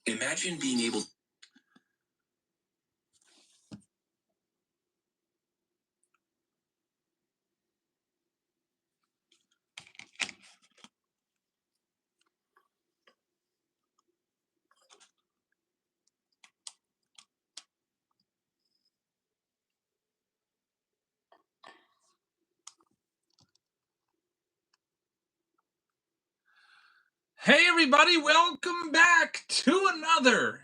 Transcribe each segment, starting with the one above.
Imagine being able. Hey, everybody, welcome back to another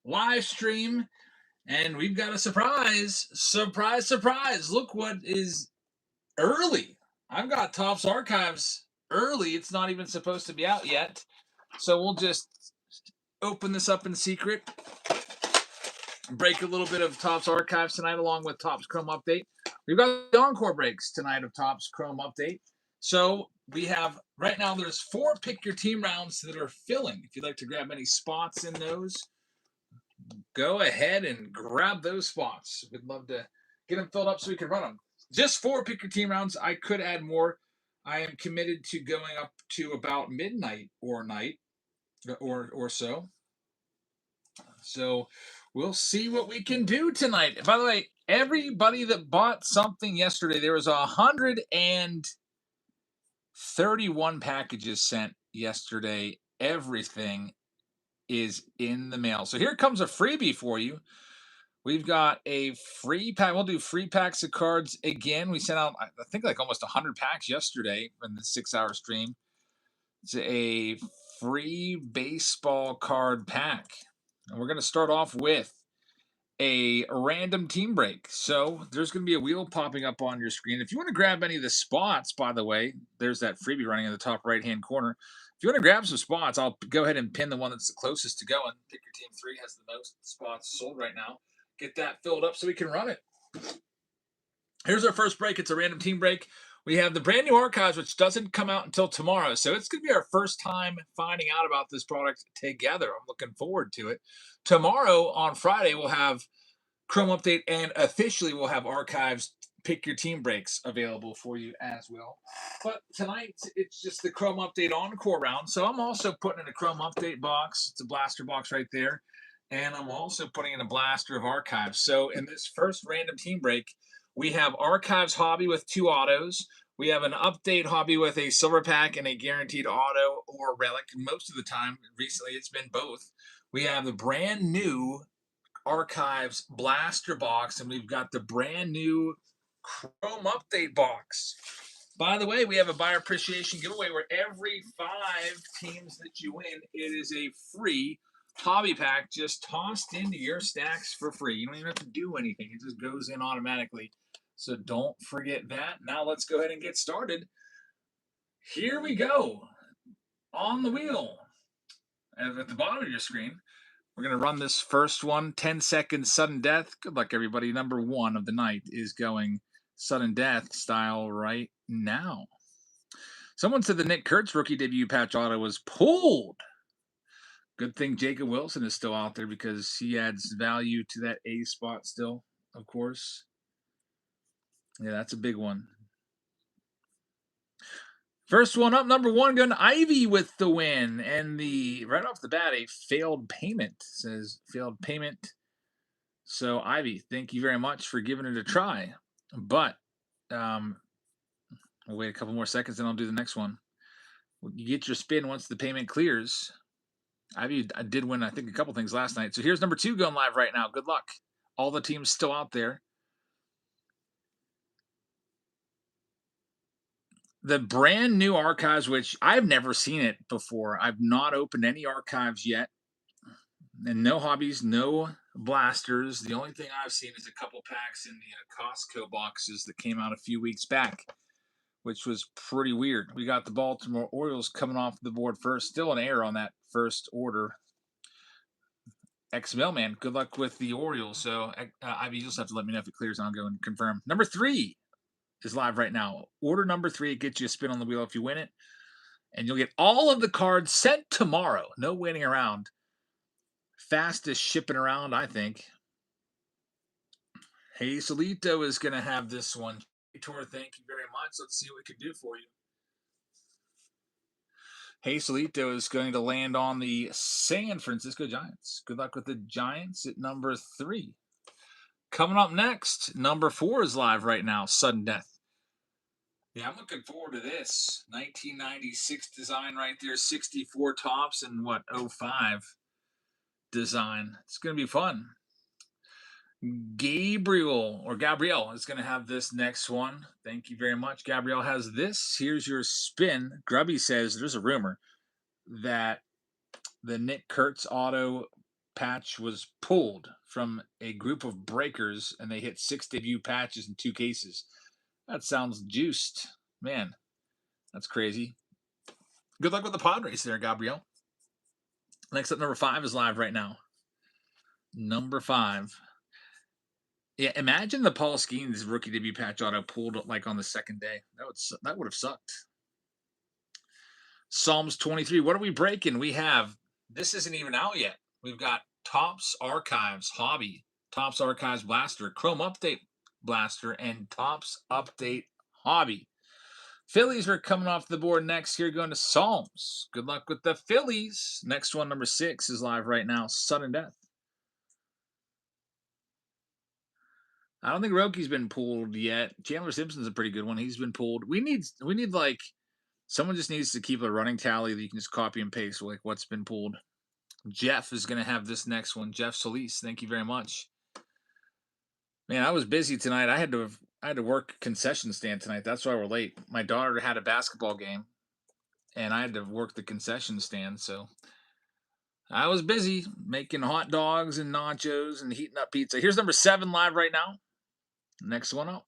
live stream. And we've got a surprise. Surprise, surprise. Look what is early. I've got Topps Archives early. It's not even supposed to be out yet. So we'll just open this up in secret, break a little bit of Topps Archives tonight along with Topps Chrome Update. We've got the encore breaks tonight of Topps Chrome Update. So we have, right now, there's 4 pick your team rounds that are filling. If you'd like to grab any spots in those, go ahead and grab those spots. We'd love to get them filled up so we can run them. Just 4 pick your team rounds. I could add more. I am committed to going up to about midnight or so. So we'll see what we can do tonight. By the way, everybody that bought something yesterday, there was 131 packages sent yesterday. Everything is in the mail. So here comes a freebie for you. We've got a free pack. We'll do free packs of cards again. We sent out, I think, like almost 100 packs yesterday in the 6-hour stream. It's a free baseball card pack. And we're going to start off with a random team break. So there's going to be a wheel popping up on your screen. If you want to grab any of the spots, by the way, there's that freebie running in the top right-hand corner. If you want to grab some spots, I'll go ahead and pin the one that's the closest to going. Pick your team 3 has the most spots sold right now. Get that filled up so we can run it. Here's our first break. It's a random team break. We have the brand new archives, which doesn't come out until tomorrow. So it's going to be our first time finding out about this product together. I'm looking forward to it. Tomorrow on Friday, we'll have Chrome Update, and officially we'll have archives pick your team breaks available for you as well. But tonight, it's just the Chrome Update Encore round. So I'm also putting in a Chrome Update box. It's a blaster box right there. And I'm also putting in a blaster of archives. So in this first random team break, we have Archives Hobby with 2 autos. We have an Update Hobby with a silver pack and a guaranteed auto or relic. Most of the time, recently, it's been both. We have the brand new Archives blaster box, and we've got the brand new Chrome Update box. By the way, we have a buyer appreciation giveaway where every 5 teams that you win, it is a free hobby pack just tossed into your stacks for free. You don't even have to do anything. It just goes in automatically. So don't forget that. Now let's go ahead and get started. Here we go. On the wheel. At the bottom of your screen, we're going to run this first one, 10 seconds sudden death. Good luck, everybody. Number 1 of the night is going sudden death style right now. Someone said the Nick Kurtz rookie debut patch auto was pulled. Good thing Jacob Wilson is still out there because he adds value to that A spot still, of course. Yeah, that's a big one. First one up, number 1, going Ivy with the win. And right off the bat, a failed payment. It says failed payment. So, Ivy, thank you very much for giving it a try. But I'll wait a couple more seconds and I'll do the next one. You get your spin once the payment clears. I did win, I think, a couple things last night. So here's number 2 going live right now. Good luck. All the teams still out there. The brand new archives, which I've never seen it before. I've not opened any archives yet. And no hobbies, no blasters. The only thing I've seen is a couple packs in the Costco boxes that came out a few weeks back, which was pretty weird. We got the Baltimore Orioles coming off the board first. Still an error on that first order. Mailman, good luck with the Orioles. So, Ivy, you'll just have to let me know if it clears, and I'll go and confirm. Number 3 is live right now. Order number 3. It gets you a spin on the wheel if you win it. And you'll get all of the cards sent tomorrow. No waiting around. Fastest shipping around, I think. Hey, Solito is going to have this one. Tor, thank you very much. Let's see what we can do for you. Hazelito is going to land on the San Francisco Giants. Good luck with the Giants at number 3. Coming up next, number 4 is live right now, Sudden Death. Yeah, I'm looking forward to this. 1996 design right there, 64 tops and what, 05 design. It's going to be fun. Gabrielle is going to have this next one. Thank you very much. Gabrielle has this. Here's your spin. Grubby says there's a rumor that the Nick Kurtz auto patch was pulled from a group of breakers and they hit 6 debut patches in 2 cases. That sounds juiced. Man, that's crazy. Good luck with the Padres there, Gabrielle. Next up, number 5 is live right now. Number 5. Yeah, imagine the Paul Skeens rookie debut patch auto pulled like on the second day. That would have sucked. Psalms 23. What are we breaking? We have, this isn't even out yet. We've got TOPPS Archives Hobby, TOPPS Archives Blaster, Chrome Update Blaster, and TOPPS Update Hobby. Phillies are coming off the board next here, going to Psalms. Good luck with the Phillies. Next one, number 6, is live right now, Sudden Death. I don't think Roki's been pulled yet. Chandler Simpson's a pretty good one. He's been pulled. We need like, someone just needs to keep a running tally that you can just copy and paste like what's been pulled. Jeff is going to have this next one. Jeff Solis, thank you very much. Man, I was busy tonight. I had to work concession stand tonight. That's why we're late. My daughter had a basketball game, and I had to work the concession stand. So I was busy making hot dogs and nachos and heating up pizza. Here's number 7 live right now. Next one up.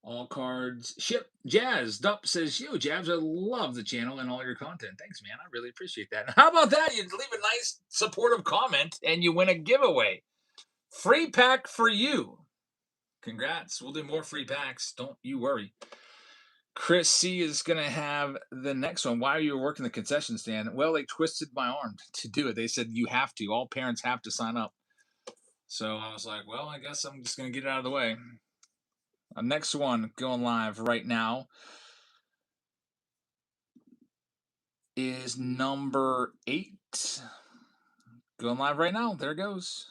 All cards ship. Jazz Dup says, "Yo, Jabs, I love the channel and all your content. Thanks, man. I really appreciate that. How about that? You leave a nice supportive comment and you win a giveaway. Free pack for you. Congrats. We'll do more free packs. Don't you worry." Chris C is going to have the next one. Why are you working the concession stand? Well, they twisted my arm to do it. They said you have to. All parents have to sign up. So I was like, well, I guess I'm just going to get it out of the way. Next one going live right now is number 8. Going live right now. There it goes.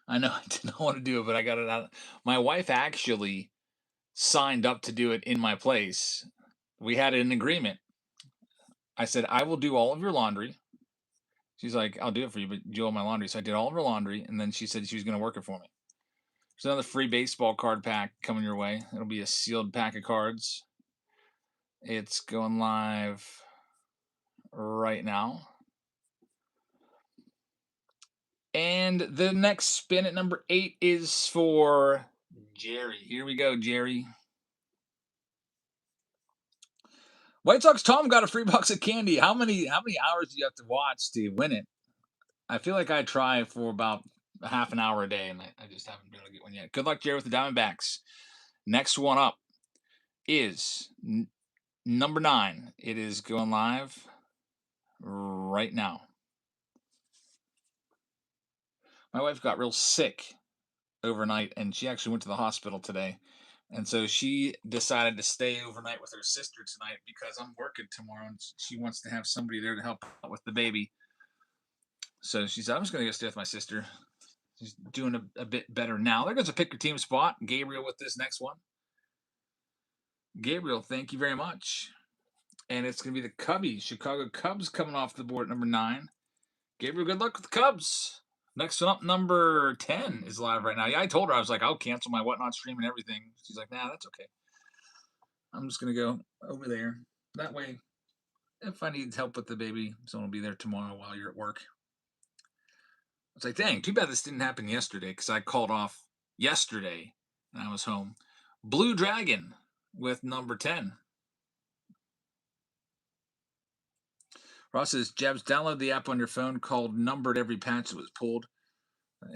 I know I didn't want to do it, but I got it out. My wife actually signed up to do it in my place. We had an agreement. I said, I will do all of your laundry. She's like, I'll do it for you, but do all my laundry. So I did all of her laundry, and then she said she was going to work it for me. There's another free baseball card pack coming your way. It'll be a sealed pack of cards. It's going live right now. And the next spin at number 8 is for Jerry. Here we go, Jerry. White Sox Tom got a free box of candy. How many hours do you have to watch to win it? I feel like I try for about a half an hour a day, and I just haven't been able to get one yet. Good luck, Jerry, with the Diamondbacks. Next one up is number 9. It is going live right now. My wife got real sick overnight, and she actually went to the hospital today. And so she decided to stay overnight with her sister tonight because I'm working tomorrow, and she wants to have somebody there to help out with the baby. So she said, I'm just going to go stay with my sister. She's doing a bit better now. There goes a pick your team spot. Gabriel with this next one. Gabriel, thank you very much. And it's going to be the Cubbies. Chicago Cubs coming off the board at number 9. Gabriel, good luck with the Cubs. Next one up, number 10 is live right now. Yeah, I told her, I was like, I'll cancel my whatnot stream and everything. She's like, nah, that's okay. I'm just going to go over there. That way, if I need help with the baby, someone will be there tomorrow while you're at work. It's like, dang, too bad this didn't happen yesterday because I called off yesterday and I was home. Blue Dragon with number 10. Ross says, Jabs, download the app on your phone called Numbered Every Patch that was pulled.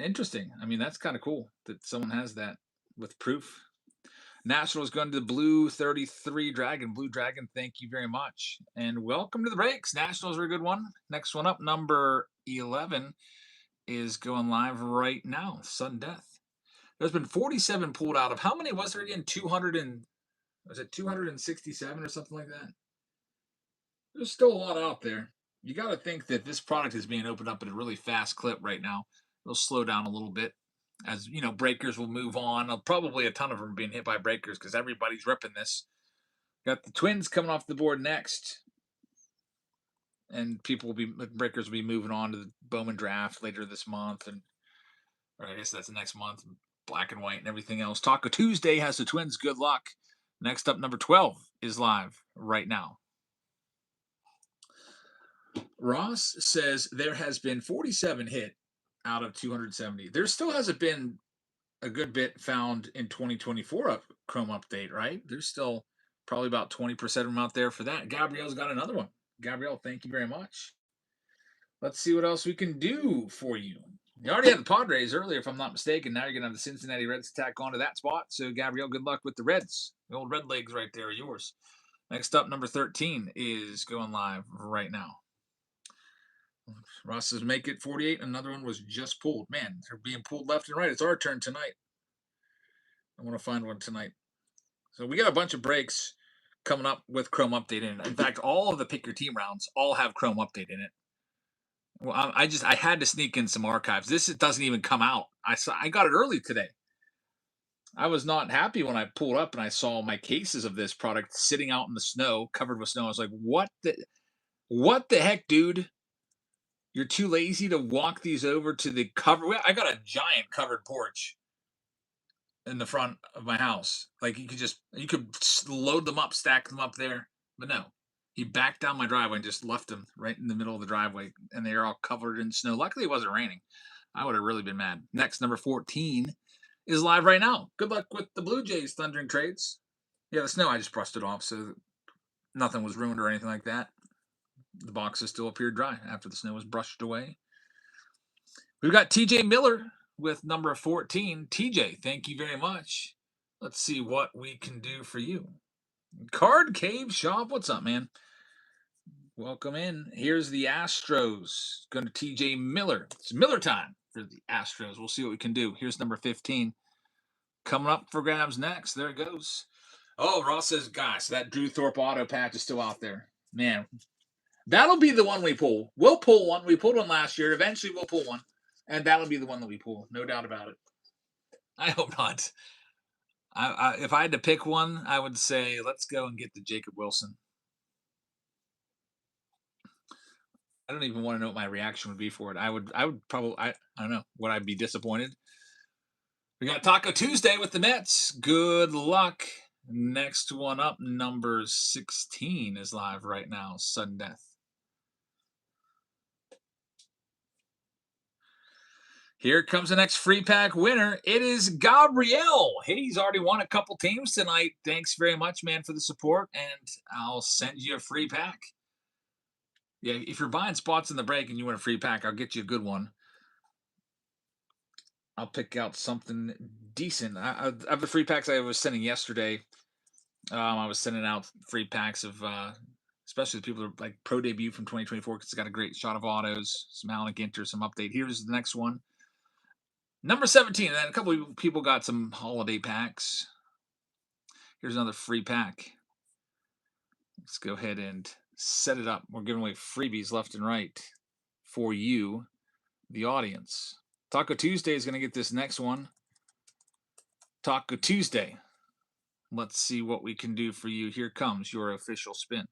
Interesting. I mean, that's kind of cool that someone has that with proof. Nationals going to the Blue 33 Dragon. Blue Dragon, thank you very much. And welcome to the breaks. Nationals are a good one. Next one up, number 11, is going live right now. Sudden death. There's been 47 pulled out of. How many was there again? 200 and was it 267 or something like that? There's still a lot out there. You got to think that this product is being opened up at a really fast clip right now. It'll slow down a little bit as breakers will move on. Probably a ton of them are being hit by breakers because everybody's ripping this. Got the Twins coming off the board next, and breakers will be moving on to the Bowman draft later this month, or I guess that's the next month. Black and white and everything else. Taco Tuesday has the Twins. Good luck. Next up, number 12 is live right now. Ross says there has been 47 hit out of 270. There still hasn't been a good bit found in 2024 Chrome update, right? There's still probably about 20% of them out there for that. Gabrielle's got another one. Gabrielle, thank you very much. Let's see what else we can do for you. You already had the Padres earlier, if I'm not mistaken. Now you're going to have the Cincinnati Reds tack onto that spot. So, Gabrielle, good luck with the Reds. The old red legs right there are yours. Next up, number 13 is going live right now. Ross says, make it 48. Another one was just pulled. Man, they're being pulled left and right. It's our turn tonight. I want to find one tonight. So we got a bunch of breaks coming up with Chrome Update in it. In fact, all of the Pick Your Team rounds all have Chrome Update in it. Well, I had to sneak in some archives. This doesn't even come out. I got it early today. I was not happy when I pulled up and I saw my cases of this product sitting out in the snow, covered with snow. I was like, what the heck, dude? You're too lazy to walk these over to the cover. I got a giant covered porch in the front of my house. Like you could load them up, stack them up there. But no, he backed down my driveway and just left them right in the middle of the driveway, and they are all covered in snow. Luckily, it wasn't raining. I would have really been mad. Next, number 14 is live right now. Good luck with the Blue Jays thundering trades. Yeah, the snow, I just brushed it off, so nothing was ruined or anything like that. The boxes still appeared dry after the snow was brushed away. We've got TJ Miller with number 14. TJ, thank you very much. Let's see what we can do for you. Card Cave Shop, what's up, man? Welcome in. Here's the Astros. Going to TJ Miller. It's Miller time for the Astros. We'll see what we can do. Here's number 15. Coming up for grabs next. There it goes. Oh, Ross says, gosh, that Drew Thorpe auto patch is still out there. Man, that'll be the one we pull. We'll pull one. We pulled one last year. Eventually, we'll pull one. And that'll be the one that we pull. No doubt about it. I hope not. If I had to pick one, I would say let's go and get the Jacob Wilson. I don't even want to know what my reaction would be for it. I would probably, I don't know. Would I be disappointed? We got Taco Tuesday with the Mets. Good luck. Next one up, number 16 is live right now. Sudden death. Here comes the next free pack winner. It is Gabrielle. Hey, he's already won a couple teams tonight. Thanks very much, man, for the support, and I'll send you a free pack. Yeah, if you're buying spots in the break and you want a free pack, I'll get you a good one. I'll pick out something decent. Of the free packs I was sending yesterday, I was sending out free packs of, especially the people that are like pro debut from 2024 because it's got a great shot of autos, some Allen Ginter, some update. Here's the next one. Number 17, and then a couple of people got some holiday packs. Here's another free pack. Let's go ahead and set it up. We're giving away freebies left and right for you, the audience. Taco Tuesday is going to get this next one. Taco Tuesday. Let's see what we can do for you. Here comes your official spin.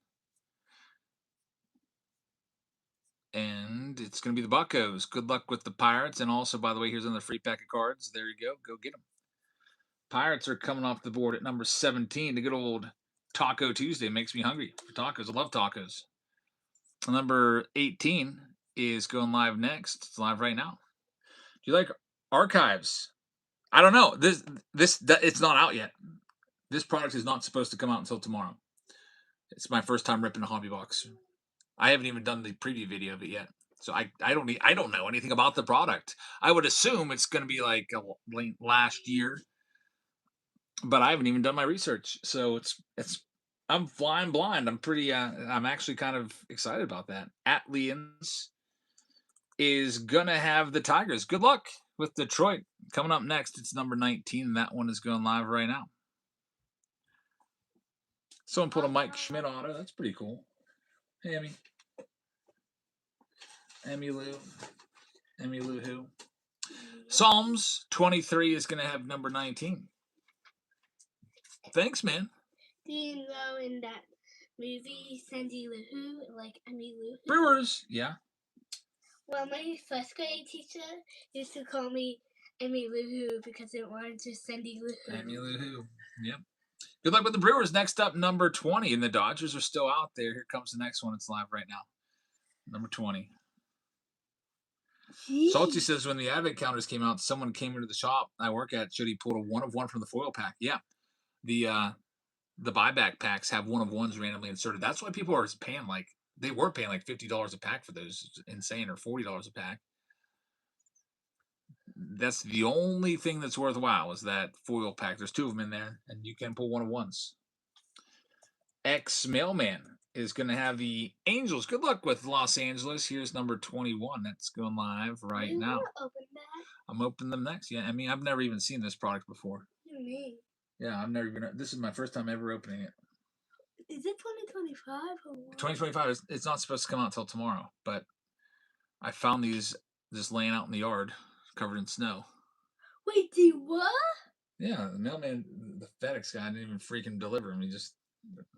And it's going to be the Buccos. Good luck with the Pirates. And also, by the way, here's another free pack of cards. There you go. Go get them. Pirates are coming off the board at number 17. The good old Taco Tuesday makes me hungry for tacos. I love tacos. Number 18 is going live next. It's live right now. Do you like archives? I don't know. It's not out yet. This product is not supposed to come out until tomorrow. It's my first time ripping a hobby box. I haven't even done the preview video of it yet. So I don't know anything about the product. I would assume it's going to be like last year, but I haven't even done my research. So I'm flying blind. I'm pretty I'm actually kind of excited about that. At Lians is going to have the Tigers. Good luck with Detroit. Coming up next, it's number 19, and that one is going live right now. Someone put a Mike Schmidt auto. That's pretty cool. Hey, Emmy. Emmy Lou who? Psalms 23 is going to have number 19. Thanks, man. Do you know in that movie, Sandy Lou Who, like Emmy Lou Who? Brewers, yeah. Well, my first grade teacher used to call me Emmy Lou Who because it wanted to Sandy Lou Who. Emmy Lou Who, yep. Good luck with the Brewers. Next up, number 20, and the Dodgers are still out there. Here comes the next one. It's live right now. Number 20. Salty says when the advent counters came out, someone came into the shop I work at. Should he pulled a 1 of 1 from the foil pack? Yeah, the buyback packs have 1 of 1s randomly inserted. That's why people are paying like $50 a pack for those. It's insane, or $40 a pack. That's the only thing that's worthwhile is that foil pack. There's 2 of them in there, and you can pull 1 of 1s. X Mailman is going to have the Angels. Good luck with Los Angeles. Here's number 21. That's going live right now. Open that? I'm opening them next. Yeah, I mean, I've never even seen this product before. What do you mean? Yeah, I've never even. This is my first time ever opening it. Is it 2025 or what? 2025. It's not supposed to come out until tomorrow, but I found these just laying out in the yard, covered in snow. Wait, do what? Yeah, the mailman, the FedEx guy didn't even freaking deliver them. He just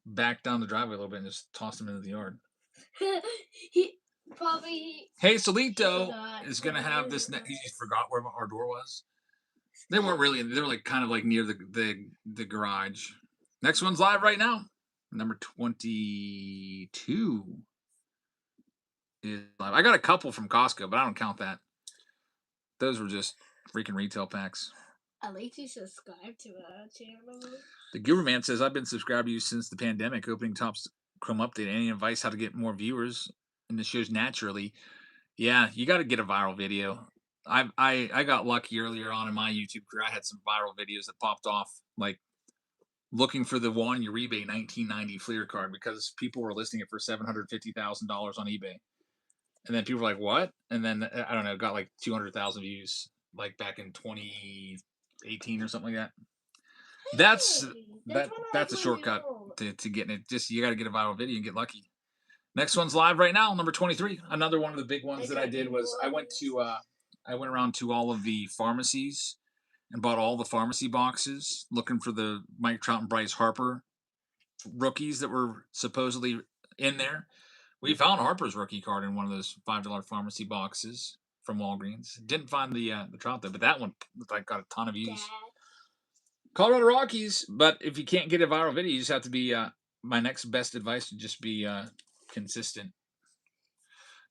backed down the driveway a little bit and just tossed them into the yard. He probably. Hey, Solito is going to have this. He forgot where our door was. They weren't really. They were like kind of like near the garage. Next one's live right now. Number 22 is live. I got a couple from Costco, but I don't count that. Those were just freaking retail packs. At least you subscribe to our channel. The Gooberman says, I've been subscribed to you since the pandemic. Opening Topps Chrome Update. Any advice how to get more viewers in the shows naturally? Yeah, you got to get a viral video. I got lucky earlier on in my YouTube career. I had some viral videos that popped off, like looking for the Juan Uribe 1990 Fleer card because people were listing it for $750,000 on eBay. And then people were like, what? And then, I don't know, got like 200,000 views, like back in 2018 or something like that. That's a shortcut to getting it. Just you got to get a viral video and get lucky. Next one's live right now, number 23. Another one of the big ones that I did was I went around to all of the pharmacies and bought all the pharmacy boxes looking for the Mike Trout and Bryce Harper rookies that were supposedly in there. We found Harper's rookie card in one of those $5 pharmacy boxes from Walgreens. Didn't find the Trout though, but that one got a ton of views. Colorado Rockies, but if you can't get a viral video, you just have to be. My next best advice would just be consistent.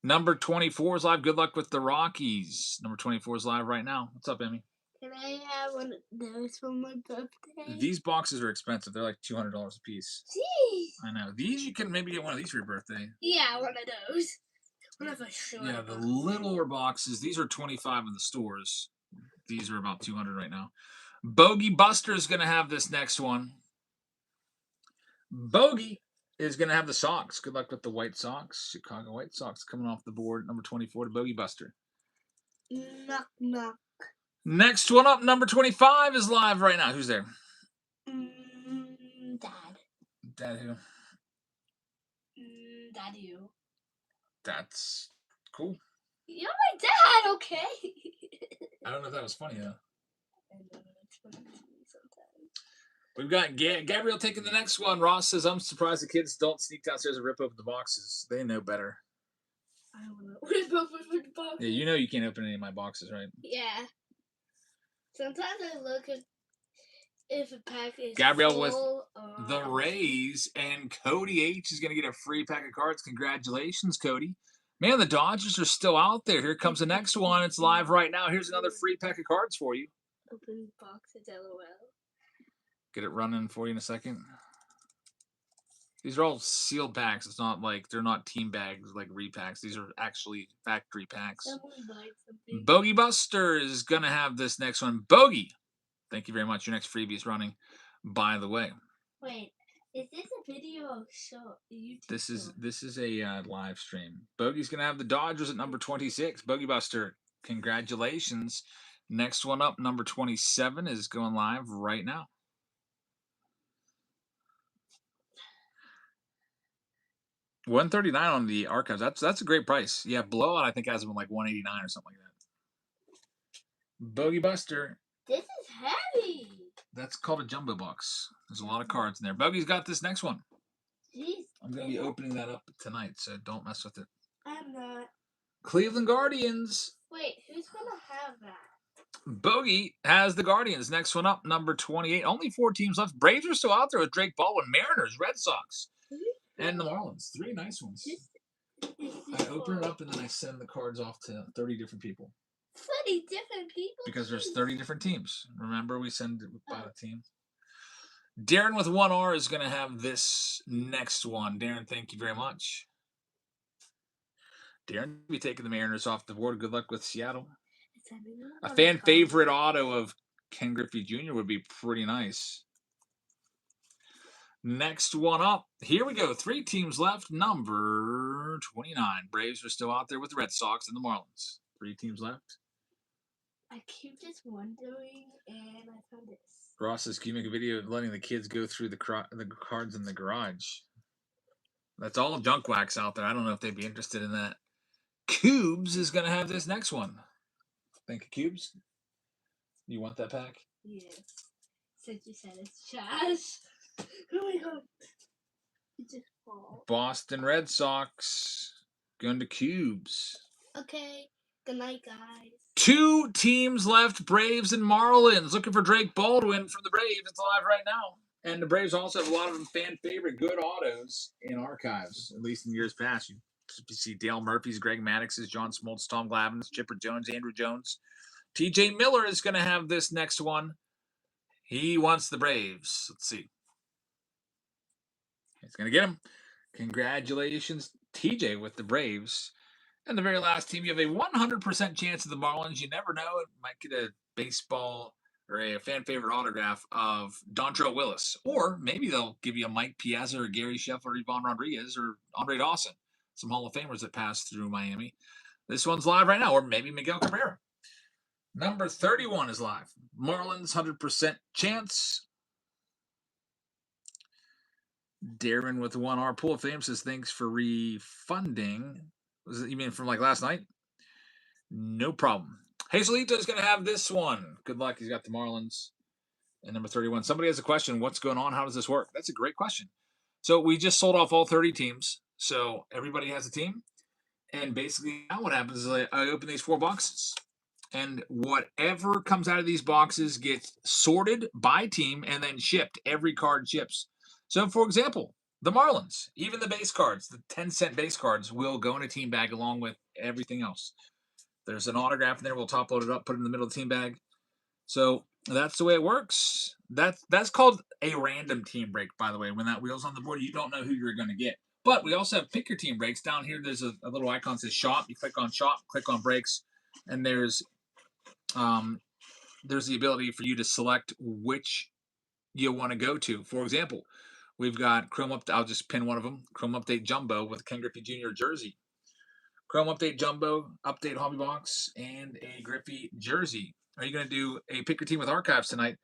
Number 24 is live. Good luck with the Rockies. Number 24 is live right now. What's up, Emmy? Can I have one of those for my birthday? These boxes are expensive. They're like $200 a piece. Jeez. I know. These you can maybe get one of these for your birthday. Yeah, one of those. One of a short. Yeah, the littler boxes. These are 25 in the stores. These are about 200 right now. Bogey Buster is going to have this next one. Bogey is going to have the Sox. Good luck with the White Sox. Chicago White Sox coming off the board. Number 24 to Bogey Buster. Knock, knock. Next one up, number 25 is live right now. Who's there? Dad. Dad who? Dad you. That's cool. You're my dad, okay? I don't know if that was funny, though. I know, it's funny to me sometimes. We've got Gabriel taking the next one. Ross says, I'm surprised the kids don't sneak downstairs and rip open the boxes. They know better. I don't want to rip open the boxes. Yeah, you know you can't open any of my boxes, right? Yeah. Sometimes I look at if a pack is Gabriel full with the Rays, and Cody H is going to get a free pack of cards. Congratulations, Cody. Man, the Dodgers are still out there. Here comes the next one. It's live right now. Here's another free pack of cards for you. Open boxes, LOL. Get it running for you in a second. These are all sealed packs. It's not like they're not team bags like repacks. These are actually factory packs. Bogey Buster is going to have this next one. Bogey, thank you very much. Your next freebie is running, by the way. Wait, Is this a video show? YouTube This is a live stream. Bogey's gonna have the Dodgers at number 26. Bogey Buster, congratulations. Next one up, number 27, is going live right now. $139 on the archives. That's a great price. Yeah, Blowout I think has been like $189 or something like that. Bogey Buster. This is heavy. That's called a jumbo box. There's a lot of cards in there. Bogey's got this next one. Jeez, I'm gonna be opening that up tonight, so don't mess with it. I'm not. Cleveland Guardians. Wait, who's gonna have that? Bogey has the Guardians. Next one up, number 28. Only 4 teams left. Braves are still out there with Drake Baldwin. Mariners, Red Sox, and the Marlins. 3 nice ones. I open it up and then I send the cards off to 30 different people. 30 different people? Because there's 30 different teams. Remember, we send it by the team. Darren with 1R is going to have this next one. Darren, thank you very much. Darren will be taking the Mariners off the board. Good luck with Seattle. A fan favorite auto of Ken Griffey Jr. would be pretty nice. Next one up. Here we go. 3 teams left. Number 29. Braves are still out there with the Red Sox and the Marlins. 3 teams left. I keep just wondering, and I found this. Ross says, can you make a video of letting the kids go through the cards in the garage? That's all junk wax out there. I don't know if they'd be interested in that. Cubes is going to have this next one. Thank you, Cubes. You want that pack? Yeah. Since you said it's trash. Oh my god. It just falls. Boston Red Sox going to Cubes. Okay. Good night, guys. 2 teams left, Braves and Marlins. Looking for Drake Baldwin from the Braves. It's live right now. And the Braves also have a lot of fan favorite good autos in archives, at least in years past. You see Dale Murphy's, Greg Maddox's, John Smoltz, Tom Glavine's, Chipper Jones, Andrew Jones. TJ Miller is going to have this next one. He wants the Braves. Let's see. He's going to get him. Congratulations, TJ, with the Braves. And the very last team, you have a 100% chance of the Marlins. You never know. It might get a baseball or a fan favorite autograph of Dontrelle Willis. Or maybe they'll give you a Mike Piazza or Gary Sheffield or Yvonne Rodriguez or Andre Dawson. Some Hall of Famers that passed through Miami. This one's live right now. Or maybe Miguel Cabrera. Number 31 is live. Marlins, 100% chance. Darren with 1R. Pool of Fame says, thanks for refunding. Was it, you mean from like last night? No problem. Hazelito is going to have this one. Good luck. He's got the Marlins. And number 31. Somebody has a question. What's going on? How does this work? That's a great question. So we just sold off all 30 teams. So everybody has a team. And basically now what happens is I open these 4 boxes. And whatever comes out of these boxes gets sorted by team and then shipped. Every card ships. So, for example, the Marlins, even the base cards, the 10-cent base cards, will go in a team bag along with everything else. There's an autograph in there. We'll top load it up, put it in the middle of the team bag. So that's the way it works. That's called a random team break, by the way. When that wheel's on the board, you don't know who you're going to get. But we also have pick your team breaks. Down here, there's a little icon that says shop. You click on shop, click on breaks, and there's the ability for you to select which you want to go to. For example, we've got Chrome Update. I'll just pin one of them. Chrome Update Jumbo with Ken Griffey Jr. jersey. Chrome Update Jumbo, Update Hobby Box, and a Griffey jersey. Are you going to do a pick your team with archives tonight?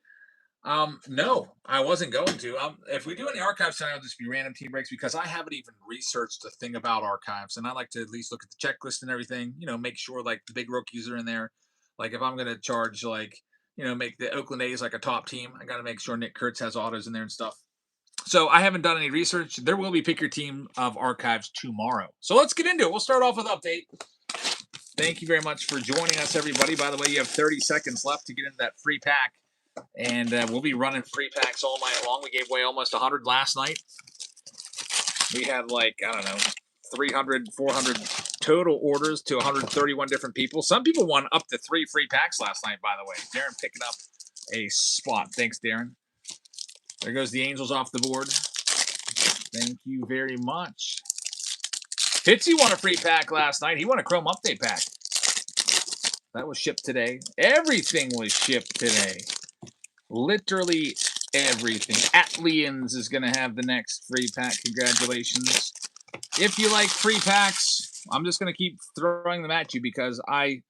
No, I wasn't going to. If we do any archives tonight, I'll just be random team breaks because I haven't even researched a thing about archives, and I like to at least look at the checklist and everything. You know, make sure like the big rookies are in there. Like if I'm going to charge make the Oakland A's like a top team, I got to make sure Nick Kurtz has autos in there and stuff. So I haven't done any research. There will be pick your team of archives tomorrow. So let's get into it. We'll start off with update. Thank you very much for joining us, everybody. By the way, you have 30 seconds left to get into that free pack. And we'll be running free packs all night long. We gave away almost 100 last night. We had 300, 400 total orders to 131 different people. Some people won up to 3 free packs last night, by the way. Darren picking up a spot. Thanks, Darren. There goes the Angels off the board. Thank you very much. Fitzy won a free pack last night. He won a Chrome Update pack. That was shipped today. Everything was shipped today. Literally everything. Atlians is going to have the next free pack. Congratulations. If you like free packs, I'm just going to keep throwing them at you because I'm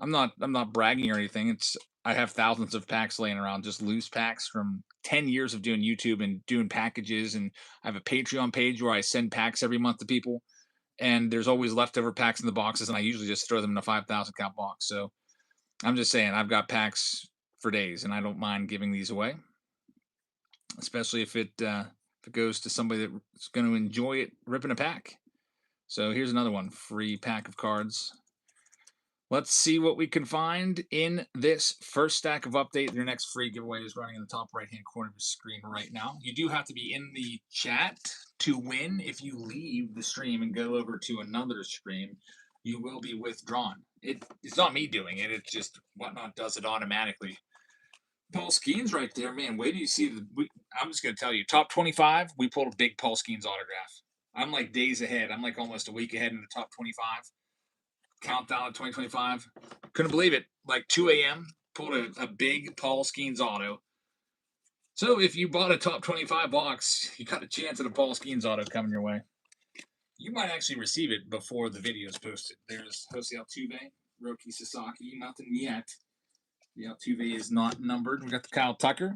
not bragging or anything. I have thousands of packs laying around, just loose packs from 10 years of doing YouTube and doing packages. And I have a Patreon page where I send packs every month to people. And there's always leftover packs in the boxes, and I usually just throw them in a 5,000 count box. So I'm just saying, I've got packs for days, and I don't mind giving these away, especially if it goes to somebody that's going to enjoy it ripping a pack. So here's another one, free pack of cards. Let's see what we can find in this first stack of update. Your next free giveaway is running in the top right-hand corner of the screen right now. You do have to be in the chat to win. If you leave the stream and go over to another stream, you will be withdrawn. It's not me doing it. It's just Whatnot does it automatically. Paul Skeens right there, man. Wait till you see I'm just going to tell you, top 25, we pulled a big Paul Skeens autograph. I'm like days ahead. I'm like almost a week ahead in the top 25. Countdown to 2025. Couldn't believe it. Like 2 a.m. pulled a big Paul Skeens auto. So if you bought a top 25 box, you got a chance at a Paul Skeens auto coming your way. You might actually receive it before the video is posted. There's Jose Altuve, Roki Sasaki. Nothing yet. The Altuve is not numbered. We got the Kyle Tucker.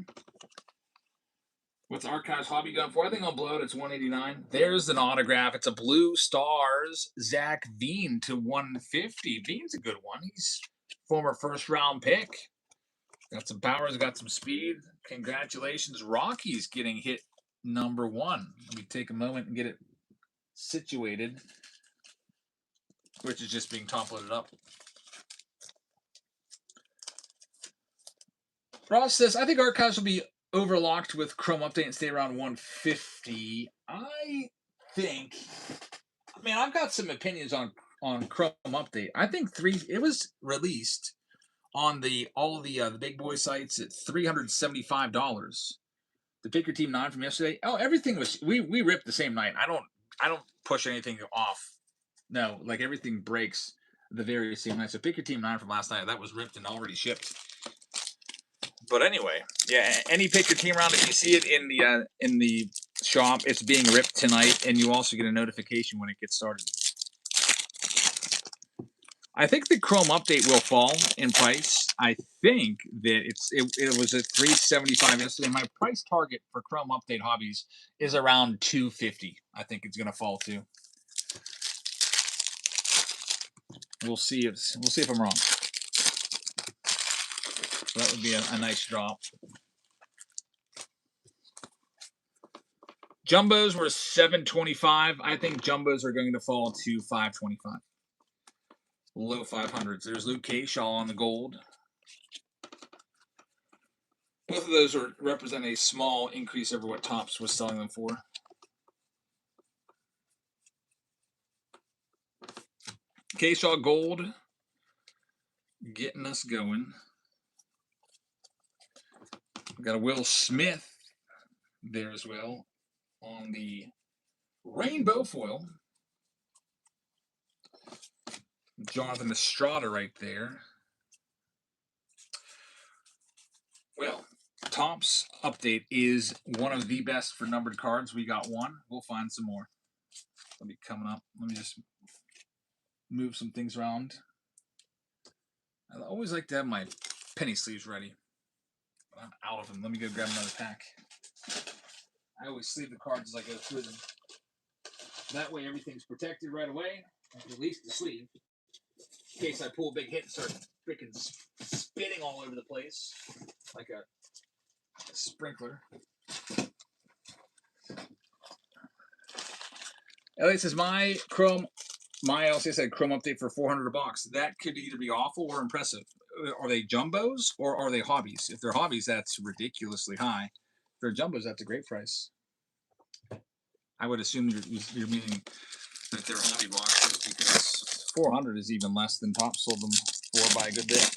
What's Archives Hobby going for? I think I'll blow it. It's 189. There's an autograph. It's a Blue Stars Zach Veen to 150. Veen's a good one. He's former first-round pick. Got some powers, got some speed. Congratulations. Rocky's getting hit number 1. Let me take a moment and get it situated, which is just being top-loaded up. Ross says, I think Archives will be overlocked with Chrome Update and stay around 150. I think, man, I've got some opinions on Chrome Update. I think it was released on all the big boy sites at $375. The Pick Your Team 9 from yesterday. Oh, everything was we ripped the same night. I don't push anything off. No, like everything breaks the very same night. So Pick Your Team 9 from last night, that was ripped and already shipped. But anyway, yeah, any Pick Your Team round, if you see it in the shop, it's being ripped tonight, and you also get a notification when it gets started. I think the Chrome Update will fall in price. I think that it was at $375 yesterday. My price target for Chrome Update hobbies is around $250. I think it's going to fall to. We'll see if I'm wrong. So that would be a nice drop. Jumbos were $725. I think jumbos are going to fall to $525. Low 500s. There's Luke Shaw on the gold. Both of those represent a small increase over what Topps was selling them for. Shaw gold, getting us going. We've got a Will Smith there as well on the rainbow foil. Jonathan Estrada right there. Well, Topps Update is one of the best for numbered cards. We got one. We'll find some more. They'll be coming up. Let me just move some things around. I always like to have my penny sleeves ready. I'm out of them. Let me go grab another pack. I always sleeve the cards as I go through them. That way everything's protected right away. At least the sleeve. In case I pull a big hit and start freaking spitting all over the place. Like a sprinkler. Elliot says, my LCS had Chrome Update for $400 a box. That could either be awful or impressive. Are they jumbos or are they hobbies? If they're hobbies, that's ridiculously high. If they're jumbos, that's a great price. I would assume you're meaning that they're hobby boxes because 400 is even less than Topps sold them for by a good bit.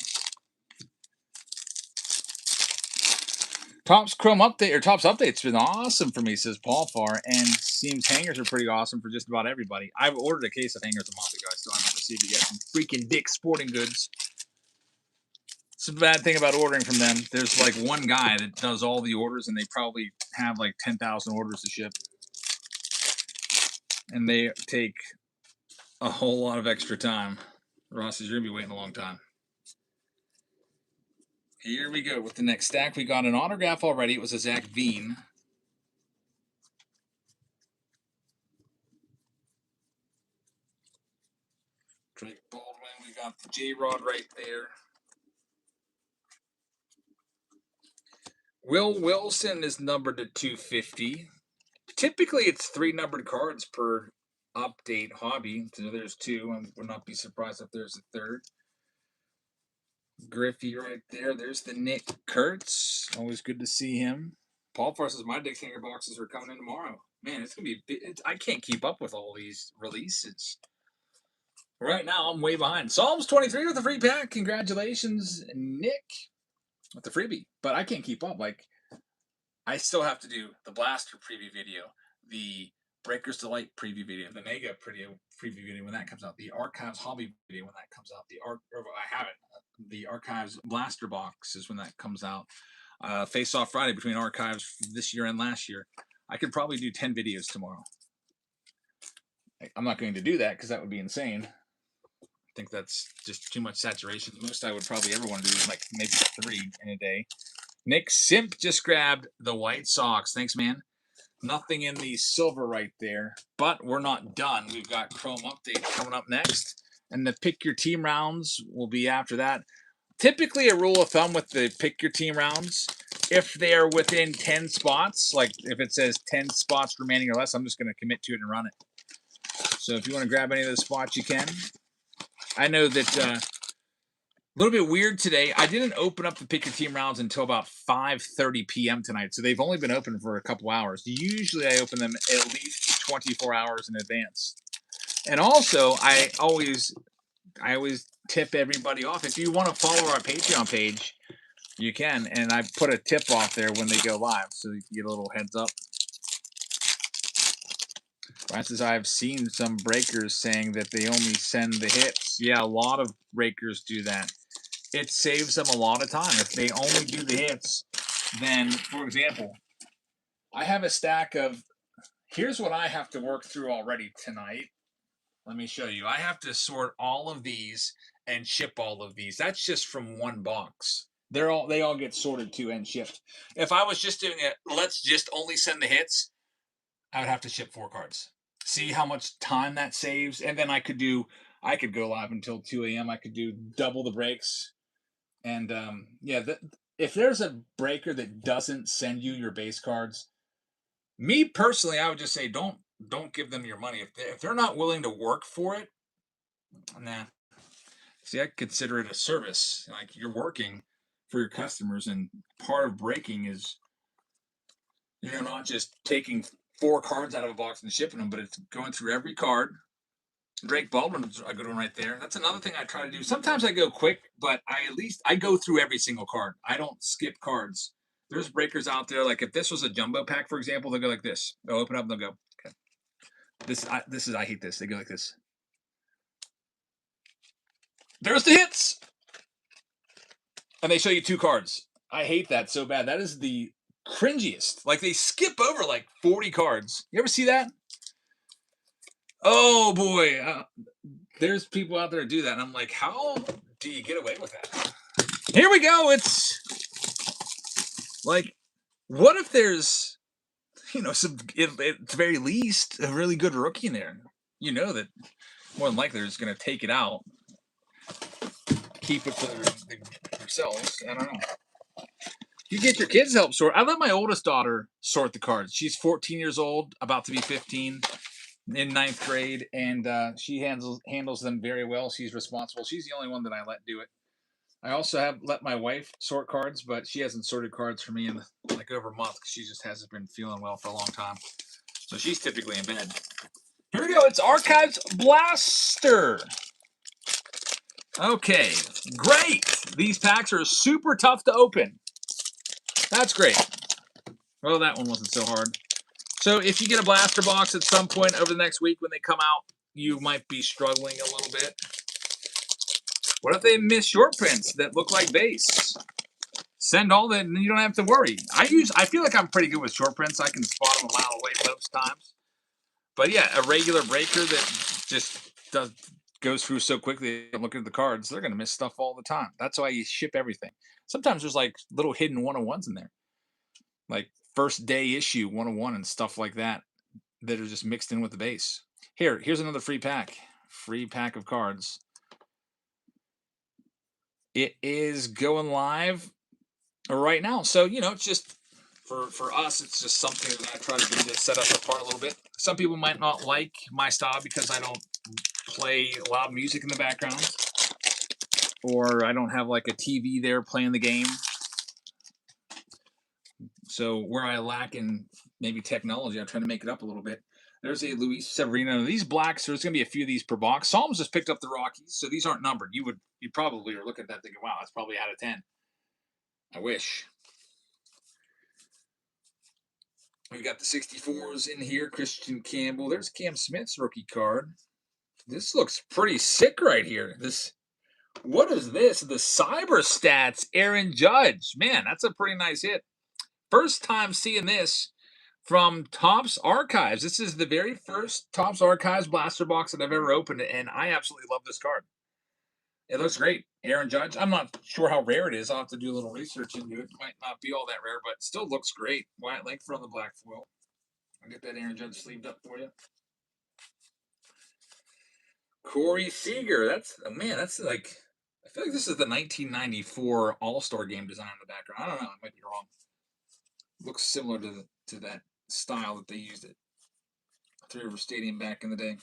Topps Chrome Update or Topps Update's been awesome for me, says Paul Farr, and seems hangers are pretty awesome for just about everybody. I've ordered a case of hangers a month ago. I still haven't received it yet from freaking Dick's Sporting Goods. It's a bad thing about ordering from them. There's like one guy that does all the orders, and they probably have like 10,000 orders to ship. And they take a whole lot of extra time. Ross says you're going to be waiting a long time. Here we go with the next stack. We got an autograph already. It was a Zach Veen. Drake Baldwin. We got the J-Rod right there. Will Wilson is numbered to 250. Typically, it's 3 numbered cards per update hobby. So there's 2. I would not be surprised if there's a 3rd. Griffey right there. There's the Nick Kurtz. Always good to see him. Paul Farr says my Dick Finger boxes are coming in tomorrow. Man, it's going to be... I can't keep up with all these releases. Right now, I'm way behind. Psalms 23 with a free pack. Congratulations, Nick, with the freebie. But I can't keep up. Like, I still have to do the Blaster preview video, the Breakers Delight preview video, the Mega preview video when that comes out, the Archives Hobby video when that comes out, the Archives Blaster box is when that comes out. Face Off Friday between Archives this year and last year. I could probably do 10 videos tomorrow. I'm not going to do that because that would be insane. I think that's just too much saturation. The most I would probably ever want to do is like maybe 3 in a day. Nick Simp just grabbed the White Sox. Thanks, man. Nothing in the silver right there, but we're not done. We've got Chrome Update coming up next, and the Pick Your Team rounds will be after that. Typically, a rule of thumb with the Pick Your Team rounds, if they are within 10 spots, like if it says 10 spots remaining or less, I'm just going to commit to it and run it. So if you want to grab any of those spots, you can. I know that a little bit weird today. I didn't open up the Pick Your Team rounds until about 5:30 p.m. tonight, so they've only been open for a couple hours. Usually I open them at least 24 hours in advance. And also, I always tip everybody off. If you want to follow our Patreon page, you can, and I put a tip off there when they go live, so you get a little heads up. Francis, I've seen some breakers saying that they only send the hits. Yeah, a lot of breakers do that. It saves them a lot of time. If they only do the hits, then, for example, I have a stack of, here's what I have to work through already tonight. Let me show you. I have to sort all of these and ship all of these. That's just from one box. They all get sorted too and shipped. If I was just doing it, let's just only send the hits, I would have to ship 4 cards. See how much time that saves, and then I could go live until 2 a.m. I could do double the breaks, and if there's a breaker that doesn't send you your base cards, me personally, I would just say don't give them your money if they're not willing to work for it. Nah. See, I consider it a service. Like you're working for your customers, and part of breaking is you're not just taking 4 cards out of a box and shipping them, but it's going through every card. Drake Baldwin's a good one right there. That's another thing I try to do. Sometimes I go quick, but I go through every single card. I don't skip cards. There's breakers out there, like if this was a jumbo pack, for example, they'll go like this. They'll open up and they'll go, okay. I hate this. They go like this. There's the hits! And they show you 2 cards. I hate that so bad. That is the cringiest. Like they skip over like 40 cards. You ever see that? Oh boy, there's people out there that do that, and I'm like, how do you get away with that? Here we go. It's like, what if there's, some at the very least a really good rookie in there? You know that more than likely they're just going to take it out, keep it for themselves. I don't know. You get your kids to help sort. I let my oldest daughter sort the cards. She's 14 years old, about to be 15. In 9th grade, and she handles them very well. She's responsible. She's the only one that I let do it. I also have let my wife sort cards, but she hasn't sorted cards for me in like over a month because she just hasn't been feeling well for a long time. So she's typically in bed. Here we go. It's Archives Blaster. Okay, great. These packs are super tough to open. That's great. Well, that one wasn't so hard. So if you get a blaster box at some point over the next week when they come out, you might be struggling a little bit. What if they miss short prints that look like base? Send all that, and you don't have to worry. I feel like I'm pretty good with short prints. I can spot them a mile away most times. But yeah, a regular breaker that just goes through so quickly. I'm looking at the cards; they're gonna miss stuff all the time. That's why you ship everything. Sometimes there's like little hidden 101s in there, like first day issue 101 and stuff like that that are just mixed in with the base. Here's another free pack. Free pack of cards. It is going live right now. So, it's just for us, it's just something that I try to do to set us apart a little bit. Some people might not like my style because I don't play loud music in the background, or I don't have like a TV there playing the game. So where I lack in maybe technology, I'm trying to make it up a little bit. There's a Luis Severino. These blacks, there's going to be a few of these per box. Psalms just picked up the Rockies, so these aren't numbered. You probably are looking at that thinking, wow, that's probably out of 10. I wish. We got the 64s in here. Christian Campbell. There's Cam Smith's rookie card. This looks pretty sick right here. What is this? The Cyber Stats Aaron Judge. Man, that's a pretty nice hit. First time seeing this from TOPPS Archives. This is the very first TOPPS Archives blaster box that I've ever opened, and I absolutely love this card. It looks great. Aaron Judge. I'm not sure how rare it is. I'll have to do a little research into it. It might not be all that rare, but still looks great. White length on the black foil. I'll get that Aaron Judge sleeved up for you. Corey Seager. That's like, I feel like this is the 1994 All-Star Game design in the background. I don't know. I might be wrong. Looks similar to that style that they used at Three River Stadium back in the day.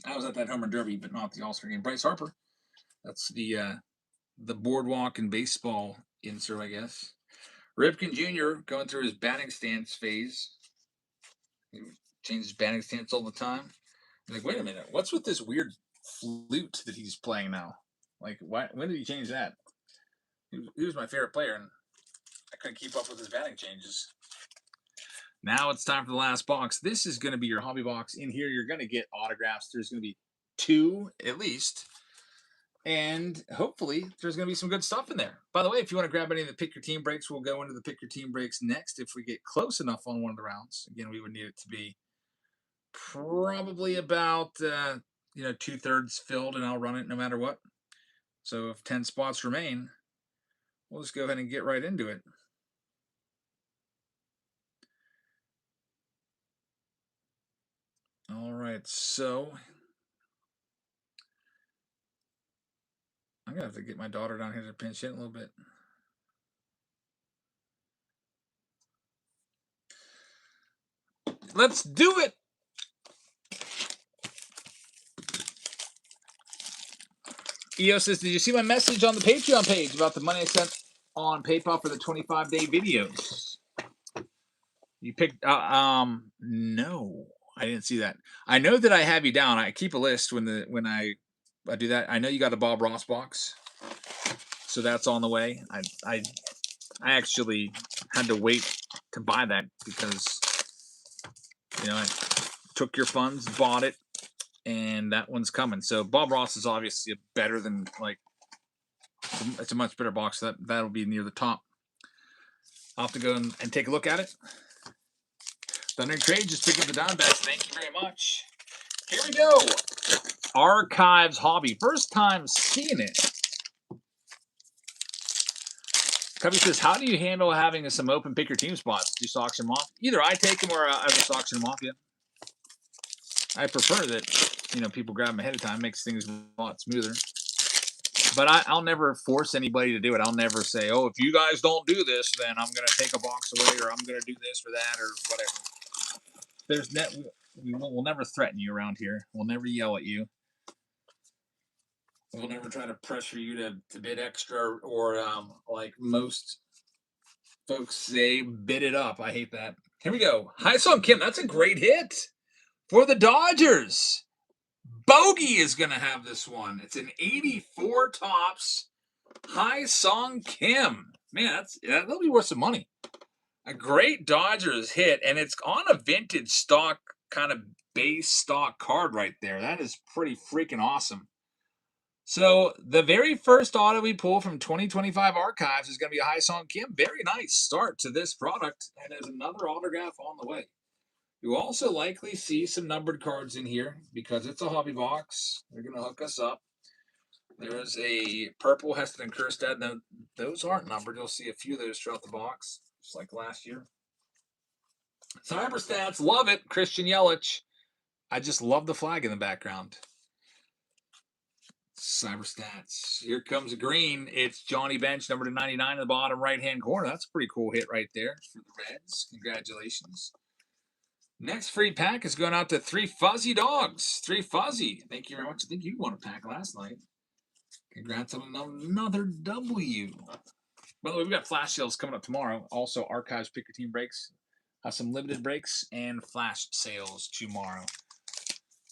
I was at that Home Run Derby, but not the All-Star Game. Bryce Harper. That's the boardwalk and baseball insert, I guess. Ripken Jr. going through his batting stance phase. He changes batting stance all the time. I'm like, wait a minute, what's with this weird flute that he's playing now? Like, why? When did he change that? He was my favorite player, and I couldn't keep up with his batting changes. Now it's time for the last box. This is going to be your hobby box. In here, you're going to get autographs. There's going to be 2 at least. And hopefully there's going to be some good stuff in there. By the way, if you want to grab any of the Pick Your Team breaks, we'll go into the Pick Your Team breaks next if we get close enough on one of the rounds. Again, we would need it to be probably about 2/3 filled, and I'll run it no matter what. So if 10 spots remain, we'll just go ahead and get right into it. All right, so I'm going to have to get my daughter down here to pinch hit a little bit. Let's do it! EO says, did you see my message on the Patreon page about the money I sent on PayPal for the 25-day videos? You picked, no, I didn't see that. I know that I have you down. I keep a list when I do that. I know you got a Bob Ross box, so that's on the way. I actually had to wait to buy that because, I took your funds, bought it, and that one's coming. So Bob Ross is obviously better than, like, it's a much better box. That'll be near the top. I'll have to go and take a look at it. Thunder and Trade just picked up the Diamondbacks. Thank you very much. Here we go. Archives Hobby. First time seeing it. Cubby says, how do you handle having some open Pick Your Team spots? Do you auction them off? Either I take them or I just auction them off. Yeah. I prefer that, people grab them ahead of time. Makes things a lot smoother. But I'll never force anybody to do it. I'll never say, oh, if you guys don't do this, then I'm going to take a box away, or I'm going to do this or that or whatever. We'll never threaten you around here. We'll never yell at you. We'll never try to pressure you to bid extra or like most folks say, bid it up. I hate that. Here we go. Hi Song Kim. That's a great hit for the Dodgers. Bogey is going to have this one. It's an 84 TOPPS. Hi Song Kim. Man, that'll be worth some money. A great Dodgers hit, and it's on a vintage stock, kind of base stock card right there. That is pretty freaking awesome. So the very first auto we pull from 2025 archives is going to be a High Song Kim. Very nice start to this product, and there's another autograph on the way. You'll also likely see some numbered cards in here because it's a hobby box. They're going to hook us up. There's a purple Heston and Kerstad. Now, those aren't numbered. You'll see a few of those throughout the box, just like last year. Cyber Stats, love it. Christian Yelich. I just love the flag in the background. Cyber Stats. Here comes a green. It's Johnny Bench, number 99 in the bottom right-hand corner. That's a pretty cool hit right there for the Reds. Congratulations. Next free pack is going out to 3 Fuzzy Dogs. 3 Fuzzy. Thank you very much. I think you won a pack last night. Congrats on another W. By the way, we've got flash sales coming up tomorrow. Also, Archives Pick Your Team breaks. Some limited breaks and flash sales tomorrow.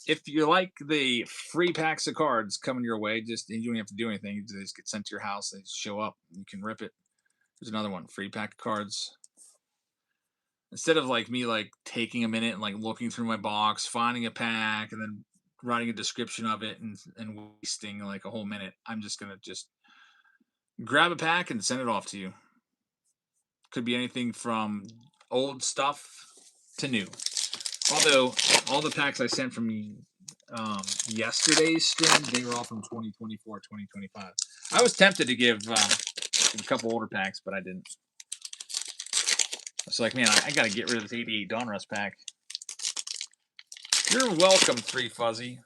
If you like the free packs of cards coming your way, you don't have to do anything. You just get sent to your house. They just show up. You can rip it. There's another one. Free pack of cards. Instead of like me taking a minute and looking through my box, finding a pack, and then writing a description of it and wasting a whole minute, I'm just gonna grab a pack and send it off to you. Could be anything from old stuff to new. Although all the packs I sent from yesterday's stream, they were all from 2024, 2025. I was tempted to give a couple older packs, but I didn't. It's like, man, I got to get rid of this 88 Donruss pack. You're welcome, 3 Fuzzy.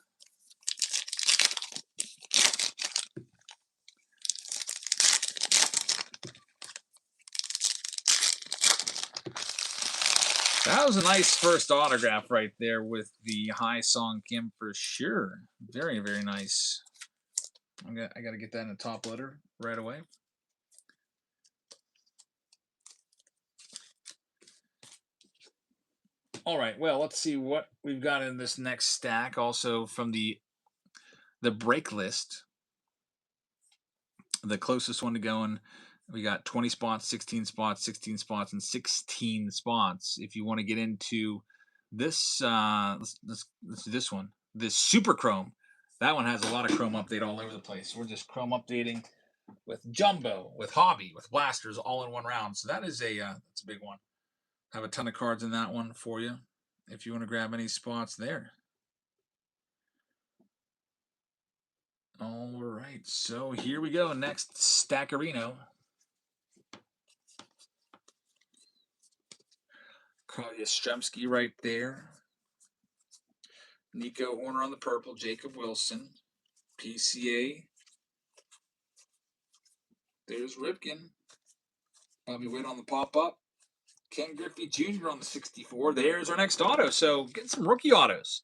That was a nice first autograph right there with the High Song Kim for sure. Very, very nice. I got to get that in a top loader right away. All right, well, let's see what we've got in this next stack. Also from the break list, the closest one to going, we got 20 spots, 16 spots, 16 spots, and 16 spots. If you want to get into this, let's do this one, this Super Chrome. That one has a lot of Chrome update all over the place. We're just Chrome updating with Jumbo, with Hobby, with Blasters, all in one round. So that is that's a big one. Have a ton of cards in that one for you if you want to grab any spots there. All right, so here we go. Next Stackerino. Carl Yastrzemski right there. Nico Horner on the purple. Jacob Wilson. PCA. There's Ripken. Bobby Witt on the pop-up. Ken Griffey Jr. on the 64. There's our next auto. So get some rookie autos.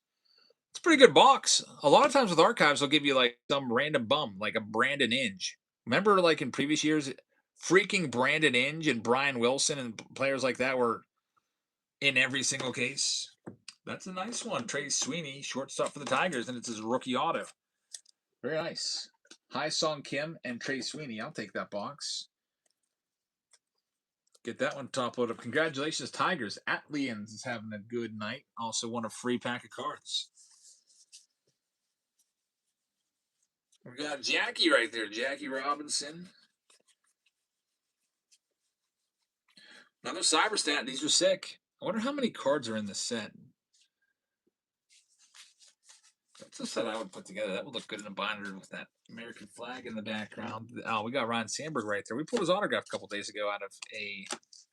It's a pretty good box. A lot of times with archives, they'll give you some random bum, like a Brandon Inge. Remember, in previous years, freaking Brandon Inge and Brian Wilson and players like that were in every single case. That's a nice one. Trey Sweeney, shortstop for the Tigers, and it's his rookie auto. Very nice. High Song Kim and Trey Sweeney. I'll take that box. Get that one top loaded up. Congratulations, Tigers. Atlians is having a good night. Also won a free pack of cards. We got Jackie right there. Jackie Robinson. Another Cyberstat. These are sick. I wonder how many cards are in this set. That's a set I would put together. That would look good in a binder with that American flag in the background. Oh, we got Ryan Sandberg right there. We pulled his autograph a couple days ago out of a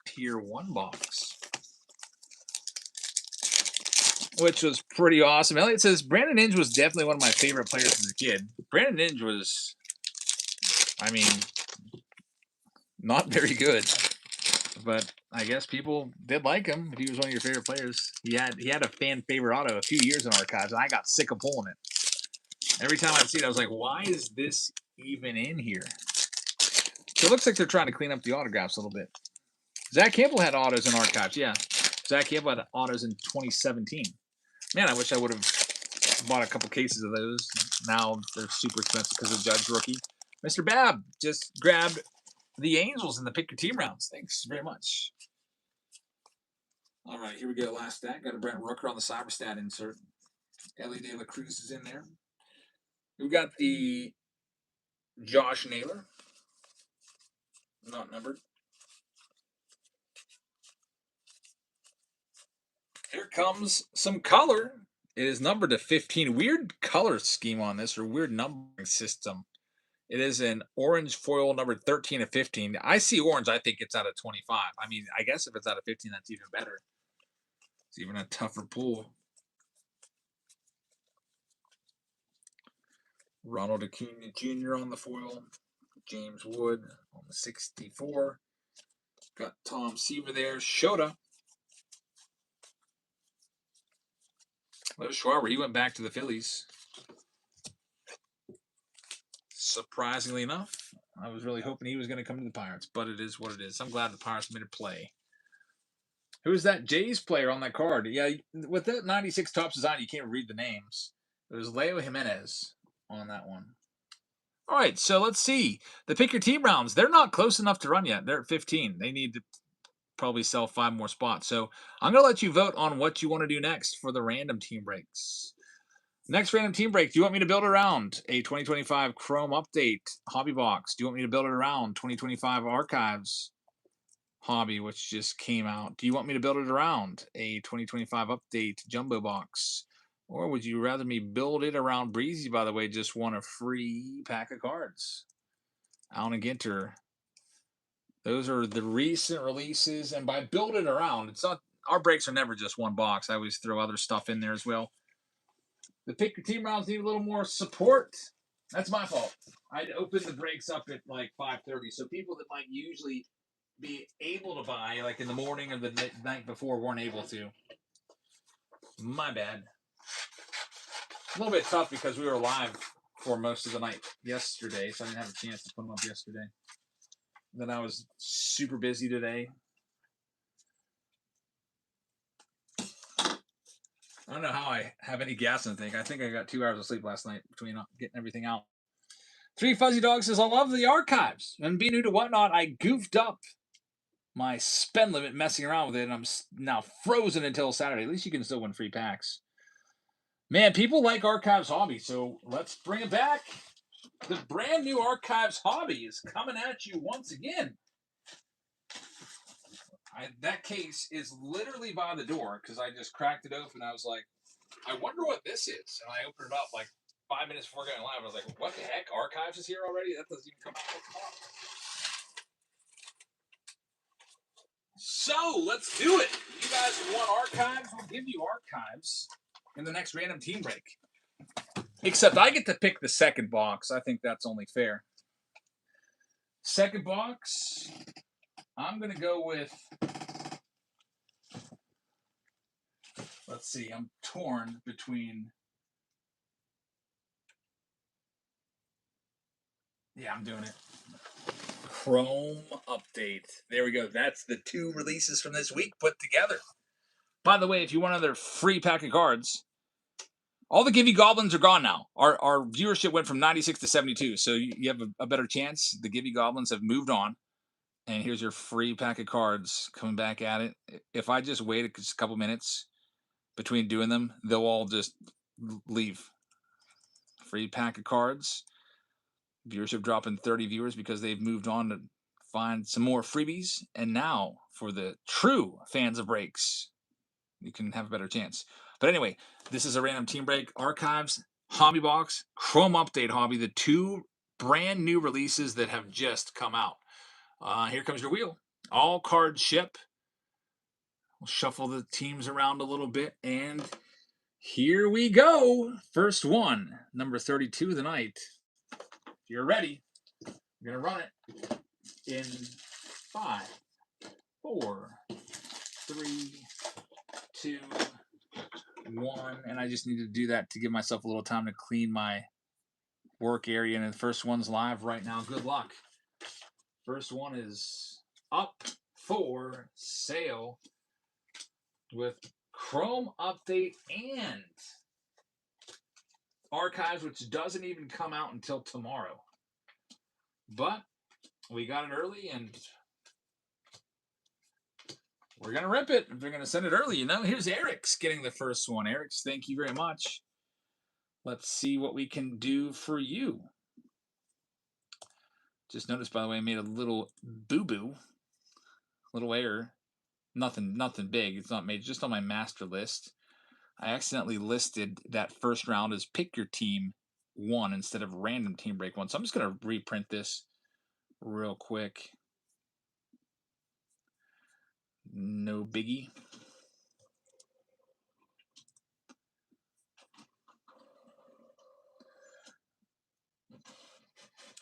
Tier 1 box, which was pretty awesome. Elliot says, Brandon Inge was definitely one of my favorite players as a kid. Brandon Inge was, not very good. But I guess people did like him if he was one of your favorite players. He had a fan favorite auto a few years in archives, and I got sick of pulling it. Every time I'd see it, I was like, why is this even in here? So it looks like they're trying to clean up the autographs a little bit. Zach Campbell had autos in archives, yeah. Zach Campbell had autos in 2017. Man, I wish I would have bought a couple cases of those. Now they're super expensive because of Judge rookie. Mr. Bab just grabbed the Angels in the Pick Your Team rounds. Thanks very much. All right, here we go. Last stack. Got a Brent Rooker on the Cyberstat insert. Ellie De La Cruz is in there. We've got the Josh Naylor. Not numbered. Here comes some color. It is numbered to 15. Weird color scheme on this, or weird numbering system. It is an orange foil numbered 13 of 15. I see orange. I think it's out of 25. I mean, I guess if it's out of 15, that's even better. It's even a tougher pull. Ronald Acuna Jr. on the foil. James Wood on the 64. Got Tom Seaver there. Shota. There's Schwarber. He went back to the Phillies. Surprisingly enough, I was really hoping he was going to come to the Pirates, but it is what it is. I'm glad the Pirates made a play. Who's that Jays player on that card? Yeah, with that 96 Topps design, you can't read the names. It was Leo Jimenez on that one. All right, so let's see. The pick your team rounds, they're not close enough to run yet. They're at 15. They need to probably sell 5 more spots. So I'm going to let you vote on what you want to do next for the random team breaks. Next random team break, do you want me to build around a 2025 Chrome Update Hobby Box? Do you want me to build it around 2025 Archives Hobby, which just came out? Do you want me to build it around a 2025 Update Jumbo Box? Or would you rather me build it around Breezy, by the way, just won a free pack of cards? Alan and Ginter. Those are the recent releases. And by build it around, it's not, our breaks are never just one box. I always throw other stuff in there as well. The pick your team rounds need a little more support. That's my fault. I'd open the breaks up at like 5:30, so people that might usually be able to buy, like in the morning or the night before, weren't able to. My bad. A little bit tough because we were live for most of the night yesterday, so I didn't have a chance to put them up yesterday. Then I was super busy today. I don't know how I have any gas in the tank. I think I got 2 hours of sleep last night between getting everything out. Three Fuzzy Dog says, I love the archives. And being new to Whatnot, I goofed up my spend limit messing around with it, and I'm now frozen until Saturday. At least you can still win free packs. Man, people like Archives Hobby, so let's bring it back. The brand new Archives Hobby is coming at you once again. That case is literally by the door because I just cracked it open. I was like, I wonder what this is. And I opened it up like 5 minutes before going live. I was like, what the heck? Archives is here already? That doesn't even come out until tomorrow. So let's do it. You guys want Archives? We'll give you Archives in the next random team break. Except I get to pick the second box. I think that's only fair. Second box, I'm going to go with, let's see, I'm torn between, yeah, I'm doing it. Chrome Update. There we go. That's the 2 releases from this week put together. By the way, if you want another free pack of cards, all the Givey Goblins are gone now. Our viewership went from 96 to 72, so you have a better chance. The Givey Goblins have moved on. And here's your free pack of cards coming back at it. If I just wait a couple minutes between doing them, they'll all just leave. Free pack of cards. Viewership dropping 30 viewers because they've moved on to find some more freebies. And now for the true fans of breaks, you can have a better chance. But anyway, this is a random team break. Archives, Hobby Box, Chrome Update Hobby, the 2 brand new releases that have just come out. Here comes your wheel. All cards ship. We'll shuffle the teams around a little bit, and here we go. First one, number 32 of the night. If you're ready, we're going to run it in 5, 4, 3, 2, 1. And I just need to do that to give myself a little time to clean my work area. And the first one's live right now. Good luck. First one is up for sale with Chrome Update and Archives, which doesn't even come out until tomorrow. But we got it early, and we're going to rip it. They're going to send it early, you know. Here's Eric's getting the first one. Eric's, thank you very much. Let's see what we can do for you. Just noticed, by the way, I made a little boo-boo, little error. Nothing big. It's not made, just on my master list. I accidentally listed that first round as pick your team 1 instead of random team break 1. So I'm just going to reprint this real quick. No biggie.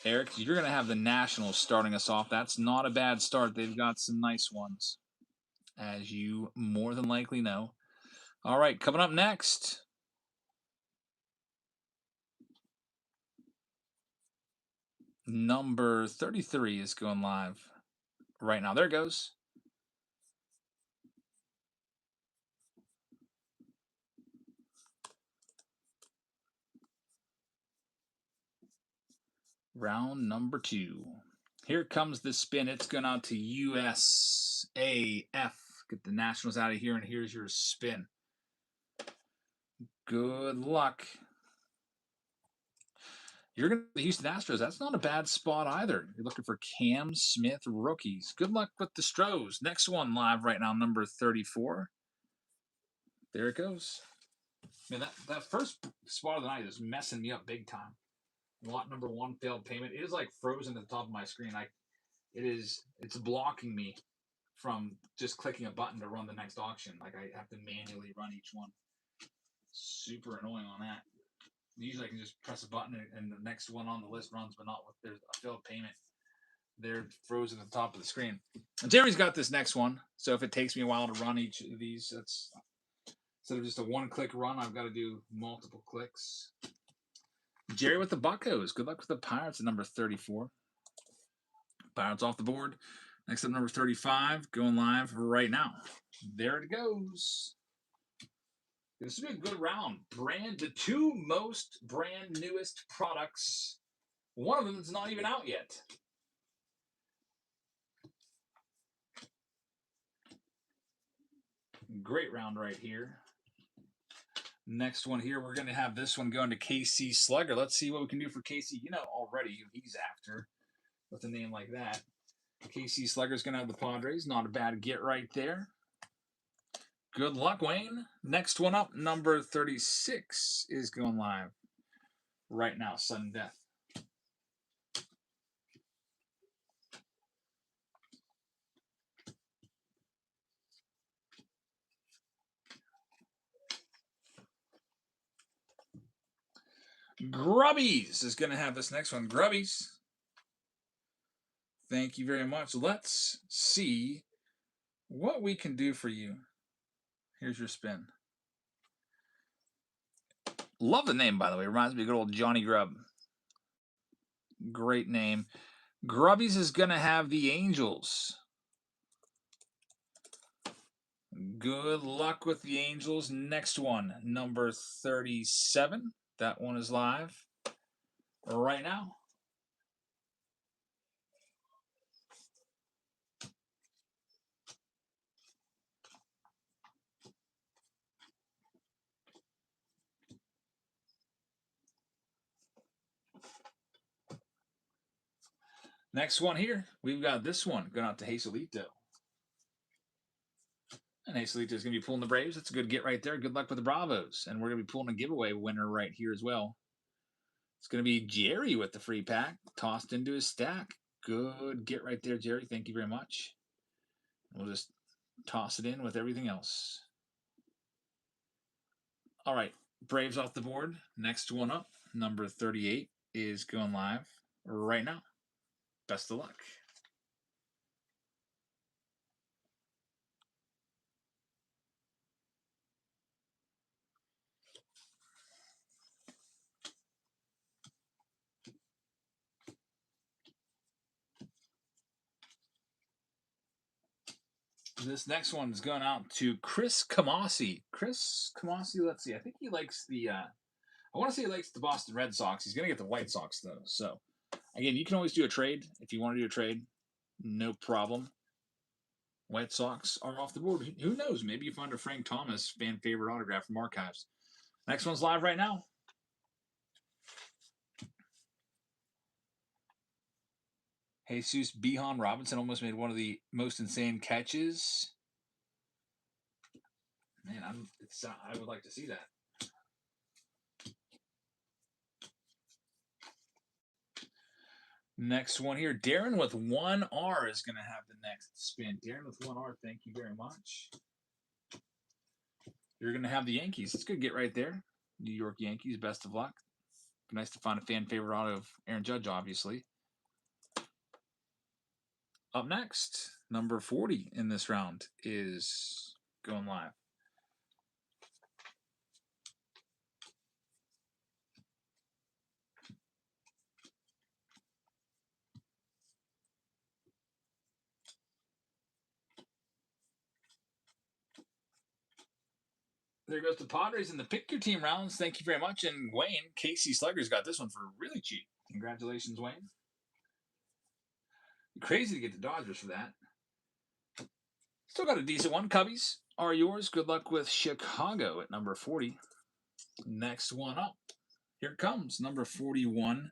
Eric, you're going to have the Nationals starting us off. That's not a bad start. They've got some nice ones, as you more than likely know. All right, coming up next. Number 33 is going live right now. There it goes. Round number 2. Here comes the spin. It's going out to USAF. Get the Nationals out of here, and here's your spin. Good luck. You're going to the Houston Astros. That's not a bad spot either. You're looking for Cam Smith rookies. Good luck with the Stros. Next one live right now, number 34. There it goes. Man, that first spot of the night is messing me up big time. Lot number 1 failed payment. It is like frozen at the top of my screen. It's blocking me from just clicking a button to run the next auction. Like I have to manually run each one. Super annoying on that. Usually I can just press a button and the next one on the list runs, but not with there's a failed payment. They're frozen at the top of the screen. And Jerry's got this next one, so if it takes me a while to run each of these, that's instead of just a one-click run, I've got to do multiple clicks. Jerry with the Buccos. Good luck with the Pirates at number 34. Pirates off the board. Next up, number 35, going live right now. There it goes. This will be a good round. The 2 most brand newest products. One of them is not even out yet. Great round right here. Next one here, we're going to have this one going to KC Slugger. Let's see what we can do for KC. You know already who he's after with a name like that. KC Slugger's going to have the Padres. Not a bad get right there. Good luck, Wayne. Next one up, number 36 is going live right now. Sudden death. Grubbies is going to have this next one. Grubbies. Thank you very much. Let's see what we can do for you. Here's your spin. Love the name, by the way. Reminds me of good old Johnny Grubb. Great name. Grubbies is going to have the Angels. Good luck with the Angels. Next one, number 37. That one is live right now. Next one here, we've got this one going out to Hazelito. And Hazelito is going to be pulling the Braves. That's a good get right there. Good luck with the Bravos. And we're going to be pulling a giveaway winner right here as well. It's going to be Jerry with the free pack, tossed into his stack. Good get right there, Jerry. Thank you very much. We'll just toss it in with everything else. All right, Braves off the board. Next one up, number 38, is going live right now. Best of luck. This next one is going out to Chris Kamasi. Chris Kamasi, let's see. I think he likes the I want to say he likes the Boston Red Sox. He's going to get the White Sox, though. So, again, you can always do a trade. If you want to do a trade, no problem. White Sox are off the board. Who knows? Maybe you find a Frank Thomas fan favorite autograph from Archives. Next one's live right now. Jesus Bijan Robinson almost made one of the most insane catches. Man, I would like to see that. Next one here. Darren with 1R is going to have the next spin. Darren with 1R, thank you very much. You're going to have the Yankees. It's good to get right there. New York Yankees, best of luck. Nice to find a fan favorite auto of Aaron Judge, obviously. Up next, number 40 in this round is going live. There goes the Padres in the pick your team rounds. Thank you very much. And Wayne, Casey Slugger's got this one for really cheap. Congratulations, Wayne. Crazy to get the Dodgers for that. Still got a decent one. Cubbies are yours. Good luck with Chicago at number 40. Next one up. Here it comes, number 41.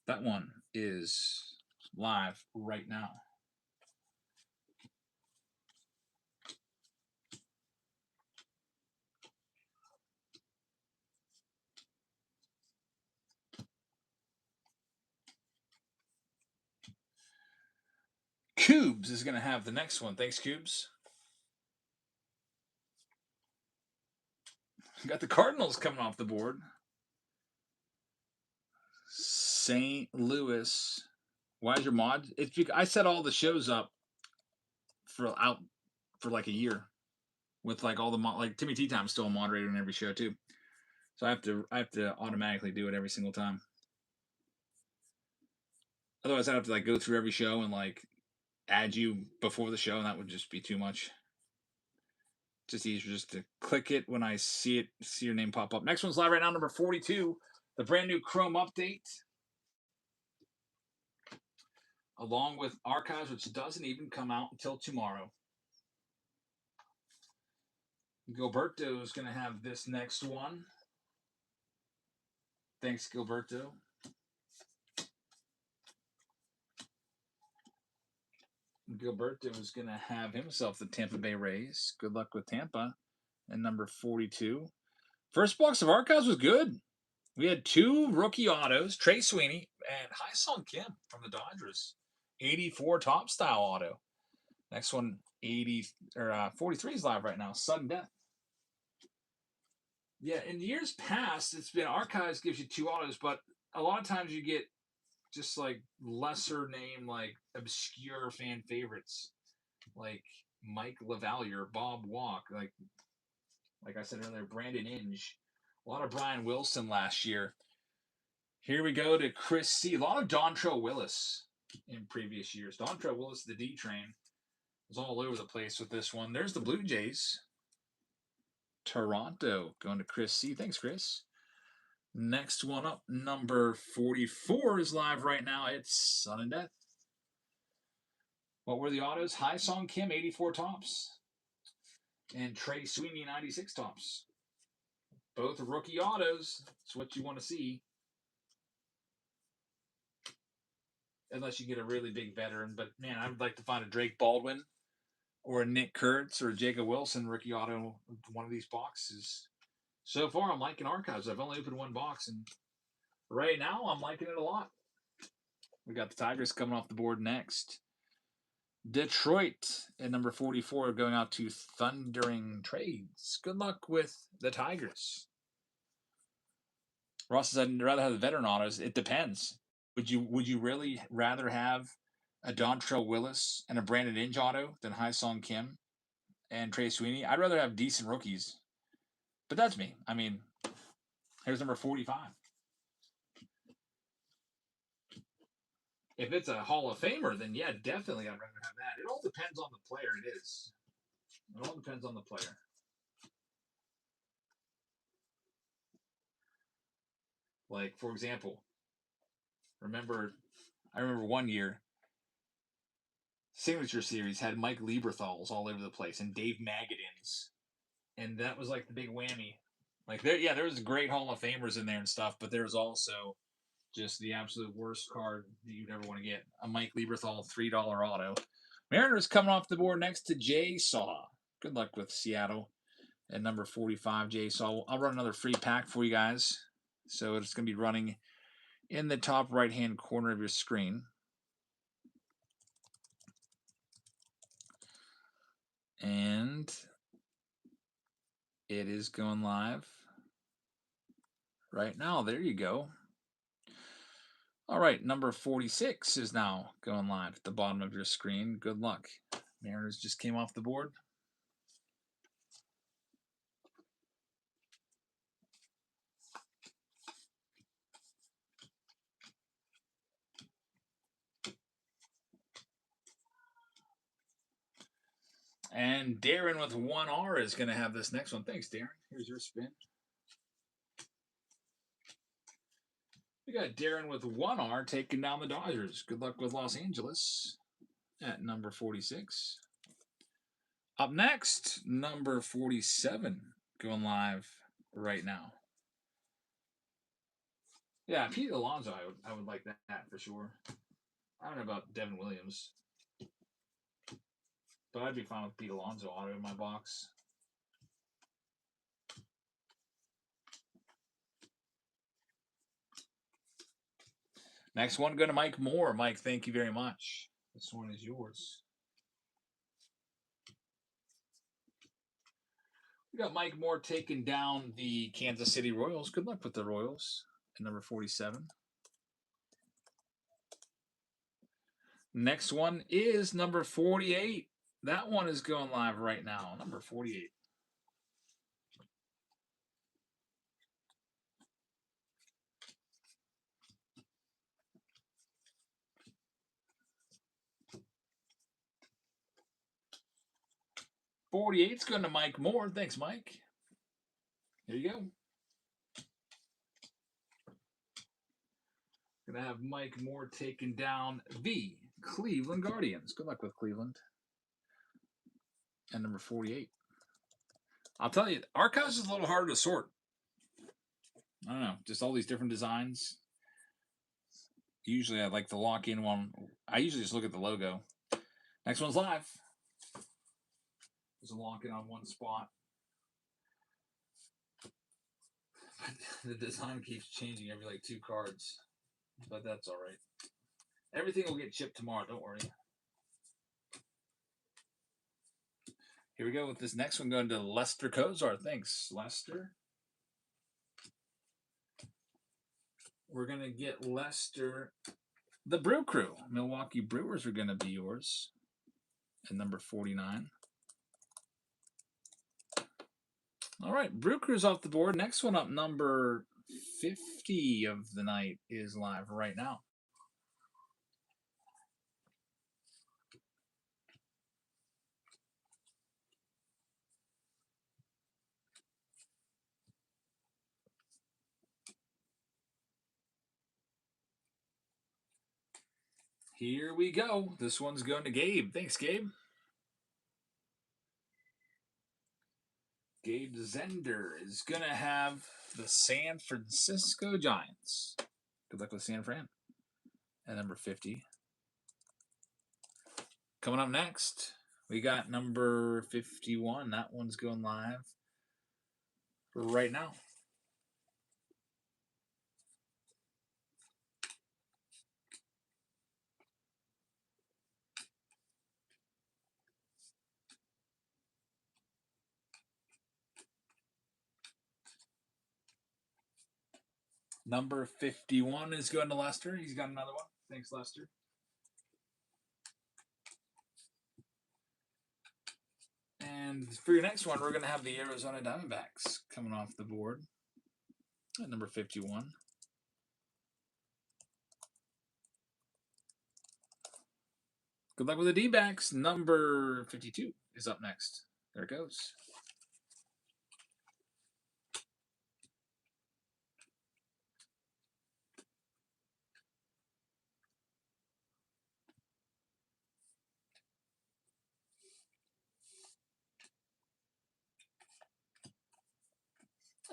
That one is live right now. Cubes is going to have the next one. Thanks, Cubes. Got the Cardinals coming off the board. St. Louis. Why is your mod? It's because I set all the shows up for like a year with like all the like Timmy Tea Time's still a moderator in every show too. So I have to automatically do it every single time. Otherwise, I'd have to like go through every show and like add you before the show, and that would just be too much. Just easier just to click it when I see your name pop up. Next one's live right now, number 42, the brand new Chrome update, along with Archives, which doesn't even come out until tomorrow. Gilberto is going to have this next one. Thanks, Gilberto. Gilberto is going to have himself the Tampa Bay Rays. Good luck with Tampa. And number 42. First box of Archives was good. We had 2 rookie autos, Trey Sweeney and Hyesung Kim from the Dodgers. 84 top style auto. Next one, 43 is live right now. Sudden Death. Yeah, in years past, it's been Archives gives you 2 autos, but a lot of times you get just like lesser name, like obscure fan favorites, like Mike LaValliere, Bob Walk, like I said earlier, Brandon Inge, a lot of Brian Wilson last year. Here we go to Chris C. A lot of Dontrelle Willis in previous years. Dontrelle Willis, the D train, was all over the place with this one. There's the Blue Jays. Toronto going to Chris C. Thanks, Chris. Next one up, number 44 is live right now. It's Sudden Death. What were the autos? Hyesung Kim, 84 tops. And Trey Sweeney, 96 tops. Both rookie autos. That's what you want to see. Unless you get a really big veteran. But, man, I would like to find a Drake Baldwin or a Nick Kurtz or a Jacob Wilson rookie auto in one of these boxes. So far, I'm liking Archives. I've only opened one box, and right now, I'm liking it a lot. We got the Tigers coming off the board next. Detroit at number 44 going out to Thundering Trades. Good luck with the Tigers. Ross says, I'd rather have the veteran autos. It depends. Would you really rather have a Dontrelle Willis and a Brandon Inge auto than Hyesung Kim and Trey Sweeney? I'd rather have decent rookies. But that's me. I mean, here's number 45. If it's a Hall of Famer, then yeah, definitely I'd rather have that. It all depends on the player. It is. It all depends on the player. Like, for example, I remember one year, Signature Series had Mike Lieberthals all over the place and Dave Magadins. And that was like the big whammy. Like, there was great Hall of Famers in there and stuff, but there was also Just the absolute worst card that you'd ever want to get. A Mike Lieberthal $3 auto. Mariners coming off the board next to Jay Saw. Good luck with Seattle at number 45, Jay Saw. I'll run another free pack for you guys. So it's going to be running in the top right-hand corner of your screen. And it is going live right now. There you go. All right, number 46 is now going live at the bottom of your screen. Good luck. Mariners just came off the board. And Darren with 1R is going to have this next one. Thanks, Darren. Here's your spin. We got Darren with 1R taking down the Dodgers. Good luck with Los Angeles at number 46. Up next, number 47 going live right now. Yeah, Pete Alonso, I would like that for sure. I don't know about Devin Williams, but I'd be fine with Pete Alonso auto in my box. Next one going to Mike Moore. Mike, thank you very much. This one is yours. We got Mike Moore taking down the Kansas City Royals. Good luck with the Royals at number 47. Next one is number 48. That one is going live right now. Number 48. '48's going to Mike Moore. Thanks, Mike. There you go. Going to have Mike Moore taking down the Cleveland Guardians. Good luck with Cleveland. And number 48. I'll tell you, Archives is a little harder to sort. I don't know, just all these different designs. Usually I like the lock-in one. I usually just look at the logo. Next one's live. There's a lock-in on one spot. The design keeps changing every like 2 cards. But that's all right. Everything will get shipped tomorrow, don't worry. Here we go with this next one going to Lester Kozar. Thanks, Lester. We're going to get Lester. The Brew Crew. Milwaukee Brewers are going to be yours at number 49. All right, Brew Crew's off the board. Next one up, number 50 of the night, is live right now. Here we go. This one's going to Gabe. Thanks, Gabe. Gabe Zender is going to have the San Francisco Giants. Good luck with San Fran at number 50. Coming up next, we got number 51. That one's going live right now. Number 51 is going to Lester. He's got another one. Thanks, Lester. And for your next one, we're going to have the Arizona Diamondbacks coming off the board at number 51. Good luck with the D-backs. Number 52 is up next. There it goes.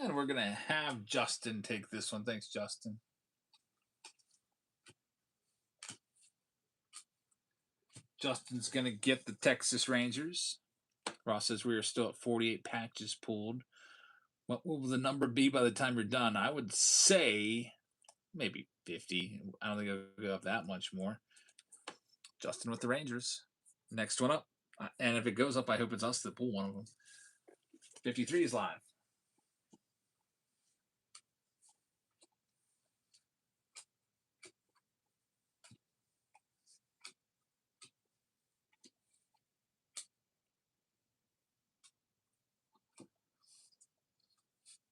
And we're going to have Justin take this one. Thanks, Justin. Justin's going to get the Texas Rangers. Ross says we are still at 48 patches pulled. What will the number be by the time you're done? I would say maybe 50. I don't think it'll go up that much more. Justin with the Rangers. Next one up. And if it goes up, I hope it's us that pull one of them. 53 is live.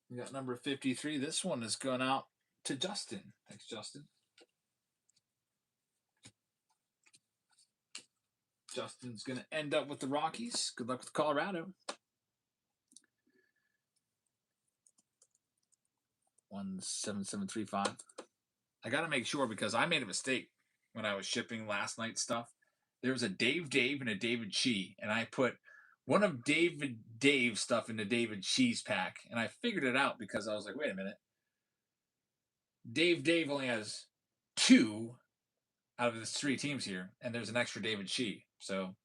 We got number 53. This one is going out to Justin. Thanks, Justin. Justin's going to end up with the Rockies. Good luck with Colorado. 17735. I got to make sure because I made a mistake when I was shipping last night's stuff. There was a Dave and a David Chi, and I put one of Dave's stuff in the David Chi's pack, and I figured it out because I was like, wait a minute. Dave only has 2 out of the 3 teams here, and there's an extra David Chi. So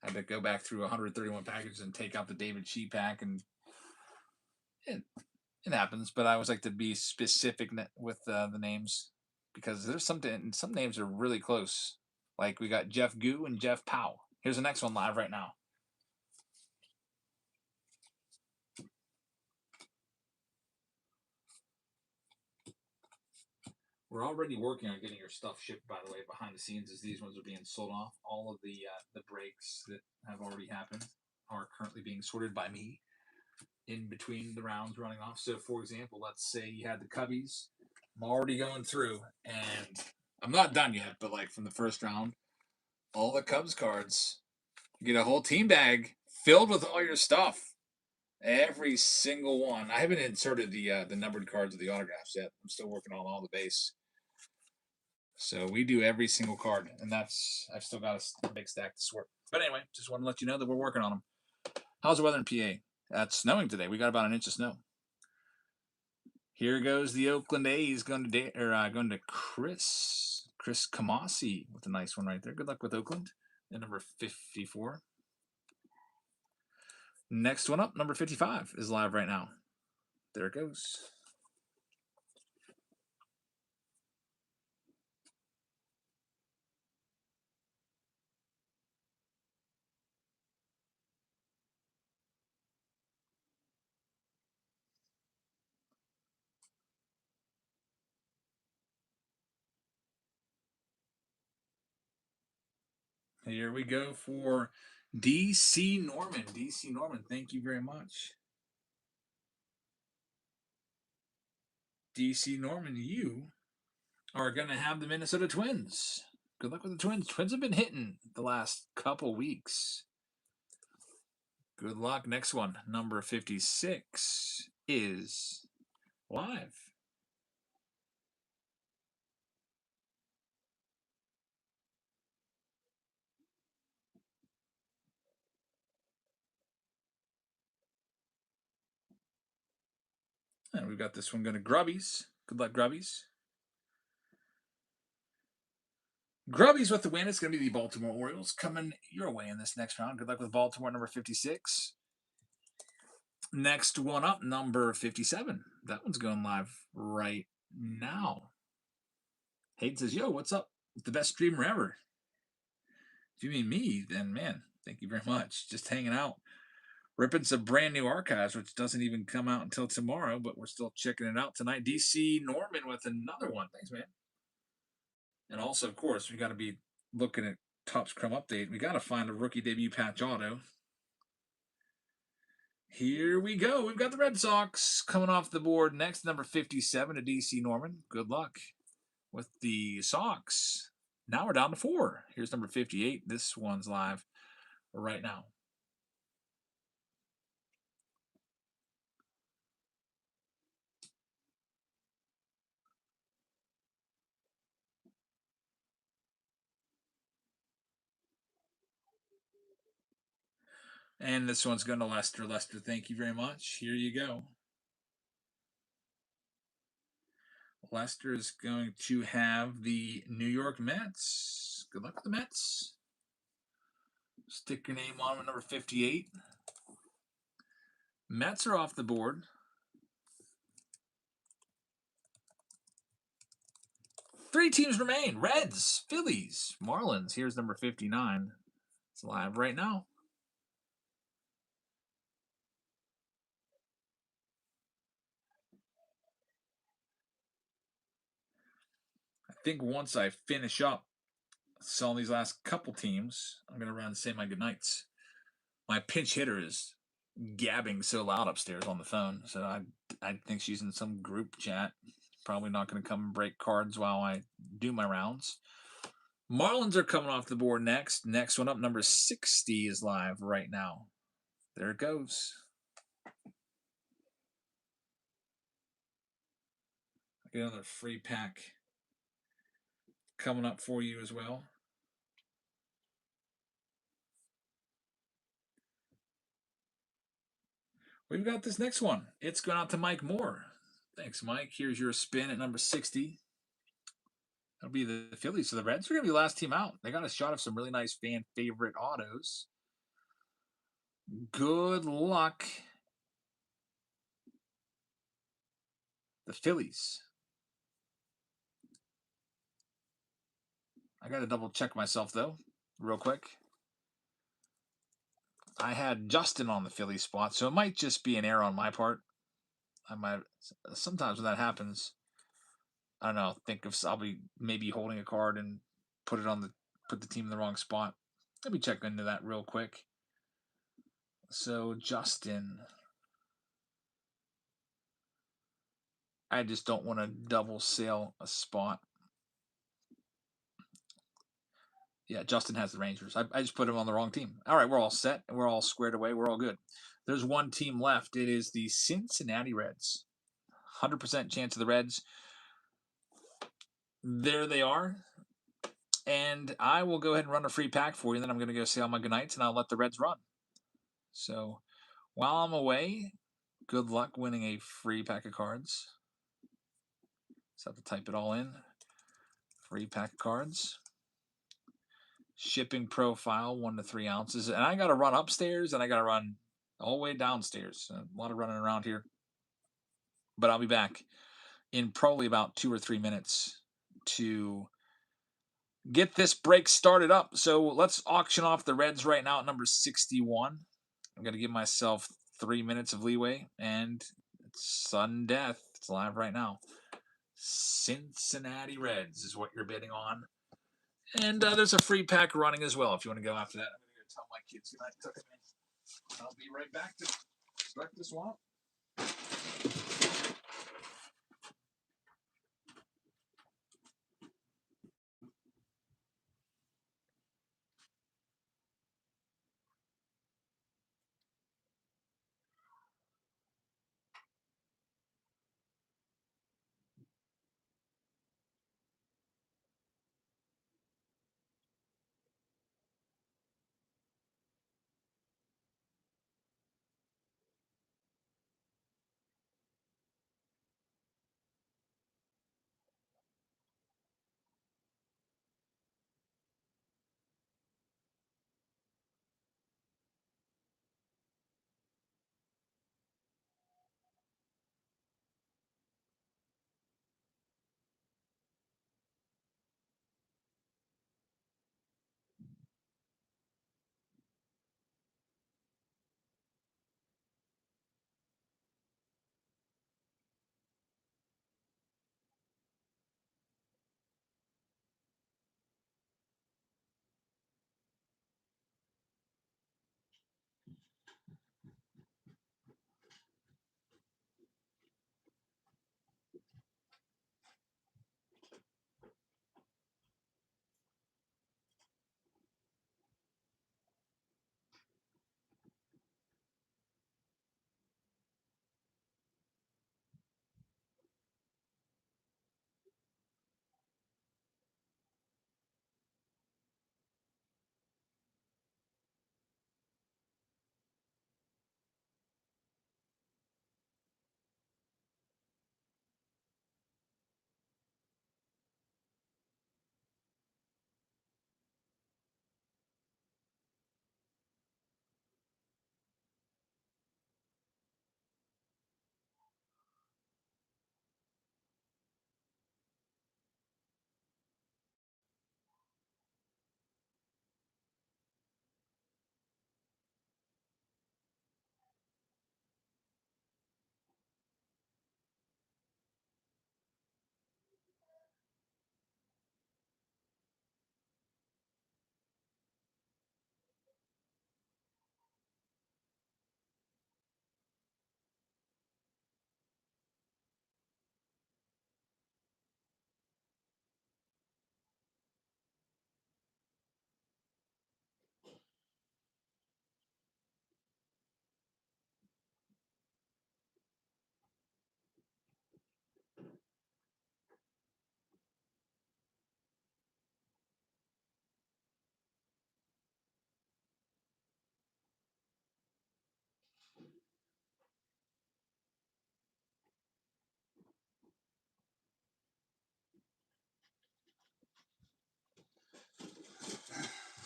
I had to go back through 131 packages and take out the David Chi pack, and it happens. But I always like to be specific with the names because there's some names are really close. Like we got Jeff Gu and Jeff Powell. Here's the next one live right now. We're already working on getting your stuff shipped, by the way, behind the scenes as these ones are being sold off. All of the breaks that have already happened are currently being sorted by me in between the rounds running off. So, for example, let's say you had the Cubbies. I'm already going through, and I'm not done yet, but like from the first round, all the Cubs cards, you get a whole team bag filled with all your stuff. Every single one. I haven't inserted the numbered cards of the autographs yet. I'm still working on all the base. So we do every single card, and I've still got a big stack to sort. But anyway, just want to let you know that we're working on them. How's the weather in PA? It's snowing today. We got about an inch of snow. Here goes the Oakland A's going to Chris Kamasi with a nice one right there. Good luck with Oakland. And number 54. Next one up, number 55 is live right now. There it goes. Here we go for DC Norman. DC Norman, thank you very much. DC Norman, you are going to have the Minnesota Twins. Good luck with the Twins. Twins have been hitting the last couple weeks. Good luck. Next one, number 56 is live. And we've got this one going to Grubbies. Good luck, Grubbies. Grubbies with the win. It's going to be the Baltimore Orioles coming your way in this next round. Good luck with Baltimore, number 56. Next one up, number 57. That one's going live right now. Hayden says, yo, what's up? The best streamer ever. If you mean me, then man, thank you very much. Just hanging out. Ripping some brand new archives, which doesn't even come out until tomorrow, but we're still checking it out tonight. DC Norman with another one. Thanks, man. And also, of course, we got to be looking at Topps Crumb Update. We got to find a rookie debut patch auto. Here we go. We've got the Red Sox coming off the board next, number 57 to DC Norman. Good luck with the Sox. Now we're down to 4. Here's number 58. This one's live right now. And this one's going to Lester. Lester, thank you very much. Here you go. Lester is going to have the New York Mets. Good luck with the Mets. Stick your name on number 58. Mets are off the board. Three teams remain. Reds, Phillies, Marlins. Here's number 59. It's live right now. I think once I finish up selling these last couple teams, I'm going to run and say my goodnights. My pinch hitter is gabbing so loud upstairs on the phone, so I think she's in some group chat. Probably not going to come and break cards while I do my rounds. Marlins are coming off the board next. Next one up, number 60 is live right now. There it goes. I got another free pack coming up for you as well. We've got this next one. It's going out to Mike Moore. Thanks, Mike. Here's your spin at number 60. That'll be the Phillies. So the Reds are going to be the last team out. They got a shot of some really nice fan favorite autos. Good luck. The Phillies. I got to double check myself, though, real quick. I had Justin on the Phillies spot, so it might just be an error on my part. I might, sometimes when that happens, I don't know, think of, I'll be maybe holding a card and put the team in the wrong spot. Let me check into that real quick. So Justin, I just don't want to double sell a spot. Yeah, Justin has the Rangers. I just put him on the wrong team. All right, we're all set. We're all squared away. We're all good. There's one team left. It is the Cincinnati Reds. 100% chance of the Reds. There they are. And I will go ahead and run a free pack for you. And then I'm going to go say all my goodnights, and I'll let the Reds run. So while I'm away, good luck winning a free pack of cards. Just have to type it all in. Free pack of cards. Shipping profile 1 to 3 ounces. And I got to run upstairs, and I got to run all the way downstairs. A lot of running around here. But I'll be back in probably about 2 or 3 minutes to get this break started up. So let's auction off the Reds right now at number 61. I'm going to give myself 3 minutes of leeway, and it's sudden death. It's live right now. Cincinnati Reds is what you're bidding on. And there's a free pack running as well if you want to go after that. I'm going to go tell my kids goodnight. Tuck them in. I'll be right back to start this one up.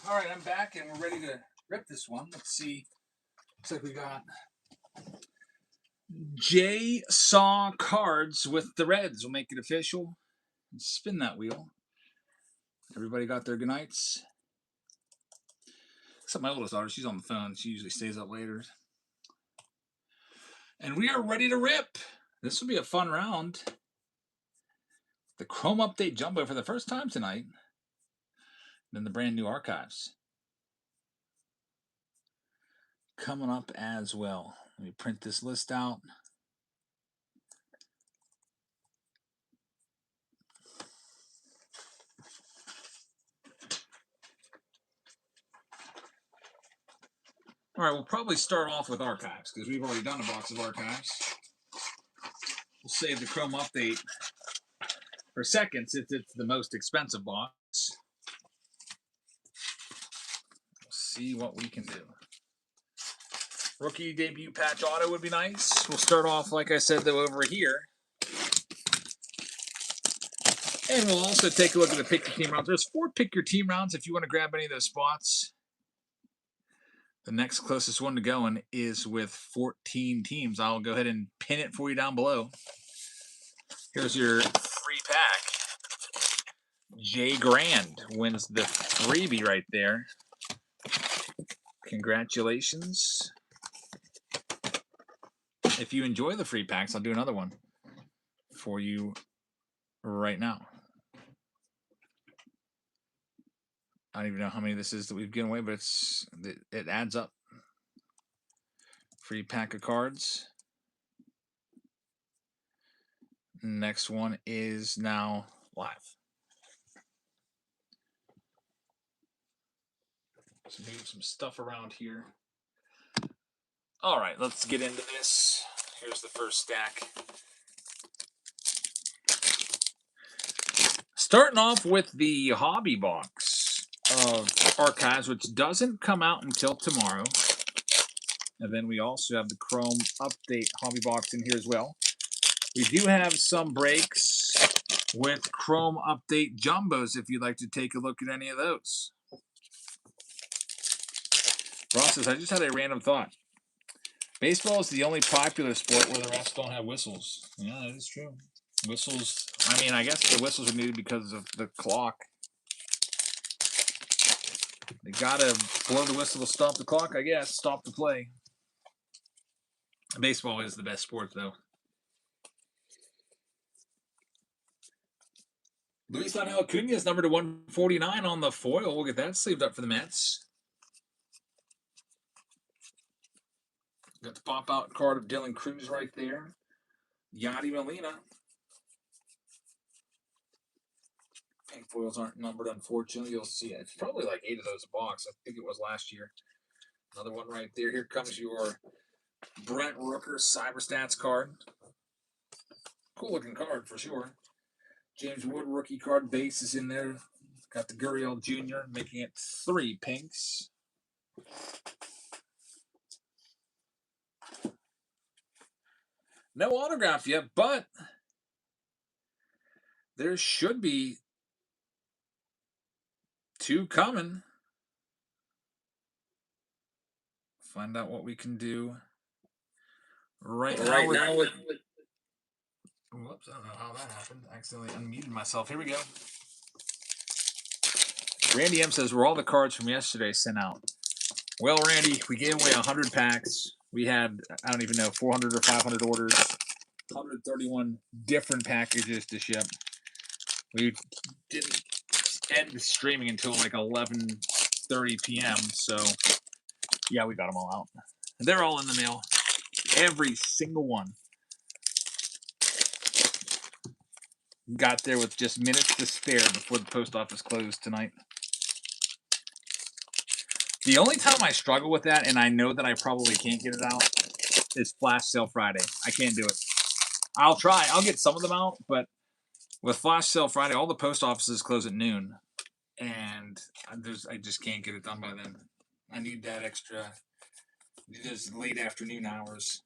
All right, I'm back, and we're ready to rip this one. Let's see. Looks like we got J-Saw cards with the Reds. We'll make it official. Spin that wheel. Everybody got their good nights? Except my oldest daughter. She's on the phone. She usually stays up later. And we are ready to rip. This will be a fun round. The Chrome Update Jumbo for the first time tonight. Then the brand new archives coming up as well. Let me print this list out. All right, we'll probably start off with archives because we've already done a box of archives. We'll save the Chrome Update for second since it's the most expensive box. We'll see what we can do. Rookie debut patch auto would be nice. We'll start off, like I said, though, over here. And we'll also take a look at the pick your team rounds. There's 4 pick your team rounds if you want to grab any of those spots. The next closest one to going is with 14 teams. I'll go ahead and pin it for you down below. Here's your free pack. Jay Grand wins the freebie right there. Congratulations. If you enjoy the free packs, I'll do another one for you right now. I don't even know how many this is that we've given away, but it adds up. Free pack of cards. Next one is now live. So move some stuff around here. All right, let's get into this. Here's the first stack. Starting off with the hobby box of archives, which doesn't come out until tomorrow. And then we also have the Chrome Update hobby box in here as well. We do have some breaks with Chrome Update Jumbos if you'd like to take a look at any of those. Ross says, I just had a random thought. Baseball is the only popular sport where the refs don't have whistles. Yeah, that is true. Whistles, I mean, I guess the whistles are needed because of the clock. They gotta blow the whistle to stop the clock, I guess. Stop the play. Baseball is the best sport, though. Luis Angel Acuna is number to 149 on the foil. We'll get that sleeved up for the Mets. Got the pop-out card of Dylan Cruz right there. Yadi Molina. Pink foils aren't numbered, unfortunately. You'll see it. It's probably like 8 of those a box. I think it was last year. Another one right there. Here comes your Brent Rooker Cyberstats card. Cool-looking card for sure. James Wood rookie card base is in there. Got the Gurriel Jr. making it 3 pinks. No autograph yet, but there should be 2 coming. Find out what we can do right now. Whoops, I don't know how that happened. I accidentally unmuted myself. Here we go. Randy M says, were all the cards from yesterday sent out? Well, Randy, we gave away 100 packs. We had, I don't even know, 400 or 500 orders. 131 different packages to ship. We didn't end streaming until like 11:30 p.m. So, yeah, we got them all out. They're all in the mail. Every single one. Got there with just minutes to spare before the post office closed tonight. The only time I struggle with that, and I know that I probably can't get it out, is Flash Sale Friday. I can't do it. I'll try. I'll get some of them out, but with Flash Sale Friday, all the post offices close at noon, and I just can't get it done by then. I need that extra, those late afternoon hours.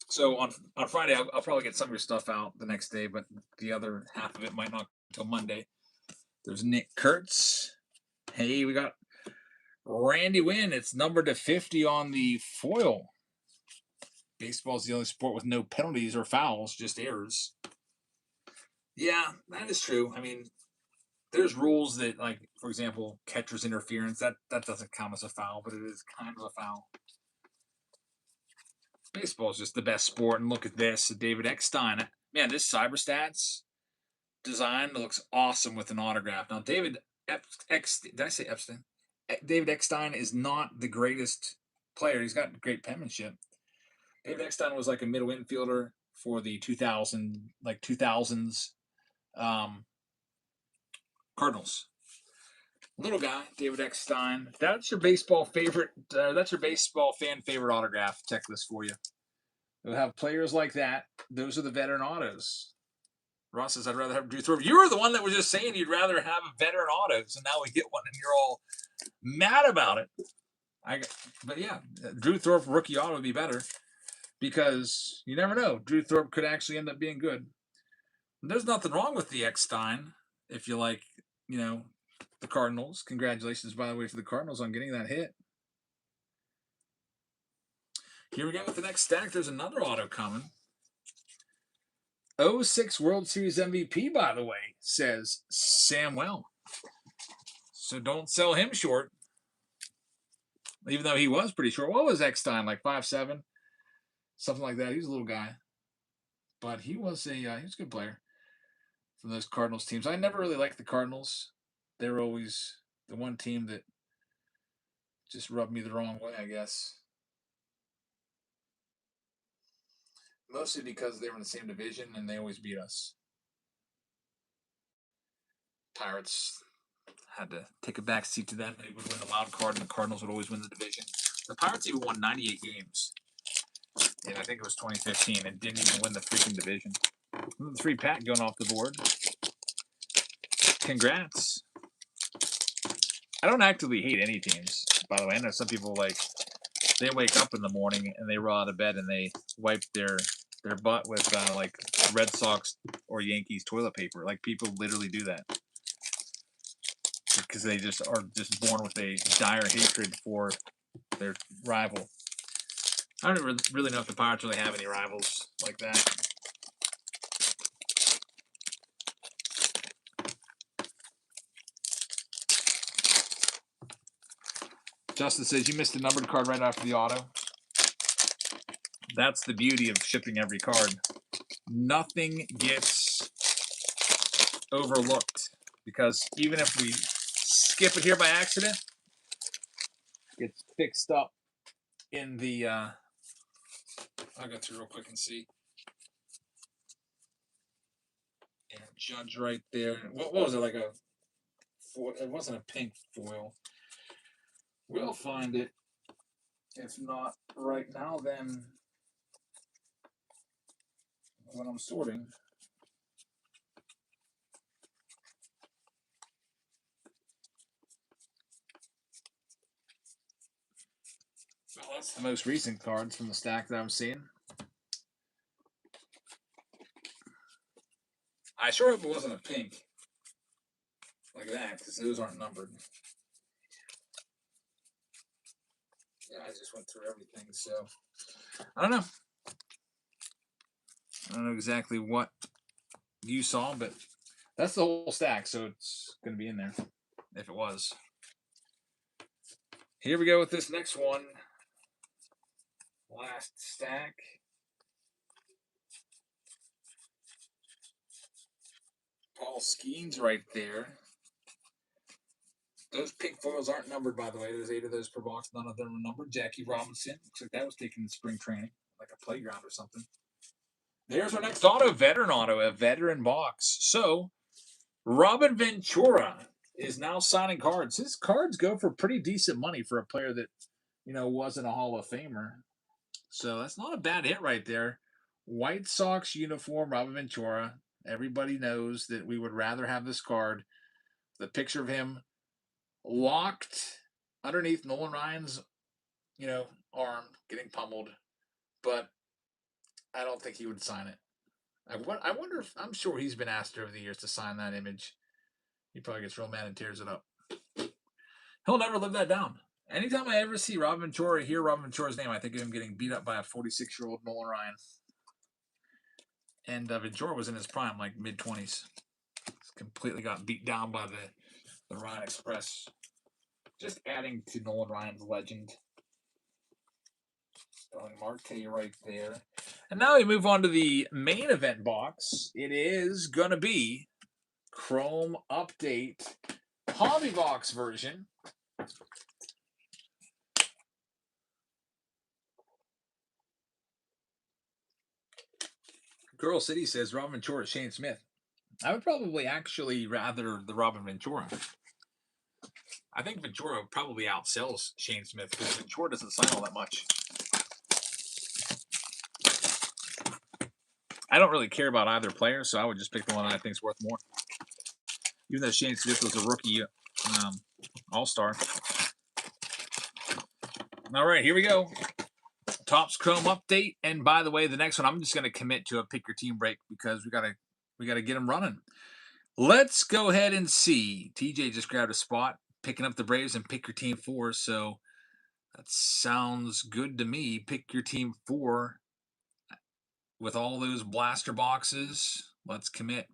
So on Friday, I'll probably get some of your stuff out the next day, but the other half of it might not until Monday. There's Nick Kurtz. Hey, we got Randy Wynn. It's numbered to 50 on the foil. Baseball is the only sport with no penalties or fouls, just errors. Yeah, that is true. I mean, there's rules that, like, for example, catcher's interference, that doesn't count as a foul, but it is kind of a foul. Baseball is just the best sport, and look at this, David Eckstein. Man, this CyberStats design looks awesome with an autograph. Now, David did I say Epstein? David Eckstein is not the greatest player. He's got great penmanship. David Eckstein was like a middle infielder for the 2000s Cardinals. Little guy, David Eckstein. That's your baseball favorite. That's your baseball fan favorite autograph checklist for you. You'll have players like that. Those are the veteran autos. Ross says, I'd rather have Drew Thorpe. You were the one that was just saying you'd rather have a veteran autos, and now we get one, and you're all mad about it. But yeah, Drew Thorpe rookie auto would be better because you never know. Drew Thorpe could actually end up being good. There's nothing wrong with the Eckstein if you like, the Cardinals. Congratulations, by the way, for the Cardinals on getting that hit. Here we go with the next stack. There's another auto coming. 06 World Series MVP, by the way, says Samuel. So don't sell him short. Even though he was pretty short. What was Eckstein, like 5'7"? Something like that. He was a little guy. But he was a good player for those Cardinals teams. I never really liked the Cardinals. They were always the one team that just rubbed me the wrong way, I guess. Mostly because they were in the same division and they always beat us. Pirates had to take a back seat to them. They would win the wild card, and the Cardinals would always win the division. The Pirates even won 98 games. And I think it was 2015, and didn't even win the freaking division. The 3-pack going off the board. Congrats. I don't actively hate any teams, by the way. I know some people, they wake up in the morning and they roll out of bed and they wipe their butt with, Red Sox or Yankees toilet paper. Like, people literally do that. Because they are just born with a dire hatred for their rival. I don't really know if the Pirates really have any rivals like that. Justin says, you missed a numbered card right after the auto. That's the beauty of shipping every card. Nothing gets overlooked. Because even if we skip it here by accident, it gets fixed up in the... I'll go through real quick and see. And Judge right there. What was it, like a... It wasn't a pink foil. We'll find it. If not right now, then when I'm sorting. Well, that's the most recent cards from the stack that I'm seeing. I sure hope it wasn't a pink like that, because those aren't numbered. Yeah, I just went through everything, so I don't know. I don't know exactly what you saw, but that's the whole stack, so it's going to be in there if it was. Here we go with this next one. Last stack. Paul Skeens right there. Those pink foils aren't numbered, by the way. There's 8 of those per box. None of them are numbered. Jackie Robinson. Looks like that was taken in spring training, like a playground or something. There's our next auto, veteran auto, a veteran box. So, Robin Ventura is now signing cards. His cards go for pretty decent money for a player that, wasn't a Hall of Famer. So, that's not a bad hit right there. White Sox uniform, Robin Ventura. Everybody knows that we would rather have this card. The picture of him locked underneath Nolan Ryan's, arm, getting pummeled. But I don't think he would sign it. I wonder if, I'm sure he's been asked over the years to sign that image. He probably gets real mad and tears it up. He'll never live that down. Anytime I ever see Rob Ventura, hear Rob Ventura's name, I think of him getting beat up by a 46-year-old Nolan Ryan. And Ventura was in his prime, like mid-20s. Completely got beat down by the Ryan Express. Just adding to Nolan Ryan's legend. Starling Marte right there. And now we move on to the main event box. It is going to be Chrome Update Hobby Box version. Girl City says Robin Ventura, Shane Smith. I would probably actually rather the Robin Ventura. I think Ventura probably outsells Shane Smith because Ventura doesn't sign all that much. I don't really care about either player, so I would just pick the one I think is worth more. Even though Shane Smith was a rookie all-star. All right, here we go. Topps Chrome update. And by the way, the next one I'm just going to commit to a pick your team break because we gotta get them running. Let's go ahead and see. TJ just grabbed a spot, picking up the Braves and pick your team 4. So that sounds good to me. Pick your team 4 with all those blaster boxes. Let's commit.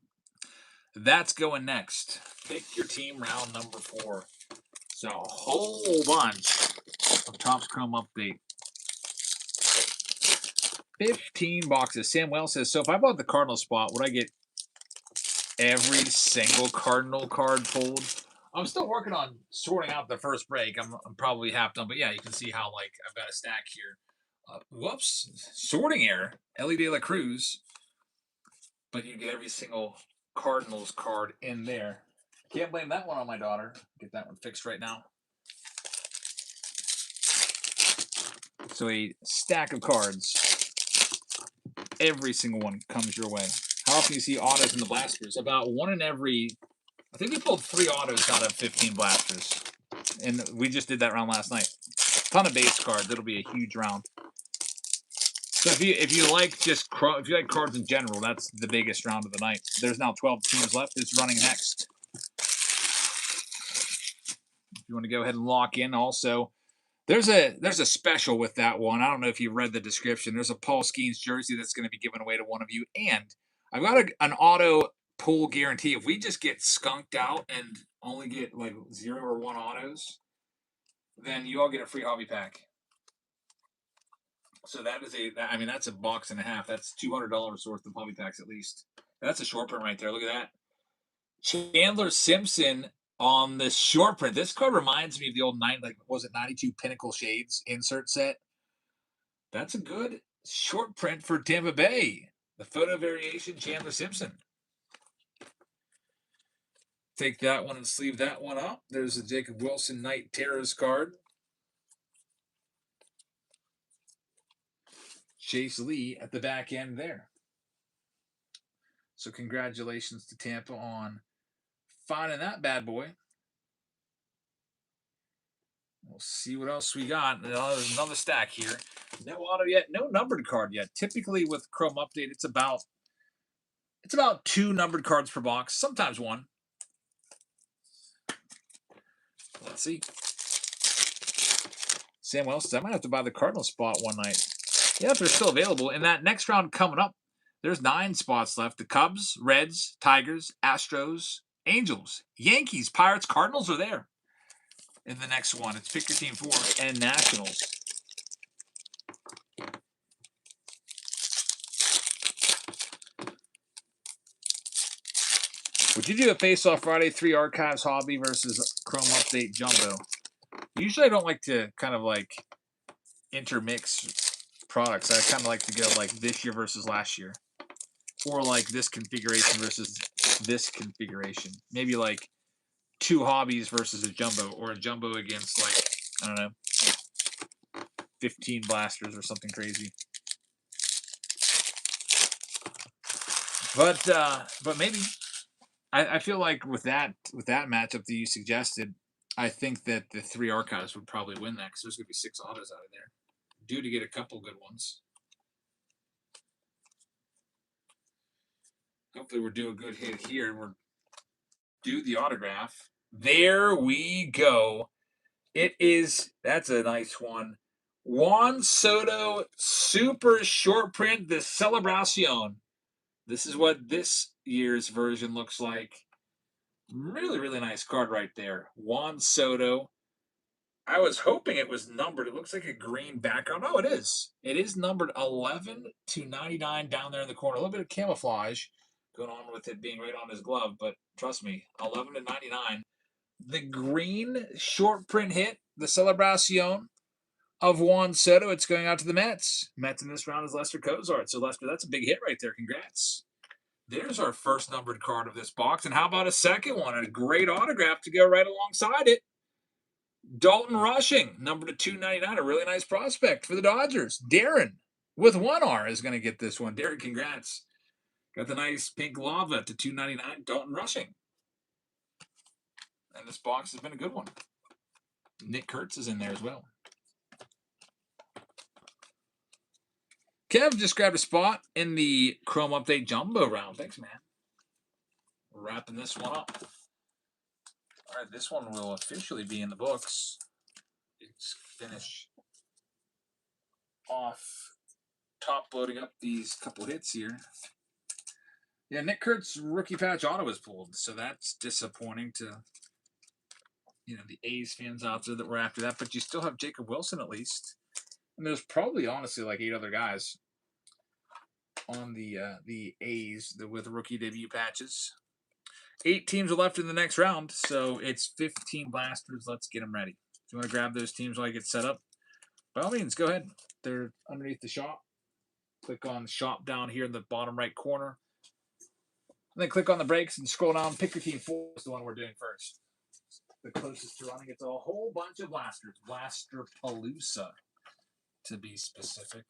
That's going next. Pick your team round number 4. So a whole bunch of Topps Chrome update. 15 boxes. Sam Wells says, so if I bought the Cardinal spot, would I get every single Cardinal card pulled? I'm still working on sorting out the first break. I'm probably half done, but yeah, you can see how like I've got a stack here. Whoops, sorting error. Ellie De La Cruz, but you get every single Cardinals card in there. Can't blame that one on my daughter. Get that one fixed right now. So a stack of cards. Every single one comes your way. How often do you see autos in the blasters? About 1 in every. I think we pulled 3 autos out of 15 blasters, and we just did that round last night. Ton of base cards. It'll be a huge round. So if you like cards in general, that's the biggest round of the night. There's now 12 teams left. It's running next. If you want to go ahead and lock in, also there's a special with that one. I don't know if you read the description. There's a Paul Skeens jersey that's going to be given away to one of you, and I've got an auto pull guarantee. If we just get skunked out and only get like 0 or 1 autos, then you all get a free hobby pack. So that's a box and a half. That's $200 worth of hobby packs at least. That's a short print right there. Look at that. Chandler Simpson on the short print. This card reminds me of the old 92 Pinnacle Shades insert set. That's a good short print for Tampa Bay. The photo variation, Chandler Simpson. Take that one and sleeve that one up. There's a Jacob Wilson Night Terrors card. Chase Lee at the back end there. So congratulations to Tampa on finding that bad boy. We'll see what else we got. There's another stack here. No auto yet. No numbered card yet. Typically with Chrome Update, it's about 2 numbered cards per box, sometimes 1. Let's see. Sam Wells says, I might have to buy the Cardinal spot one night. Yeah, if they're still available. In that next round coming up, there's 9 spots left. The Cubs, Reds, Tigers, Astros, Angels, Yankees, Pirates, Cardinals are there. In the next one, it's pick your team 4 and Nationals. Would you do a face-off Friday 3 Archives Hobby versus Chrome Update Jumbo? Usually I don't like to kind of like intermix products. I kind of like to go like this year versus last year. Or like this configuration versus this configuration. Maybe like 2 hobbies versus a jumbo, or a jumbo against like, I don't know, 15 blasters or something crazy. But maybe I feel like with that matchup that you suggested, I think that the 3 Archives would probably win that because there's going to be 6 autos out of there. Due to get a couple good ones. Hopefully we're doing a good hit here. We're do the autograph. There we go. That's a nice one. Juan Soto super short print, the Celebracion. This is what this year's version looks like. Really, really nice card right there. Juan Soto. I was hoping it was numbered. It looks like a green background. Oh, it is. It is numbered 11 to 99 down there in the corner. A little bit of camouflage going on with it being right on his glove, but trust me, 11 to 99. The green short print hit, the Celebracion of Juan Soto. It's going out to the Mets. Mets in this round is Lester Cozart. So, Lester, that's a big hit right there. Congrats. There's our first numbered card of this box. And how about a second one? A great autograph to go right alongside it. Dalton Rushing, number to 299, a really nice prospect for the Dodgers. Darren, with one R, is going to get this one. Darren, congrats. Got the nice pink lava to 299, Dalton Rushing. And this box has been a good one. Nick Kurtz is in there as well. Kev just grabbed a spot in the Chrome Update Jumbo round. Thanks, man. Wrapping this one up. All right, this one will officially be in the books. Let's finish off top loading up these couple hits here. Yeah, Nick Kurtz rookie patch auto was pulled, so that's disappointing to the A's fans out there that were after that. But you still have Jacob Wilson at least, and there's probably honestly like 8 other guys on the A's with rookie debut patches. 8 teams are left in the next round, so it's 15 blasters. Let's get them ready. If you want to grab those teams while I get set up, by all means, go ahead. They're underneath the shop. Click on shop down here in the bottom right corner. And then click on the breaks and scroll down. Pick your team 4 is the one we're doing first. The closest to running, it's a whole bunch of blasters. Blaster Palooza, to be specific.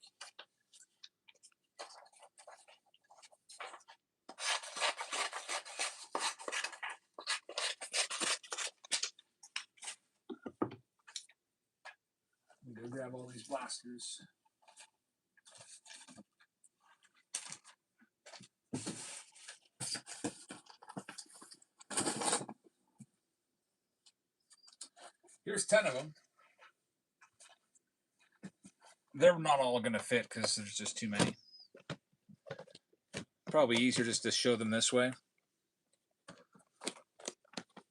Go grab all these blasters. Here's 10 of them. They're not all going to fit because there's just too many. Probably easier just to show them this way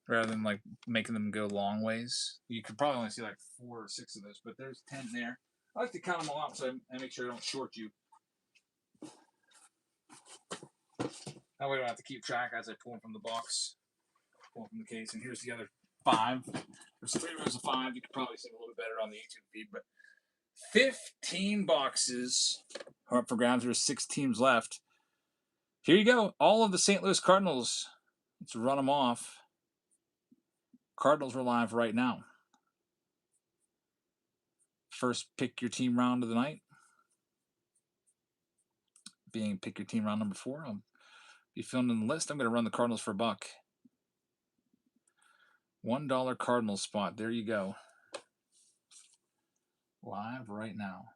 rather than like making them go long ways. You could probably only see like 4 or 6 of those, but there's 10 there. I like to count them all out so I make sure I don't short you. That way I don't have to keep track as I pull them from the box, pull them from the case. And here's the other 5. There's 3 rows of 5. You could probably see them a little better on the YouTube feed, but 15 boxes are up for grabs. There's 6 teams left. Here you go. All of the St. Louis Cardinals. Let's run them off. Cardinals are live right now. First pick your team round of the night. Being pick your team round number 4. I'll be filling in the list. I'm going to run the Cardinals for $1. $1 Cardinals spot. There you go. Live right now.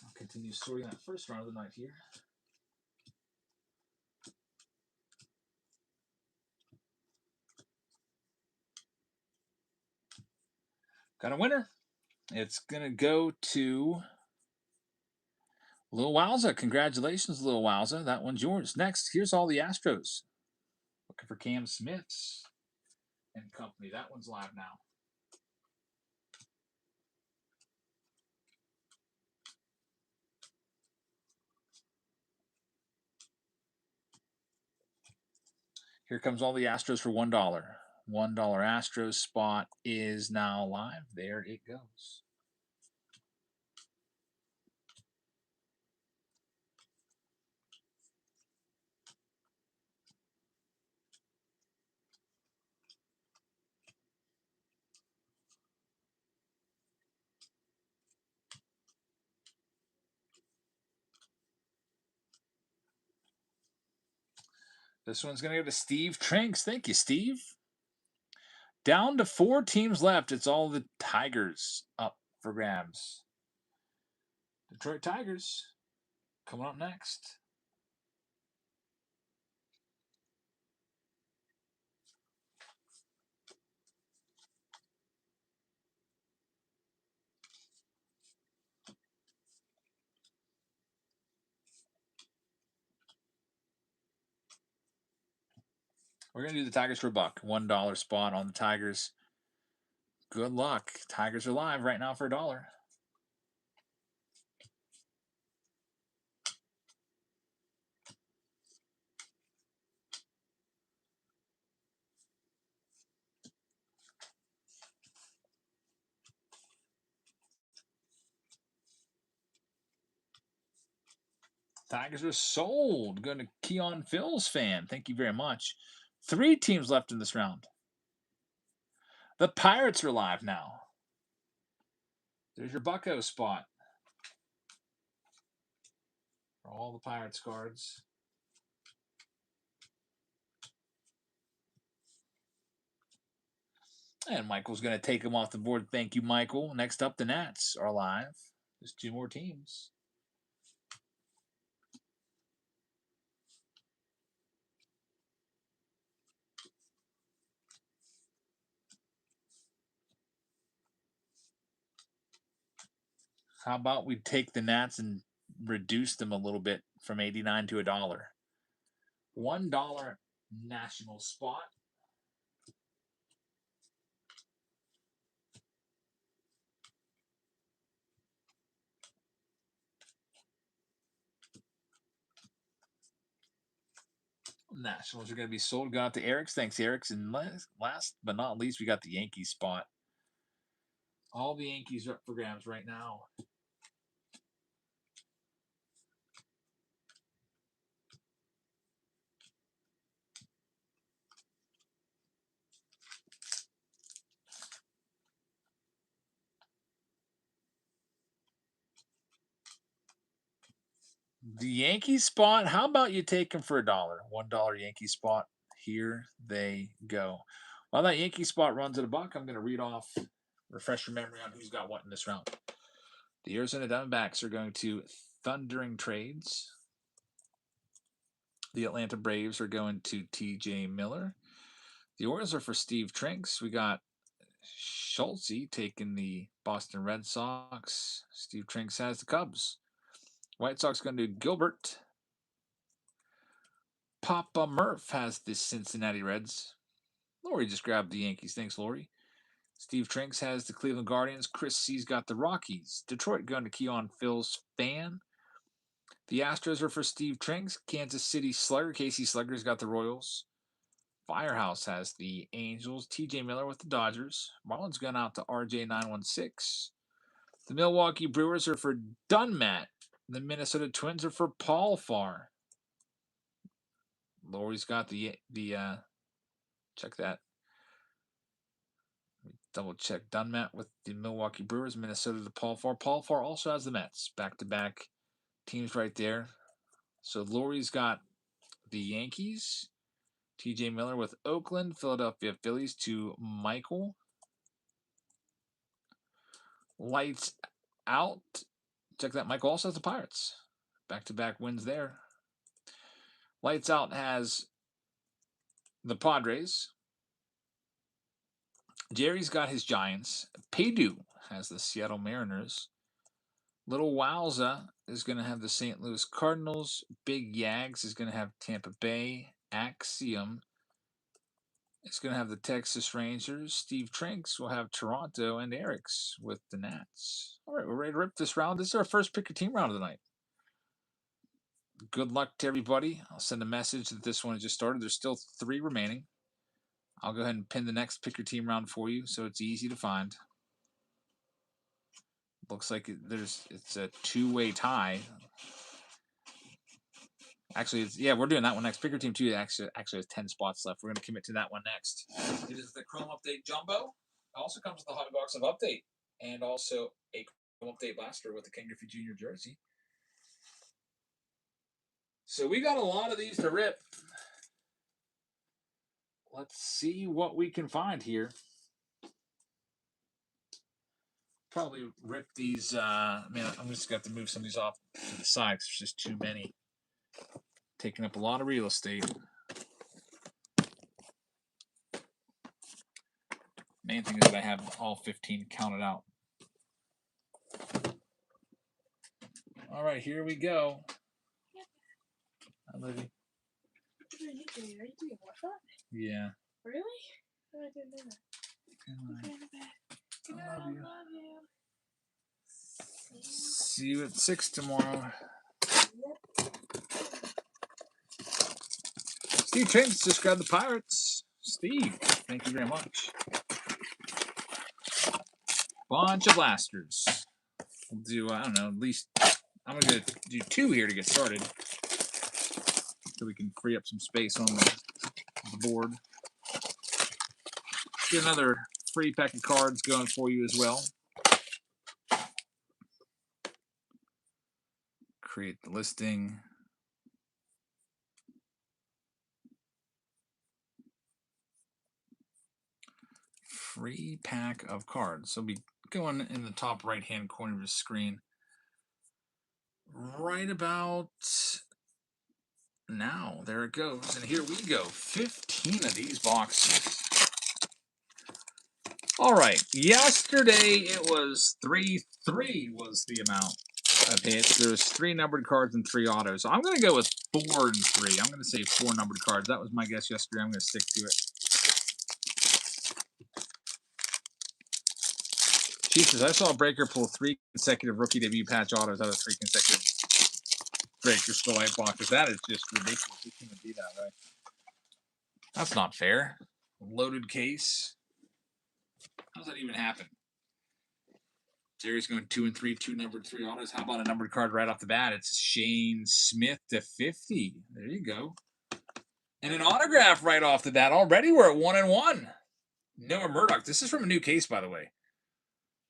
I'll continue sorting that first round of the night here. Got a winner. It's going to go to Lil Wowza. Congratulations, Lil Wowza. That one's yours. Next, here's all the Astros. Looking for Cam Smiths and company. That one's live now. Here comes all the Astros for $1. $1 Astros spot is now live. There it goes. This one's going to go to Steve Trinks. Thank you, Steve. Down to 4 teams left. It's all the Tigers up for grabs. Detroit Tigers coming up next. We're going to do the Tigers for a buck. $1 spot on the Tigers. Good luck. Tigers are live right now for $1. Tigers are sold. Going to Keon Phil's fan. Thank you very much. 3 teams left in this round. The Pirates are live now. There's your Bucko spot. For all the Pirates cards. And Michael's going to take them off the board. Thank you, Michael. Next up, the Nats are live. There's 2 more teams. How about we take the Nats and reduce them a little bit from 89 to $1? $1 national spot. Nationals are going to be sold. Got to Eric's. Thanks, Eric's. And last but not least, we got the Yankees spot. All the Yankees are up for grabs right now. The Yankee spot, how about you take them for $1? $1 Yankee spot. Here they go. While that Yankee spot runs at a buck, I'm going to read off, refresh your memory on who's got what in this round. The Arizona Diamondbacks are going to Thundering Trades. The Atlanta Braves are going to TJ Miller. The Orioles are for Steve Trinks. We got Schultze taking the Boston Red Sox. Steve Trinks has the Cubs. White Sox going to do Gilbert. Papa Murph has the Cincinnati Reds. Lori just grabbed the Yankees. Thanks, Lori. Steve Trinks has the Cleveland Guardians. Chris C's got the Rockies. Detroit going to Keon Phil's fan. The Astros are for Steve Trinks. Kansas City Slugger. Casey Slugger's got the Royals. Firehouse has the Angels. TJ Miller with the Dodgers. Marlins going out to RJ916. The Milwaukee Brewers are for Dunmat. The Minnesota Twins are for Paul Farr. Lori's got the check that. Double check Dunmat with the Milwaukee Brewers. Minnesota to Paul Farr. Paul Farr also has the Mets. Back-to-back teams right there. So Lori's got the Yankees. TJ Miller with Oakland. Philadelphia Phillies to Michael. Lights out. Check that. Michael also has the Pirates. Back-to-back wins there. Lights out has the Padres. Jerry's got his Giants. Paydu has the Seattle Mariners. Little Wowza is going to have the St. Louis Cardinals. Big Yags is going to have Tampa Bay. Axiom is going to have the Texas Rangers. Steve Trinks will have Toronto, and Eric's with the Nats. All right, we're ready to rip this round. This is our first pick your team round of the night. Good luck to everybody. I'll send a message that this one has just started. There's still 3 remaining. I'll go ahead and pin the next pick your team round for you so it's easy to find. Looks like it's a 2-way tie. Actually, we're doing that one next. Pick your team 2 actually has 10 spots left. We're going to commit to that one next. It is the Chrome Update Jumbo. It also comes with the Hobby Box of Update and also a Chrome Update Blaster with the Ken Griffey Jr. jersey. So we got a lot of these to rip. let's see what we can find here. Probably rip these. Man, I'm just going to have to move some of these off to the side because there's just too many. Taking up a lot of real estate. Main thing is that I have all 15 counted out. All right, here we go. I love you. Yeah. Really? I didn't know that. I love you. See you at 6 tomorrow. Steve Trinks just grabbed the Pirates. Steve, thank you very much. Bunch of blasters. We'll do, I don't know, at least, I'm going to do 2 here to get started. So we can free up some space on the board. Get another free pack of cards going for you as well. Create the listing. Free pack of cards. So we'll be going in the top right-hand corner of the screen. Right about now. There it goes. And here we go. 15 of these boxes. All right. Yesterday it was 3-3 was the amount of hits. There's 3 numbered cards and 3 autos. So I'm going to go with 4 and 3. I'm going to say 4 numbered cards. That was my guess yesterday. I'm going to stick to it. Jesus, I saw a breaker pull 3 consecutive rookie debut patch autos out of 3 consecutive breaker still light boxes. That is just ridiculous. You can't do that, right? That's not fair. Loaded case. How does that even happen? Jerry's going 2 and 3, 2 numbered 3 autos. How about a numbered card right off the bat? It's Shane Smith /50. There you go. And an autograph right off the bat. Already we're at 1 and 1. Noah Murdoch. This is from a new case, by the way.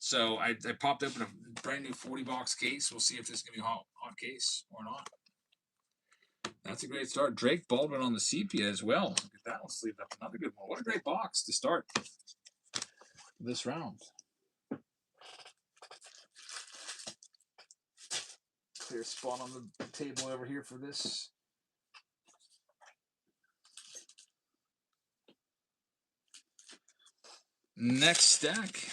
So I popped open a brand new 40-box case. We'll see if this is going to be a hot case or not. That's a great start. Drake Baldwin on the sepia as well. Look at that one sleeved up. Another good one. What a great box to start this round. Clear spot on the table over here for this. Next stack.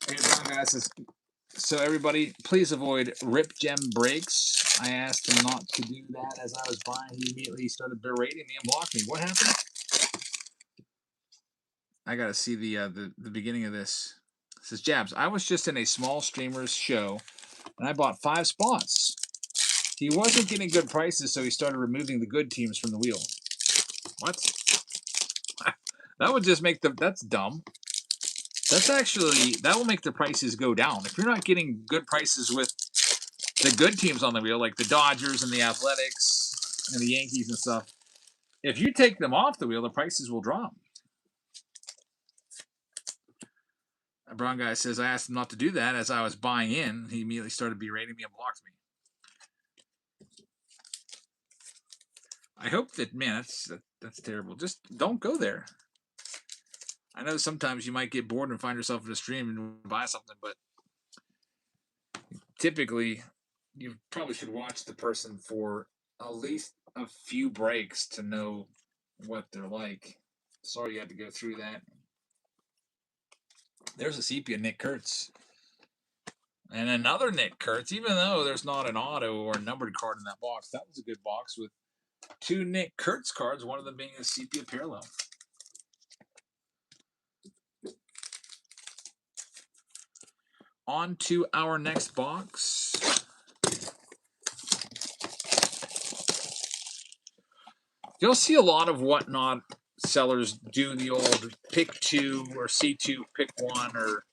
Hey, guys. So everybody, please avoid rip gem breaks. I asked him not to do that as I was buying. He immediately started berating me and blocked me. What happened? I gotta see the beginning of this. It says, Jabs, I was just in a small streamer's show and I bought 5 spots. He wasn't getting good prices, so he started removing the good teams from the wheel. What? That would just make that's dumb. That's actually, that will make the prices go down. If you're not getting good prices with the good teams on the wheel, like the Dodgers and the Athletics and the Yankees and stuff, if you take them off the wheel, the prices will drop. A brown guy says, I asked him not to do that as I was buying in. He immediately started berating me and blocked me. I hope that, man, that's terrible. Just don't go there. I know sometimes you might get bored and find yourself in a stream and buy something, but typically you probably should watch the person for at least a few breaks to know what they're like. Sorry you had to go through that. There's a sepia Nick Kurtz. And another Nick Kurtz, even though there's not an auto or a numbered card in that box. That was a good box with 2 Nick Kurtz cards, one of them being a sepia parallel. On to our next box. You'll see a lot of Whatnot sellers do the old pick 2 or C2 pick 1 or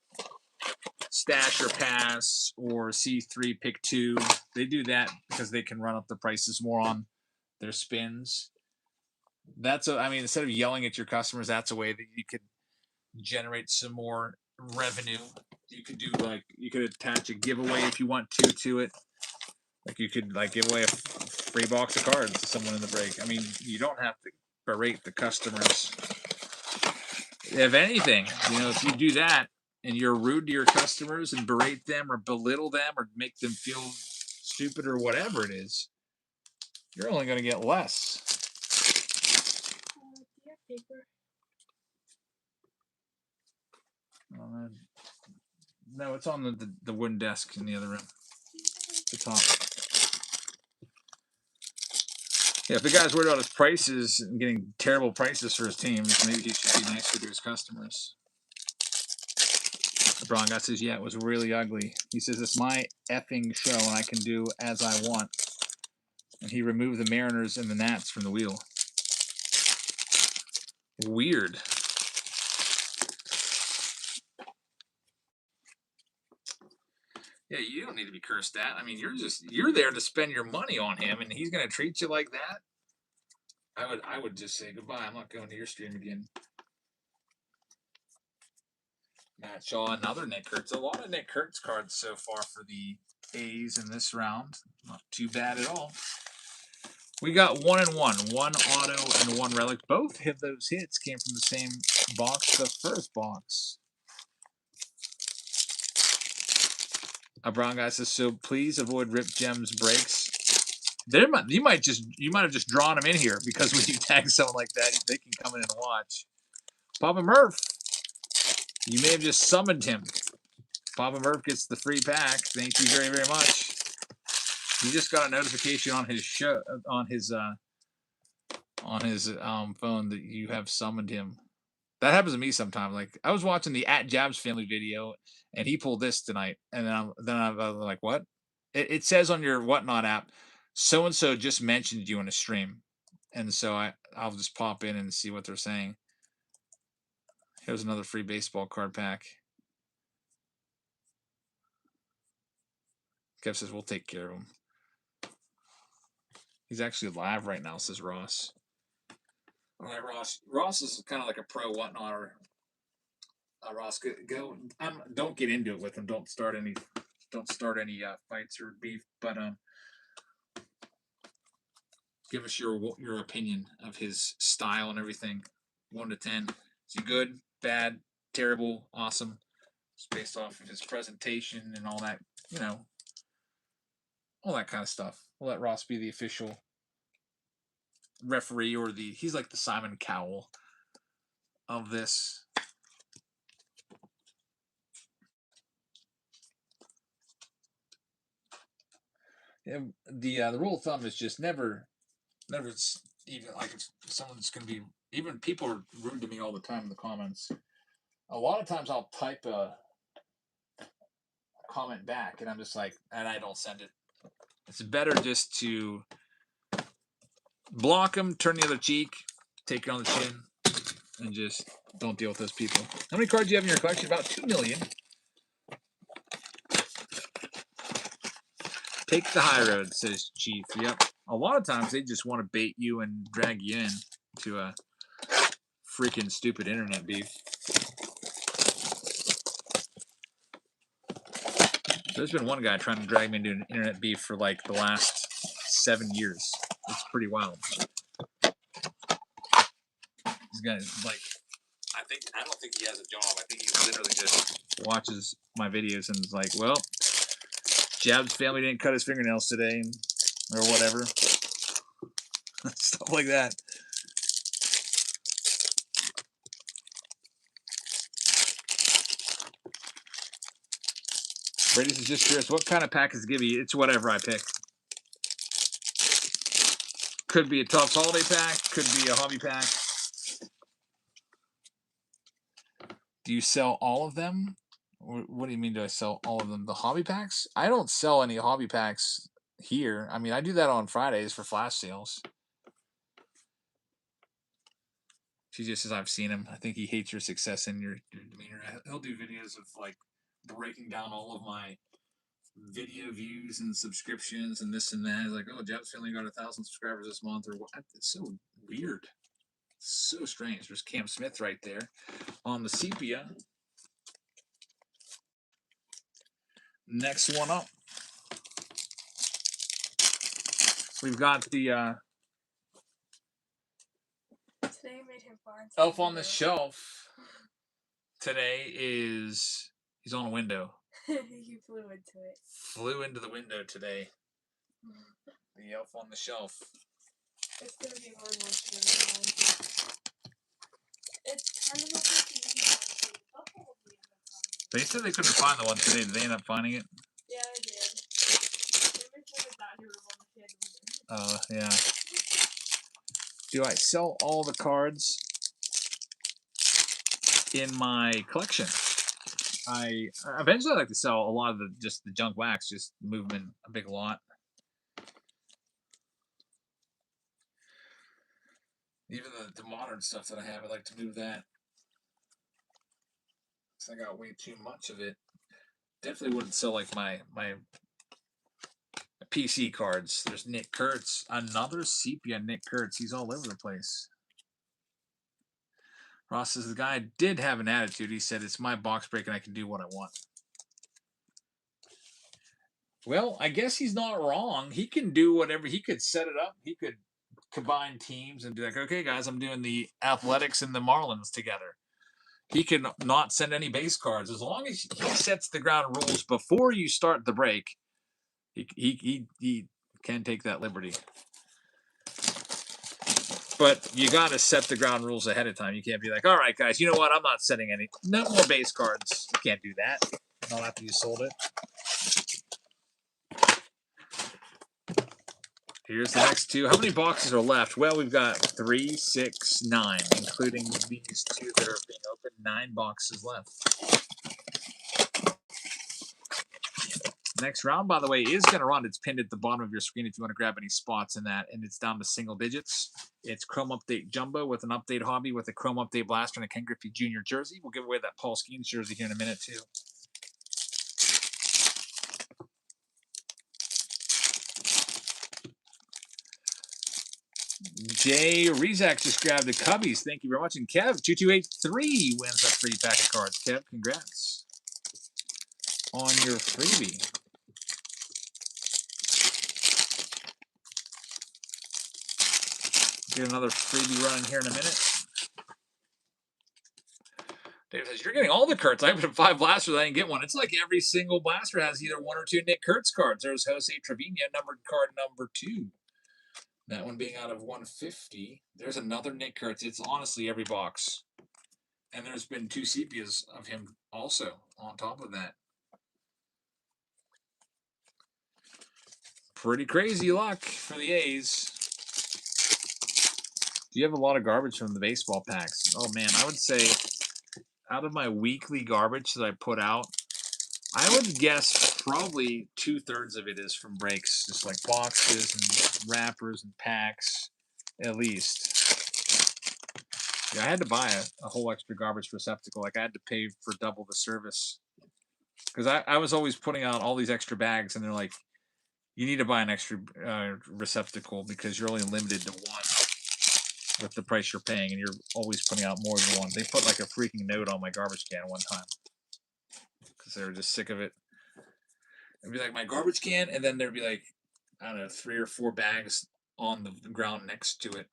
stash or pass or C3 pick 2. They do that because they can run up the prices more on their spins. I mean, instead of yelling at your customers, that's a way that you could generate some more revenue. You could do you could attach a giveaway if you want to it. Like you could like give away a free box of cards to someone in the break. I mean, you don't have to berate the customers. If anything, you know, if you do that and you're rude to your customers and berate them or belittle them or make them feel stupid or whatever it is, you're only going to get less. Do you have paper? No, it's on the wooden desk in the other room. The top. Yeah, if the guy's worried about his prices and getting terrible prices for his teams, maybe he should be nicer to his customers. The Brown guy says, yeah, it was really ugly. He says, it's my effing show and I can do as I want. And he removed the Mariners and the Nats from the wheel. Weird. Yeah, you don't need to be cursed at. I mean, you're there to spend your money on him, and he's gonna treat you like that. I would just say goodbye. I'm not going to your stream again. Matt Shaw, another Nick Kurtz. A lot of Nick Kurtz cards so far for the A's in this round. Not too bad at all. We got 1 and 1, one auto and one relic. Both of those hits came from the same box, the first box. A Brown guy says, so please avoid Rip Gems breaks. You might have just drawn them in here because when you tag someone like that, they can come in and watch. Papa Murph, you may have just summoned him. Papa Murph gets the free pack. Thank you very, very much. He just got a notification on his show on his phone that you have summoned him. That happens to me sometimes. Like I was watching the @Jabs family video, and he pulled this tonight, and then I'm like, what? It says on your Whatnot app, so and so just mentioned you in a stream, and so I'll just pop in and see what they're saying. Here's another free baseball card pack. Kev says we'll take care of him. He's actually live right now, says Ross. All right, Ross. Ross is kind of like a pro Whatnot or Ross. Go. Don't get into it with him. Don't start any fights or beef. But give us your opinion of his style and everything. 1 to 10. Is he good, bad, terrible, awesome? It's based off of his presentation and all that, you know, all that kind of stuff. We'll let Ross be the official referee or he's like the Simon Cowell of this. Yeah, the rule of thumb is just never even like if someone's gonna be, even people are rude to me all the time in the comments. A lot of times I'll type a comment back and I'm just like, and I don't send it. It's better just to block them, turn the other cheek, take it on the chin, and just don't deal with those people. How many cards do you have in your collection? About 2 million. Take the high road, says Chief. Yep. A lot of times they just want to bait you and drag you in to a freaking stupid internet beef. There's been one guy trying to drag me into an internet beef for like the last 7 years. It's pretty wild. This guy's like, I don't think he has a job. I think he literally just watches my videos and is like, well, Jab's family didn't cut his fingernails today, or whatever. Stuff like that. Brady is just curious, what kind of pack is give you? It's whatever I pick. Could be a TOPPS holiday pack. Could be a hobby pack. Do you sell all of them? What do you mean, do I sell all of them? The hobby packs? I don't sell any hobby packs here. I mean, I do that on Fridays for flash sales. She just says, I've seen him. I think he hates your success and your demeanor. He'll do videos of like breaking down all of my video views and subscriptions and this and that. He's like, oh, Jeff's only got 1,000 subscribers this month, or what? It's so weird. So strange. There's Cam Smith right there on the sepia. Next one up. We've got the Today made him find Elf on the Shelf. Today he's on a window. He flew into it. Flew into the window today. The Elf on the Shelf. It's gonna be hard once you're done. It's kind of like a They said they couldn't find the one today. Did they end up finding it? Yeah, I did. They mentioned the dining room on the Yeah. Do I sell all the cards in my collection? I eventually like to sell a lot of the junk wax, just move them in a big lot. Even the modern stuff that I have, I like to move that. So I got way too much of it. Definitely wouldn't sell like my PC cards. There's Nick Kurtz, another sepia Nick Kurtz. He's all over the place. Ross says the guy did have an attitude. He said, "It's my box break and I can do what I want." Well, I guess he's not wrong. He can do whatever. He could set it up. He could combine teams and be like, "Okay, guys, I'm doing the Athletics and the Marlins together." He can not send any base cards as long as he sets the ground rules before you start the break. He can take that liberty. But you got to set the ground rules ahead of time. You can't be like, "All right, guys, you know what? I'm not setting no more base cards." You can't do that. Not after you sold it. Here's the next two. How many boxes are left? Well, we've got 3, 6, 9, including these two that are being opened. 9 boxes left. Next round, by the way, is going to run. It's pinned at the bottom of your screen if you want to grab any spots in that, and it's down to single digits. It's Chrome Update Jumbo with an Update Hobby with a Chrome Update Blaster and a Ken Griffey Jr. jersey. We'll give away that Paul Skeens jersey here in a minute, too. Jay Rezak just grabbed the Cubbies. Thank you very much. And Kev, 2283 wins that free pack of cards. Kev, congrats on your freebie. Get another freebie running here in a minute. Dave says, "You're getting all the Kurtz. I opened 5 blasters. I didn't get one." It's like every single blaster has either 1 or 2 Nick Kurtz cards. There's Jose Trevino, numbered card number 2. That one being out of 150. There's another Nick Kurtz. It's honestly every box. And there's been 2 sepias of him also on top of that. Pretty crazy luck for the A's. Do you have a lot of garbage from the baseball packs? Oh, man, I would say out of my weekly garbage that I put out, I would guess probably 2/3 of it is from breaks, just like boxes and wrappers and packs, at least. Yeah, I had to buy a whole extra garbage receptacle. Like I had to pay for double the service because I was always putting out all these extra bags, and they're like, "You need to buy an extra receptacle because you're only limited to one with the price you're paying, and you're always putting out more than one." They put like a freaking note on my garbage can one time because they were just sick of it. It'd be like my garbage can, and then there'd be like, I don't know, 3 or 4 bags on the ground next to it,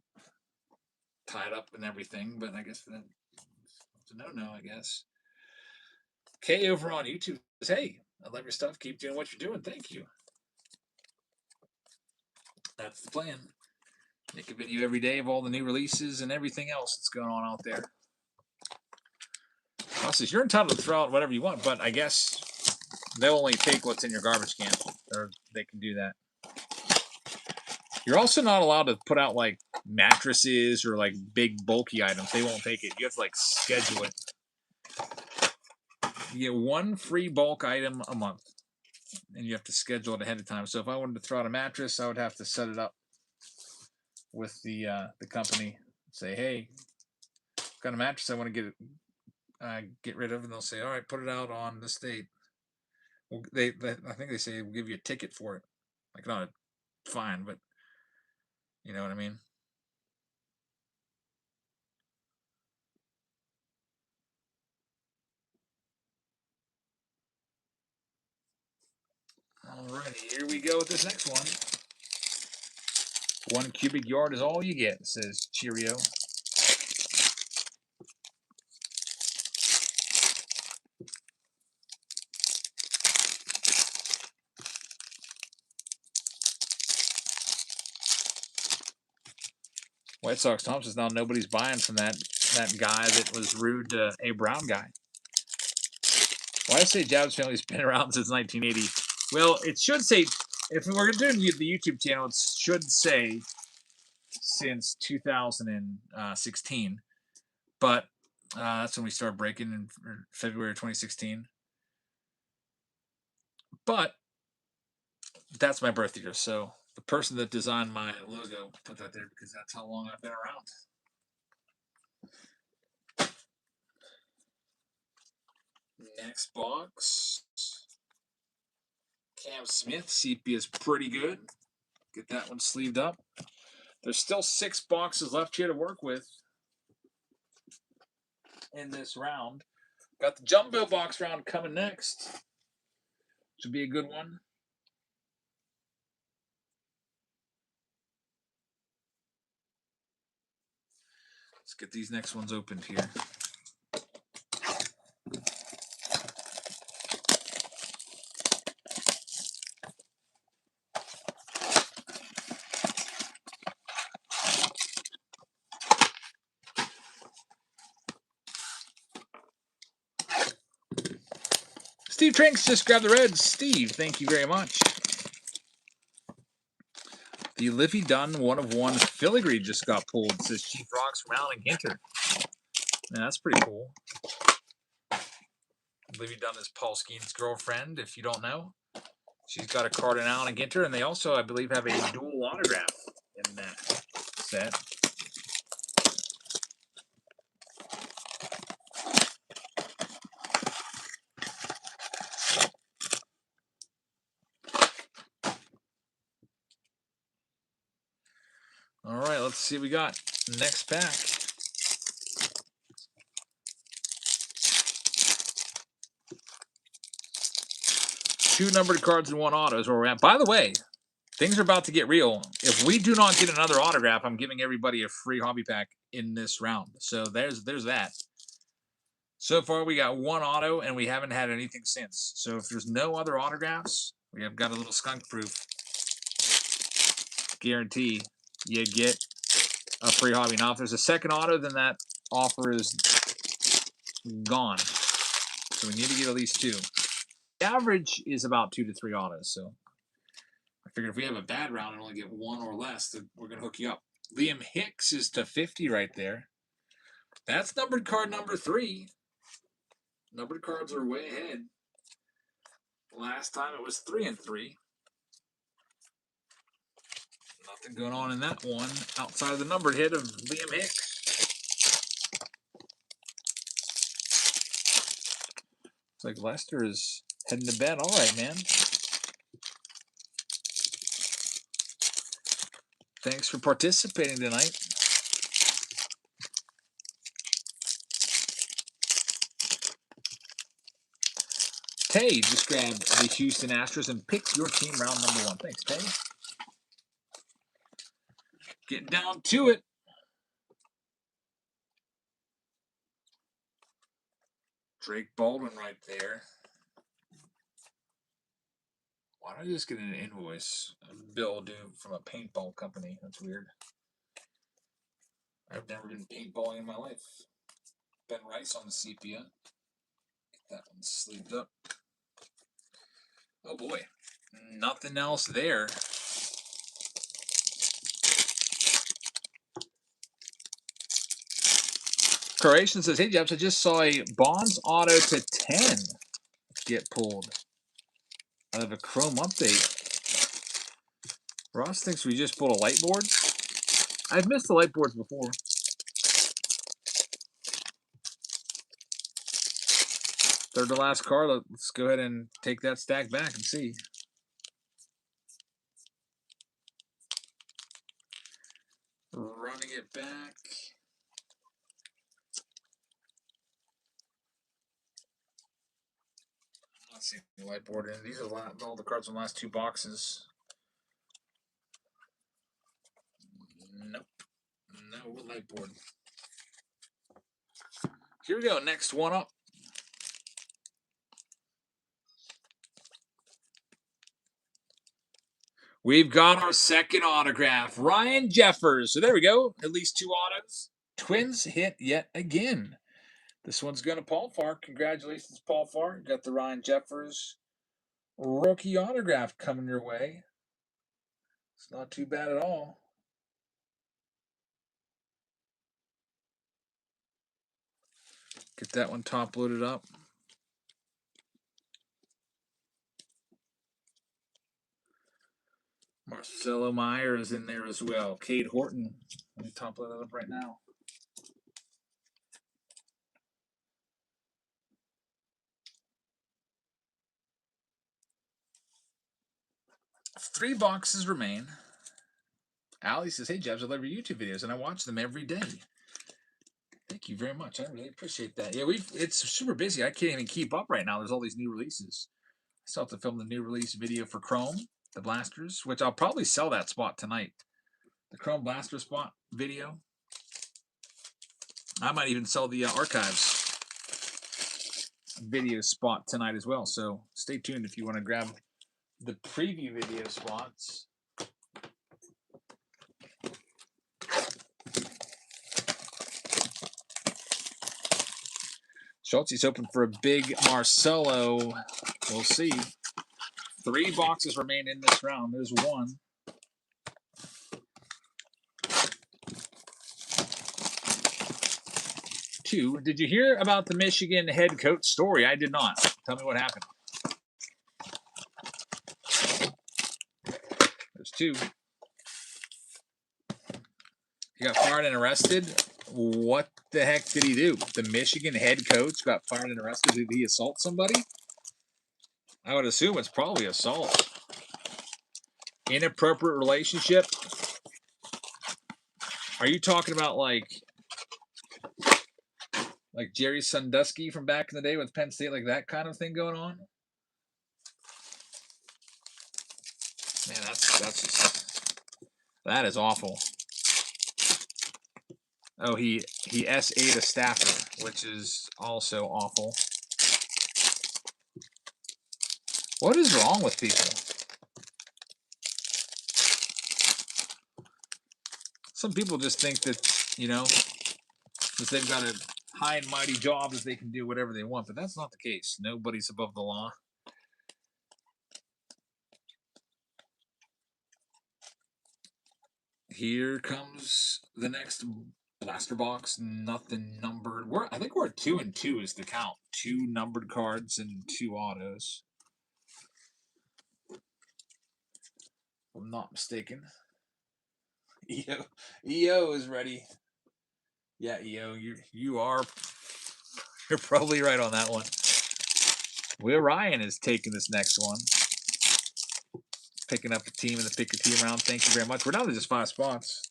tied up and everything. But I guess that's a no-no, I guess. Kay over on YouTube says, "Hey, I love your stuff. Keep doing what you're doing. Thank you." That's the plan. Make a video every day of all the new releases and everything else that's going on out there. Says, "You're entitled to throw out whatever you want, but I guess they'll only take what's in your garbage can, or they can do that." You're also not allowed to put out like mattresses or like big bulky items. They won't take it. You have to like schedule it. You get 1 free bulk item a month, and you have to schedule it ahead of time. So if I wanted to throw out a mattress, I would have to set it up with the company. Say, "Hey, I've got a mattress I want to get rid of," and they'll say, "All right, put it out on this date." Well, I think they say we'll give you a ticket for it, like not a fine, but you know what I mean. Alrighty, here we go with this next one. 1 cubic yard is all you get, says Cheerio. White Sox TOPPS is now nobody's buying from that guy that was rude to a Brown guy. Why I say Jab's family's been around since 1980? Well, it should say, if we're doing the YouTube channel, it should say since 2016. But that's when we started breaking in February 2016. But that's my birth year, so the person that designed my logo put that there because that's how long I've been around. Next box. Cam Smith, CP is pretty good. Get that one sleeved up. There's still 6 boxes left here to work with in this round. Got the jumbo box round coming next. Should be a good one. Let's get these next ones opened here. Steve Trinks just grabbed the Reds. Steve, thank you very much. The Liffey Dunn 1/1 filigree just got pulled. It says Chief Rocks from Allen and Ginter. Man, that's pretty cool. Liffey Dunn is Paul Skeen's girlfriend, if you don't know. She's got a card in Allen and Ginter, and they also, I believe, have a dual autograph in that set. All right, let's see what we got. Next pack. Two numbered cards and 1 auto is where we're at. By the way, things are about to get real. If we do not get another autograph, I'm giving everybody a free hobby pack in this round. So there's that. So far, we got 1 auto, and we haven't had anything since. So if there's no other autographs, we have got a little skunk proof guarantee you get a free hobby. Now, if there's a second auto, then that offer is gone. So we need to get at least 2. The average is about 2 to 3 autos. So I figured if we have a bad round and only get 1 or less, then we're going to hook you up. Liam Hicks is to 50 right there. That's numbered card number 3. Numbered cards are way ahead. Last time it was 3 and 3. Nothing going on in that one outside of the numbered hit of Liam Hicks. Looks like Lester is heading to bed. All right, man. Thanks for participating tonight. Tay just grabbed the Houston Astros and picked your team round number 1. Thanks, Tay. Getting down to it. Drake Baldwin right there. Why don't I just get an invoice bill due from a paintball company? That's weird. I've never been paintballing in my life. Ben Rice on the sepia. Get that one sleeved up. Oh boy. Nothing else there. Croatian says, hey, Jebs, I just saw a Bonds auto to 10 get pulled out of a Chrome update. Ross thinks we just pulled a light board. I've missed the light boards before. Third to last card. Let's go ahead and take that stack back and see. Running it back. I'm not seeing the light board in. These are all the cards in the last 2 boxes. Nope. No light board. Here we go. Next one up. We've got our second autograph, Ryan Jeffers. So there we go. At least 2 autos. Twins hit yet again. This one's going to Paul Farr. Congratulations, Paul Farr. Got the Ryan Jeffers rookie autograph coming your way. It's not too bad at all. Get that one top loaded up. Marcelo Meyer is in there as well. Cade Horton. Let me top load that up right now. Three boxes remain. Allie says, hey, Jebs, I love your YouTube videos, and I watch them every day. Thank you very much. I really appreciate that. Yeah, it's super busy. I can't even keep up right now. There's all these new releases. I still have to film the new release video for Chrome, the Blasters, which I'll probably sell that spot tonight. The Chrome Blaster spot video. I might even sell the Archives video spot tonight as well. So stay tuned if you want to grab the preview video spots. Schultze's hoping for a big Marcelo. We'll see. 3 boxes remain in this round. There's 1. Two. Did you hear about the Michigan head coach story? I did not. Tell me what happened. There's 2. He got fired and arrested. What the heck did he do? The Michigan head coach got fired and arrested. Did he assault somebody? I would assume it's probably assault. Inappropriate relationship. Are you talking about like Jerry Sandusky from back in the day with Penn State, like that kind of thing going on? Man, that is awful. Oh, he S8'd a staffer, which is also awful. What is wrong with people? Some people just think that, that they've got a high and mighty job that they can do whatever they want, but that's not the case. Nobody's above the law. Here comes the next blaster box. Nothing numbered. I think we're at 2 and 2 is the count. 2 numbered cards and 2 autos. If I'm not mistaken. EO is ready. Yeah, EO, you're probably right on that one. Will Ryan is taking this next one. Picking up a team in the pick a team round. Thank you very much. We're down to just 5 spots.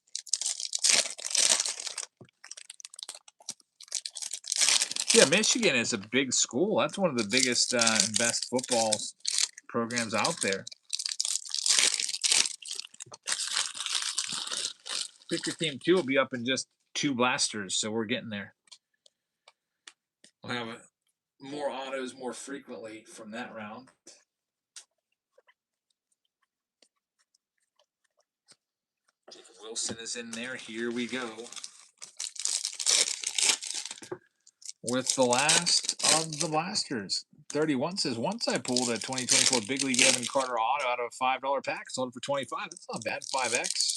Yeah, Michigan is a big school. That's one of the biggest and best football programs out there. Pick your team 2 will be up in just 2 blasters, so we're getting there. We'll have more autos more frequently from that round. Jacob Wilson is in there. Here we go. With the last of the blasters. 31 says, once I pulled a 2024 Big League Evan Carter auto out of a $5 pack, sold it for $25. That's not bad. 5X.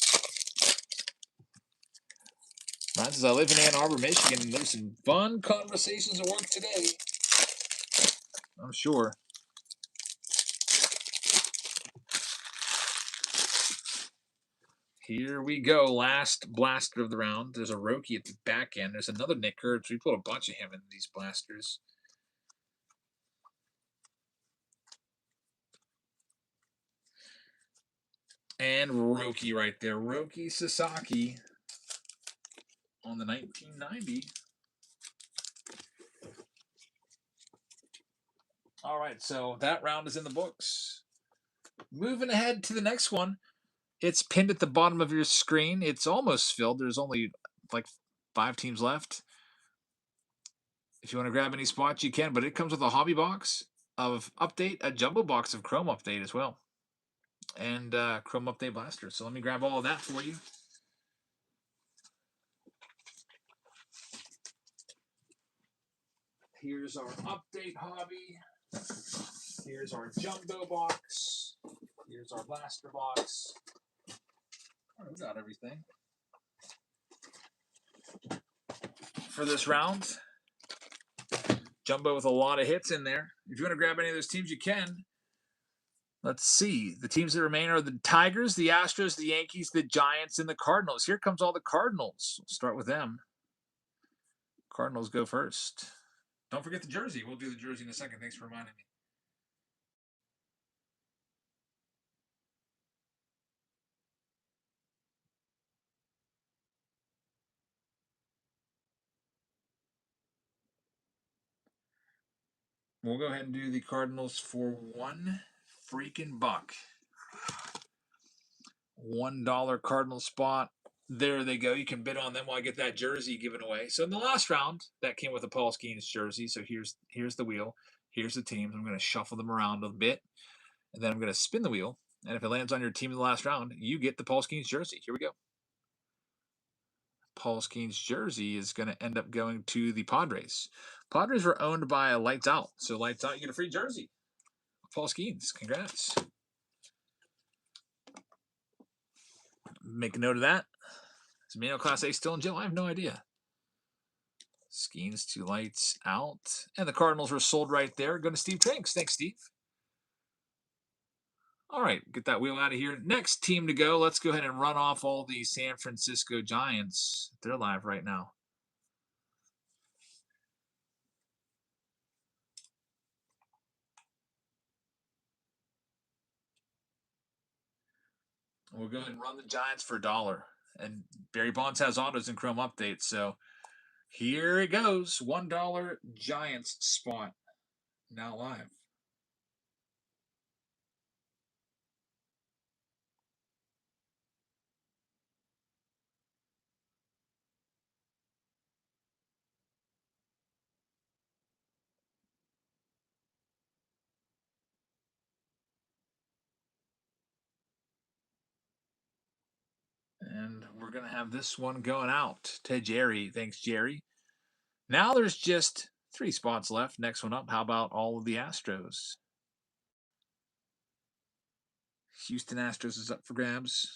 Ryan says, I live in Ann Arbor, Michigan, and there's some fun conversations at work today. I'm sure. Here we go. Last blaster of the round. There's a Roki at the back end. There's another Nick Kurtz. We put a bunch of him in these blasters. And Roki right there. Roki Sasaki on the 1990. All right, so that round is in the books. Moving ahead to the next one. It's pinned at the bottom of your screen. It's almost filled. There's only like 5 teams left. If you want to grab any spots, you can, but it comes with a hobby box of update, a jumbo box of Chrome update as well, and Chrome update blaster. So let me grab all of that for you. Here's our update hobby. Here's our jumbo box. Here's our blaster box. Oh, we got everything for this round. Jumbo with a lot of hits in there. If you want to grab any of those teams, you can. Let's see. The teams that remain are the Tigers, the Astros, the Yankees, the Giants, and the Cardinals. Here comes all the Cardinals. We'll start with them. Cardinals go first. Don't forget the jersey. We'll do the jersey in a second. Thanks for reminding me. We'll go ahead and do the Cardinals for one freaking buck. $1 Cardinal spot. There they go. You can bid on them while I get that jersey given away. So in the last round, that came with a Paul Skeens jersey. So here's the wheel. Here's the teams. I'm going to shuffle them around a bit, and then I'm going to spin the wheel. And if it lands on your team in the last round, you get the Paul Skeens jersey. Here we go. Paul Skeens jersey is going to end up going to the Padres. Padres were owned by Lights Out. So Lights Out, you get a free jersey. Paul Skeens, congrats. Make a note of that. Is Emmanuel Class A still in jail? I have no idea. Skeens to Lights Out. And the Cardinals were sold right there. Going to Steve Trinks. Thanks, Steve. All right, get that wheel out of here. Next team to go. Let's go ahead and run off all the San Francisco Giants. They're live right now. We'll go ahead and run the Giants for $1. And Barry Bonds has autos and Chrome updates. So here it goes. $1 Giants spot. Now live. And we're going to have this one going out to Jerry. Thanks, Jerry. Now there's just 3 spots left. Next one up. How about all of the Astros? Houston Astros is up for grabs.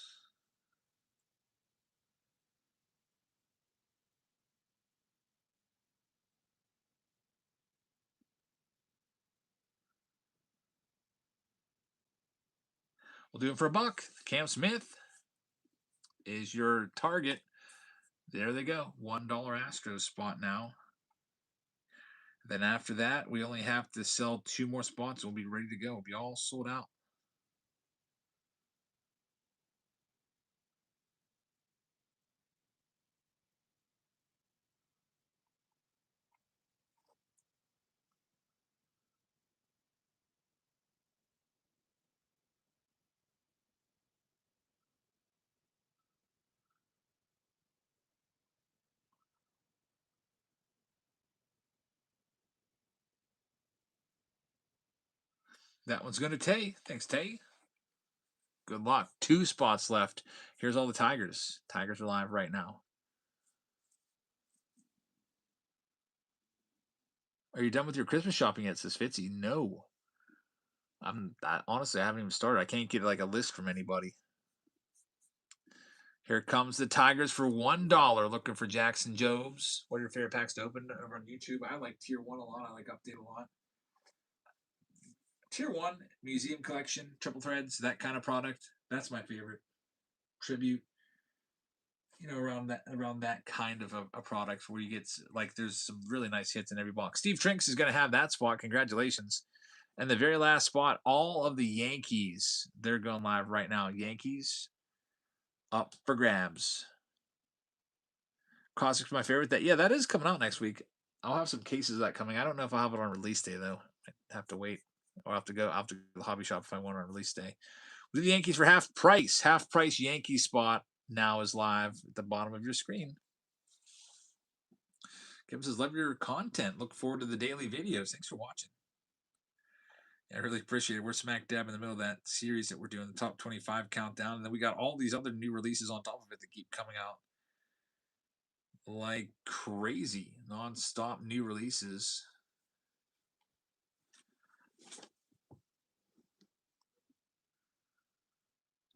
We'll do it for $1. Cam Smith is your target. There they go. $1 Astros spot now. Then after that, we only have to sell 2 more spots. We'll be ready to go. We'll be all sold out. That one's going to Tay. Thanks, Tay. Good luck. 2 spots left. Here's all the Tigers. Tigers are live right now. Are you done with your Christmas shopping yet, says Fitzy? No. Honestly, I haven't even started. I can't get like a list from anybody. Here comes the Tigers for $1. Looking for Jackson Jobs. What are your favorite packs to open over on YouTube? I like Tier 1 a lot. I like Update a lot. Tier 1, museum collection, triple threads, that kind of product. That's my favorite. Tribute. Around that kind of a product where you get like there's some really nice hits in every box. Steve Trinks is going to have that spot. Congratulations. And the very last spot, all of the Yankees. They're going live right now. Yankees up for grabs. Caustic's my favorite. That is coming out next week. I'll have some cases of that coming. I don't know if I'll have it on release day though. I have to wait. Or I'll have to go to the hobby shop if I want it on release day. The Yankees for half price. Half price Yankee spot now is live at the bottom of your screen. Kevin says, love your content. Look forward to the daily videos. Thanks for watching. I really appreciate it. We're smack dab in the middle of that series that we're doing, the top 25 countdown. And then we got all these other new releases on top of it that keep coming out like crazy. Non-stop new releases.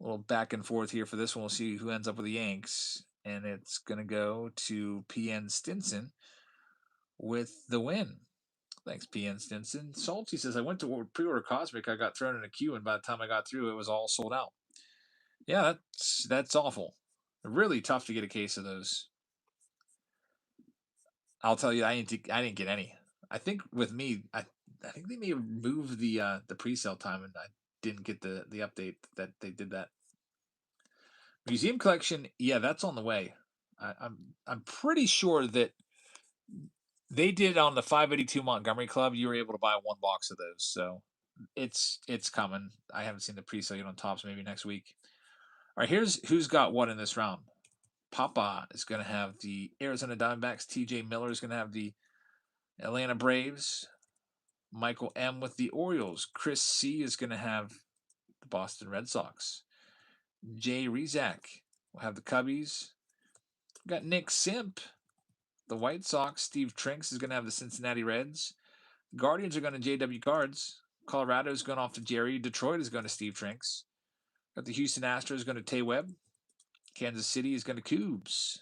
A little back and forth here for this one. We'll see who ends up with the Yanks. And it's going to go to PN Stinson with the win. Thanks, PN Stinson. Salty says, I went to pre-order Cosmic. I got thrown in a queue, and by the time I got through, it was all sold out. Yeah, that's awful. Really tough to get a case of those. I'll tell you, I didn't get any. I think with me, I think they may have moved the pre-sale time, and I didn't get the update that they did that. Museum collection, yeah, that's on the way. I'm pretty sure that they did on the 582 Montgomery Club. You were able to buy one box of those, so it's coming. I haven't seen the pre-sale yet on Topps. Maybe next week. All right, here's who's got what in this round. Papa is going to have the Arizona Diamondbacks. TJ Miller is going to have the Atlanta Braves. Michael M with the Orioles. Chris C is going to have the Boston Red Sox. Jay Rezak will have the Cubbies. We've got Nick Simp, the White Sox. Steve Trinks is going to have the Cincinnati Reds. Guardians are going to JW Cards. Colorado is going off to Jerry. Detroit is going to Steve Trinks. Got the Houston Astros going to Tay Webb. Kansas City is going to Cougs.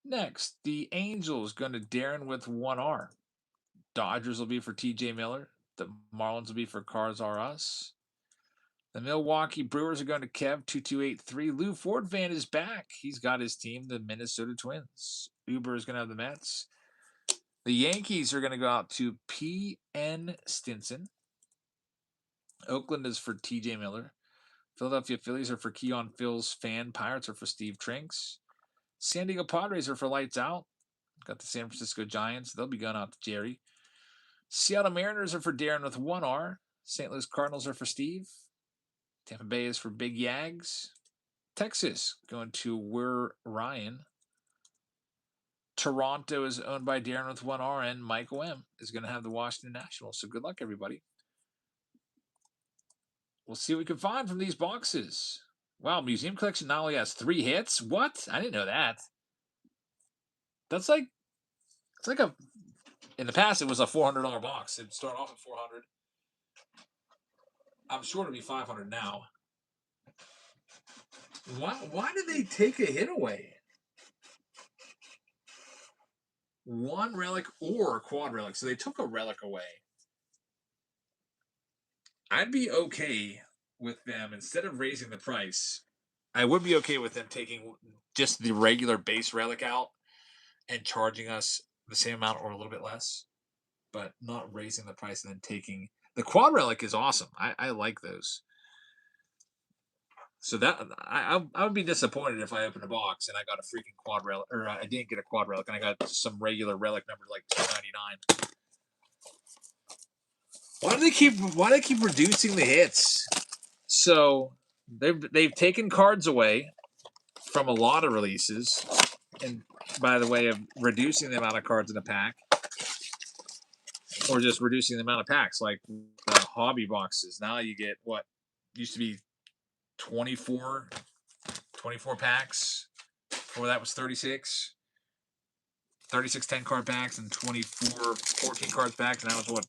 Next, the Angels going to Darren with 1R. Dodgers will be for TJ Miller. The Marlins will be for Cars R Us. The Milwaukee Brewers are going to Kev 2283. Lou Ford fan is back. He's got his team, the Minnesota Twins. Uber is going to have the Mets. The Yankees are going to go out to PN Stinson. Oakland is for TJ Miller. Philadelphia Phillies are for Keon Phil's fan. Pirates are for Steve Trinks. San Diego Padres are for Lights Out. Got the San Francisco Giants. They'll be going out to Jerry. Seattle Mariners are for Darren with 1R. St. Louis Cardinals are for Steve. Tampa Bay is for Big Yags. Texas going to We're Ryan. Toronto is owned by Darren with 1R, and Michael M is going to have the Washington Nationals. So good luck, everybody. We'll see what we can find from these boxes. Wow, Museum Collection not only has 3 hits. What? I didn't know that. That's like, it's like in the past it was a $400 box. It'd start off at $400. I'm sure it'll be $500 now. Why did they take a hit away? 1 relic or quad relic. So they took a relic away. I'd be okay with them, instead of raising the price, I would be okay with them taking just the regular base relic out and charging us the same amount or a little bit less, but not raising the price and then taking the quad relic is awesome. I like those. So that I would be disappointed if I opened a box and I got a freaking quad relic, or I didn't get a quad relic and I got some regular relic number like 299. Why do they keep reducing the hits? So they've taken cards away from a lot of releases, and by the way of reducing the amount of cards in a pack, or just reducing the amount of packs, like the hobby boxes. Now you get what used to be 24 packs. Before that was 36 10 card packs and 24 14 cards packs. And that was what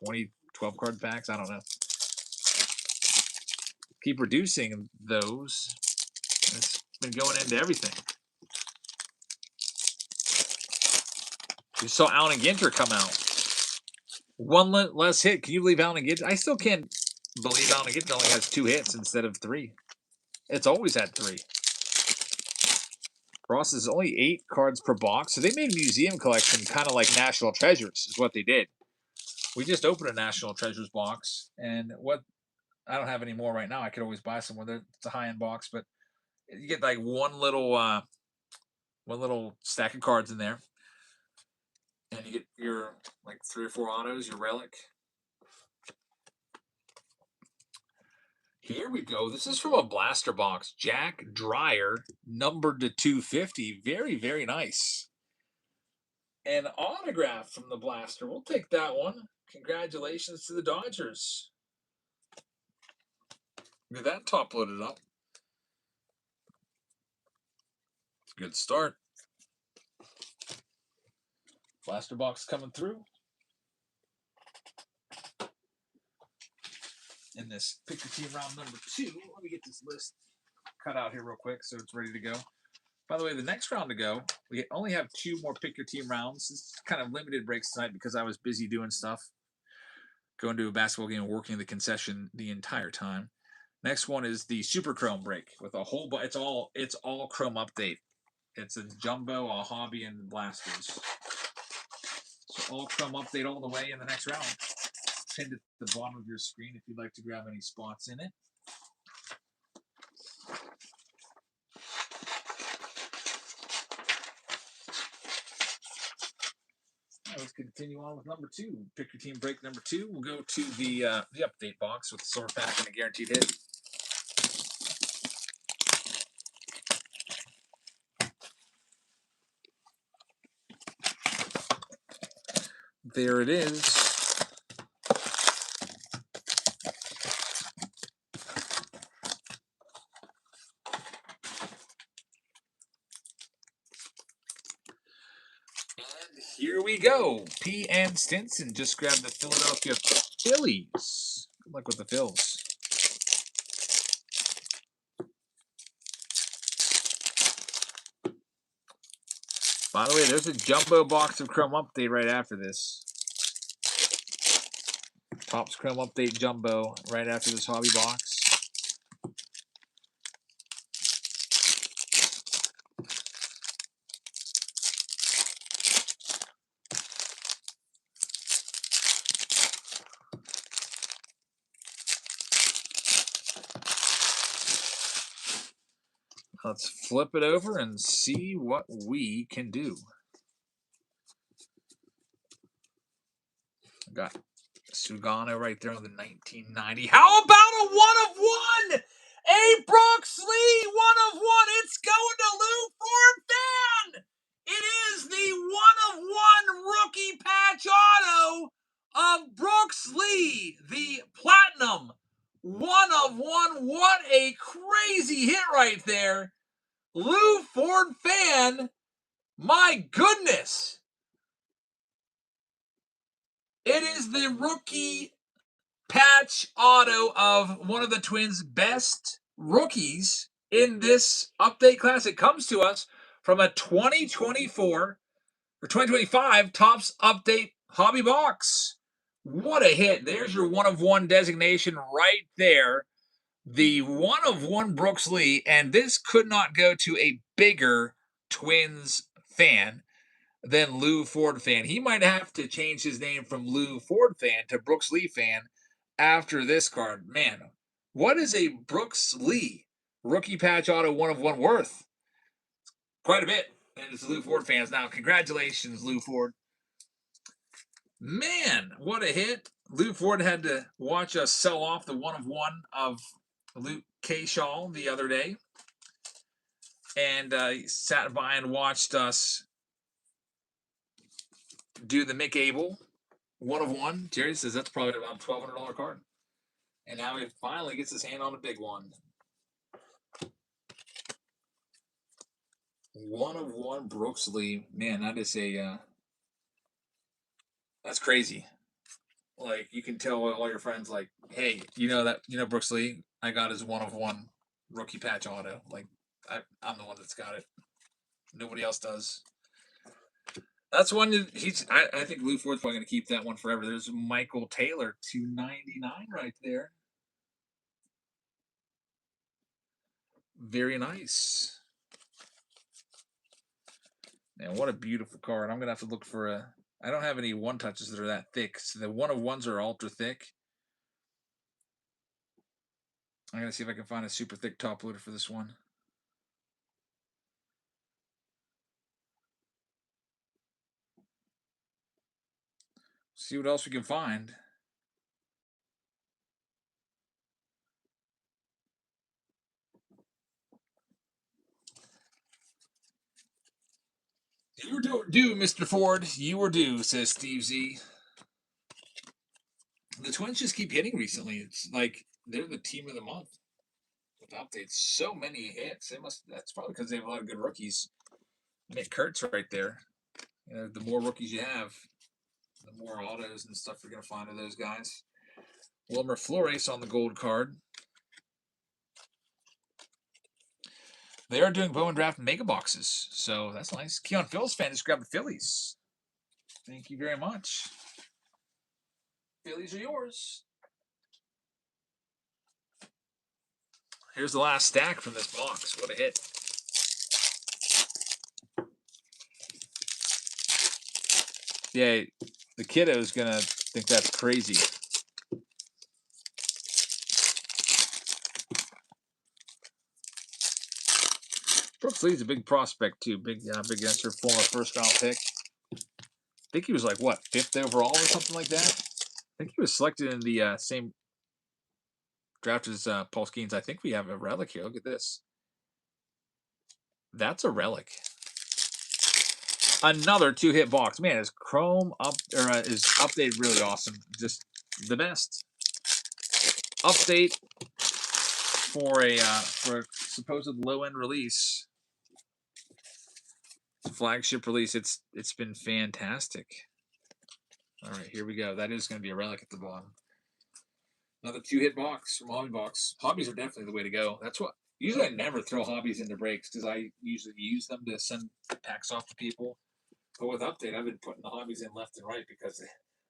20 12 card packs. I don't know. Keep reducing those. It's been going into everything. You saw Allen and Ginter come out. 1 less hit. Can you believe Allen and Ginter? I still can't believe Allen and Ginter only has 2 hits instead of 3. It's always had 3. Ross is only 8 cards per box. So they made Museum Collection kind of like National Treasures is what they did. We just opened a National Treasures box, and what I don't have any more right now. I could always buy some with it. It's a high-end box, but you get like one little stack of cards in there, and you get your like 3 or 4 autos, your relic. Here we go. This is from a blaster box. Jack Dreyer, numbered to 250. Very, very nice. An autograph from the blaster. We'll take that one. Congratulations to the Dodgers. Get that top loaded up. It's a good start. Blaster box coming through. In this pick your team round number 2. Let me get this list cut out here real quick so it's ready to go. By the way, the next round to go, we only have 2 more pick your team rounds. It's kind of limited breaks tonight because I was busy doing stuff, going to a basketball game and working the concession the entire time. Next one is the Super Chrome break with a whole bunch. It's all Chrome update. It's a jumbo, a hobby, and blasters. So all Chrome update all the way in the next round. Pinned at the bottom of your screen if you'd like to grab any spots in it. Let's continue on with number 2. Pick your team break number 2. We'll go to the update box with the silver pack and a guaranteed hit. There it is. And here we go. P. and Stinson just grabbed the Philadelphia Phillies. Good luck with the Phils. By the way, there's a jumbo box of Chrome Update right after this. TOPPS Chrome Update Jumbo right after this hobby box. Let's flip it over and see what we can do. Got Sugano right there on the 1990. How about a 1 of 1? A Brooks Lee 1 of 1. It's going to Lou Ford Fan. It is the 1 of 1 rookie patch auto of Brooks Lee, the platinum 1 of 1. What a crazy hit right there. Lou Ford Fan. My goodness. It is the rookie patch auto of one of the Twins' best rookies in this update class. It comes to us from a 2024 or 2025 TOPPS update hobby box. What a hit. There's your 1 of 1 designation right there. The 1 of 1 Brooks Lee, and this could not go to a bigger Twins fan than Lou Ford Fan. He might have to change his name from Lou Ford Fan to Brooks Lee Fan after this card. Man, what is a Brooks Lee rookie patch auto 1 of 1 worth? Quite a bit. And it's Lou Ford fans. Now, congratulations, Lou Ford. Man, what a hit. Lou Ford had to watch us sell off the 1 of 1 of Luke K. Shaw the other day. And he sat by and watched us do the Mick Abel 1 of 1. Jerry says that's probably about a $1,200 card. And now he finally gets his hand on a big one. 1 of 1 Brooks Lee. Man, that is a that's crazy. Like, you can tell all your friends, like, hey, Brooks Lee, I got his 1 of 1 rookie patch auto. Like, I'm the one that's got it. Nobody else does. That's one I think Lou Ford's probably going to keep that one forever. There's Michael Taylor, $299 right there. Very nice. Man, what a beautiful card. I'm going to have to look for I don't have any 1-touches that are that thick. So the 1 of 1s are ultra thick. I'm going to see if I can find a super thick top loader for this one. See what else we can find. You were due, Mr. Ford. You were due, says Steve Z. The Twins just keep hitting recently. It's like they're the team of the month with updates. So many hits. That's probably because they have a lot of good rookies. Nick Kurtz right there. You know, the more rookies you have, the more autos and stuff you're going to find of those guys. Wilmer Flores on the gold card. They are doing Bowman Draft mega boxes, so that's nice. Keon Phil's fan just grabbed the Phillies. Thank you very much. Phillies are yours. Here's the last stack from this box. What a hit. Yeah, the kiddo's going to think that's crazy. Brooks Lee's a big prospect, too. Big answer, former first-round pick. I think he was like, what, 5th overall or something like that? I think he was selected in the same draft as Paul Skeens. I think we have a relic here. Look at this. That's a relic. Another 2-hit box. Man, is Chrome is update really awesome. Just the best. Update for a supposed low-end release. Flagship release. It's been fantastic. All right, here we go. That is going to be a relic at the bottom. Another 2-hit box from Hobby Box. Hobbies are definitely the way to go. That's what. Usually I never throw hobbies into breaks because I usually use them to send packs off to people. But with update, I've been putting the hobbies in left and right because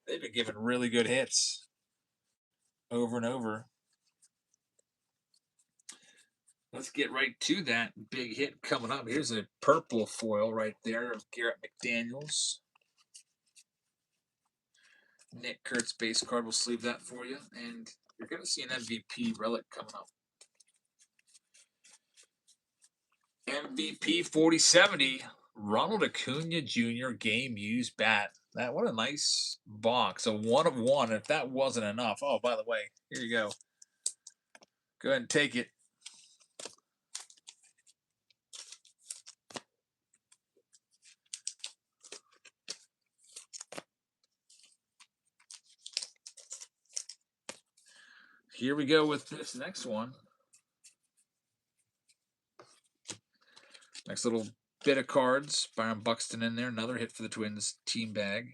they've been giving really good hits over and over. Let's get right to that big hit coming up. Here's a purple foil right there of Garrett McDaniels. Nick Kurtz base card. We'll sleeve that for you. And you're going to see an MVP relic coming up. MVP 4070, Ronald Acuna Jr. game used bat. What a nice box. A 1 of 1. If that wasn't enough. Oh, by the way, here you go. Go ahead and take it. Here we go with this next one. Next little bit of cards. Byron Buxton in there. Another hit for the Twins team bag.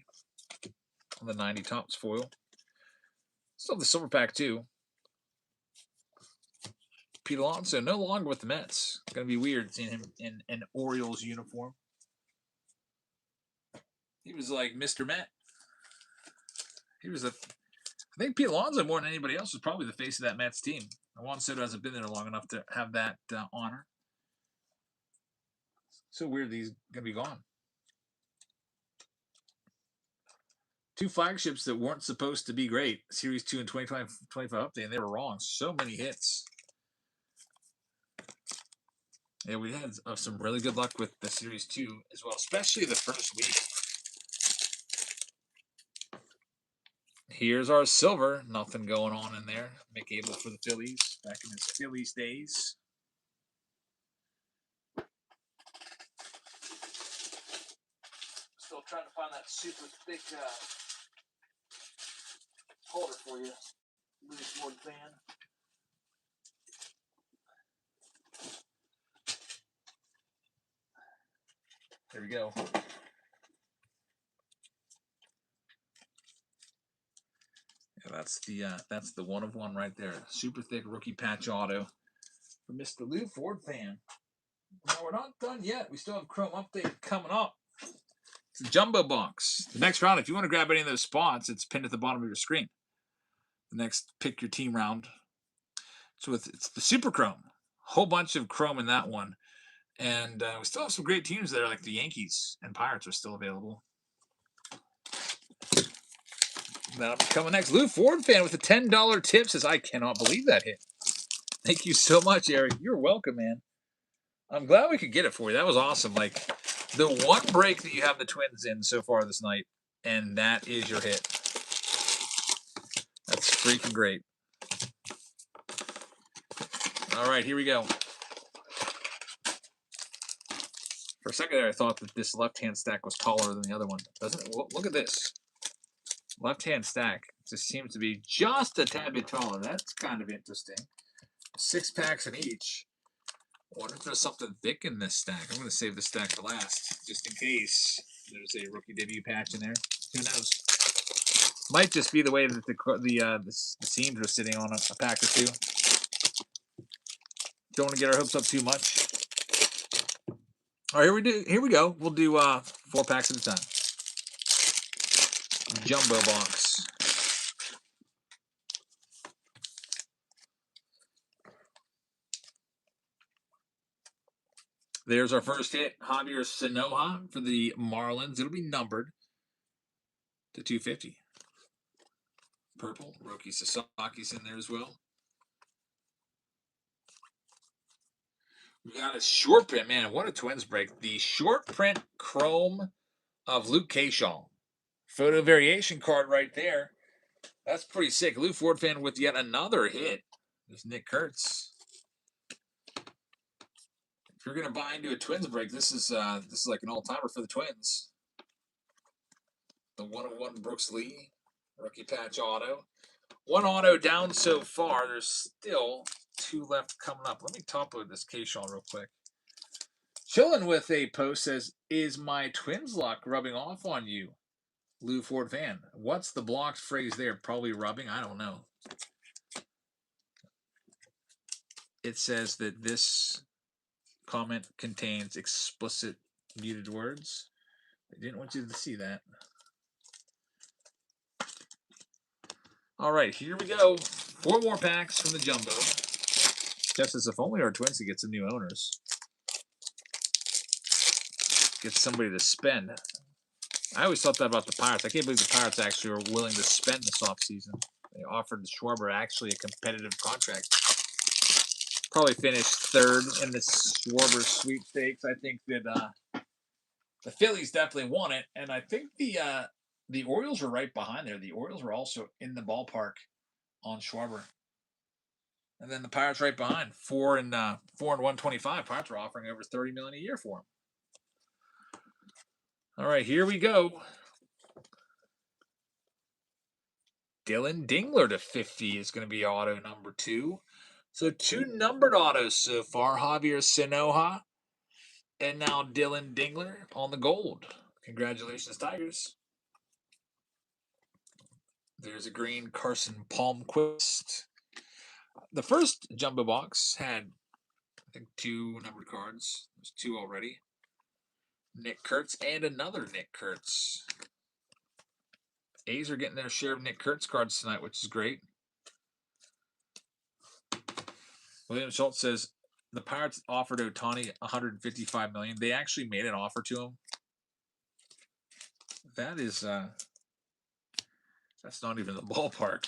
On the 90 Topps foil. Still have the silver pack, too. Pete Alonso no longer with the Mets. It's going to be weird seeing him in an Orioles uniform. He was like Mr. Met. I think Pete Alonso, more than anybody else, was probably the face of that Mets team. Juan Soto hasn't been there long enough to have that honor. So weird that he's going to be gone. 2 flagships that weren't supposed to be great. Series 2 and 25 update, and they were wrong. So many hits. Yeah, we had some really good luck with the Series 2 as well, especially the first week. Here's our silver. Nothing going on in there. Mick Abel for the Phillies back in his Phillies days. Still trying to find that super thick holder for you. Really Ford fan. There we go. Yeah, that's the 1 of 1 right there. Super thick rookie patch auto for Mr. Lou Ford fan. Now we're not done yet. We still have Chrome update coming up. It's a jumbo box. The next round, if you want to grab any of those spots, it's pinned at the bottom of your screen. The next pick your team round. So it's the Super Chrome. Whole bunch of Chrome in that one. And we still have some great teams there, like the Yankees and Pirates are still available. That'll be coming next. Lou Ford fan with a $10 tip says, I cannot believe that hit. Thank you so much, Eric. You're welcome, man. I'm glad we could get it for you. That was awesome. Like, the one break that you have the Twins in so far this night, and that is your hit. That's freaking great. All right, here we go. For a second there, I thought that this left-hand stack was taller than the other one. Doesn't it? Look at this. Left-hand stack just seems to be just a tad bit taller. That's kind of interesting. 6 packs in each. I wonder if there's something thick in this stack. I'm going to save this stack for last, just in case there's a rookie debut patch in there. Who knows? Might just be the way that the seams are sitting on a pack or two. Don't want to get our hopes up too much. All right, here we go. We'll do 4 packs at a time. Jumbo box. There's our first hit, Javier Sanoja for the Marlins. It'll be numbered to 250. Purple, Roki Sasaki's in there as well. We got a short print, man. What a Twins break! The short print chrome of Luke Keyshaw. Photo variation card right there. That's pretty sick. Lou Ford fan with yet another hit. There's Nick Kurtz. If you're gonna buy into a Twins break, this is like an all-timer for the Twins. The 101 Brooks Lee rookie patch auto. 1 auto down so far. There's still 2 left coming up. Let me top load this Keyshaw real quick. Chilling with a post says, "Is my Twins luck rubbing off on you, Lou Ford fan?" What's the blocked phrase there? Probably rubbing. I don't know. It says that this comment contains explicit muted words. I didn't want you to see that. All right, here we go. 4 more packs from the jumbo. Just as if only our Twins could get some new owners. Get somebody to spend. I always thought that about the Pirates. I can't believe the Pirates actually were willing to spend this offseason. They offered Schwarber actually a competitive contract. Probably finished 3rd in the Schwarber sweepstakes. I think that the Phillies definitely won it, and I think the Orioles were right behind there. The Orioles were also in the ballpark on Schwarber, and then the Pirates right behind. 4 and 125. Pirates were offering over $30 million a year for him. All right, here we go. Dylan Dingler to 50 is going to be auto number 2. So 2 numbered autos so far. Javier Sanoja and now Dylan Dingler on the gold. Congratulations, Tigers. There's a green Carson Palmquist. The first jumbo box had, I think, 2 numbered cards. There's 2 already. Nick Kurtz and another Nick Kurtz. A's are getting their share of Nick Kurtz cards tonight, which is great. William Schultz says the Pirates offered Ohtani $155 million. They actually made an offer to him. That is that's not even the ballpark.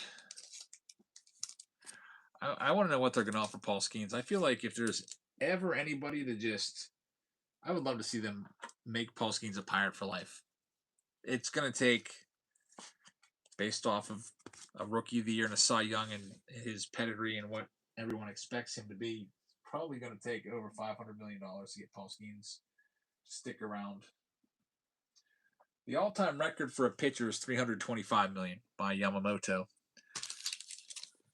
I want to know what they're going to offer Paul Skeens. I feel like if there's ever anybody to just, I would love to see them make Paul Skeens a Pirate for life. It's going to take, based off of a Rookie of the Year and a Cy Young and his pedigree and what everyone expects him to be, probably going to take over $500 million to get Paul Skeens to stick around. The all-time record for a pitcher is $325 million by Yamamoto.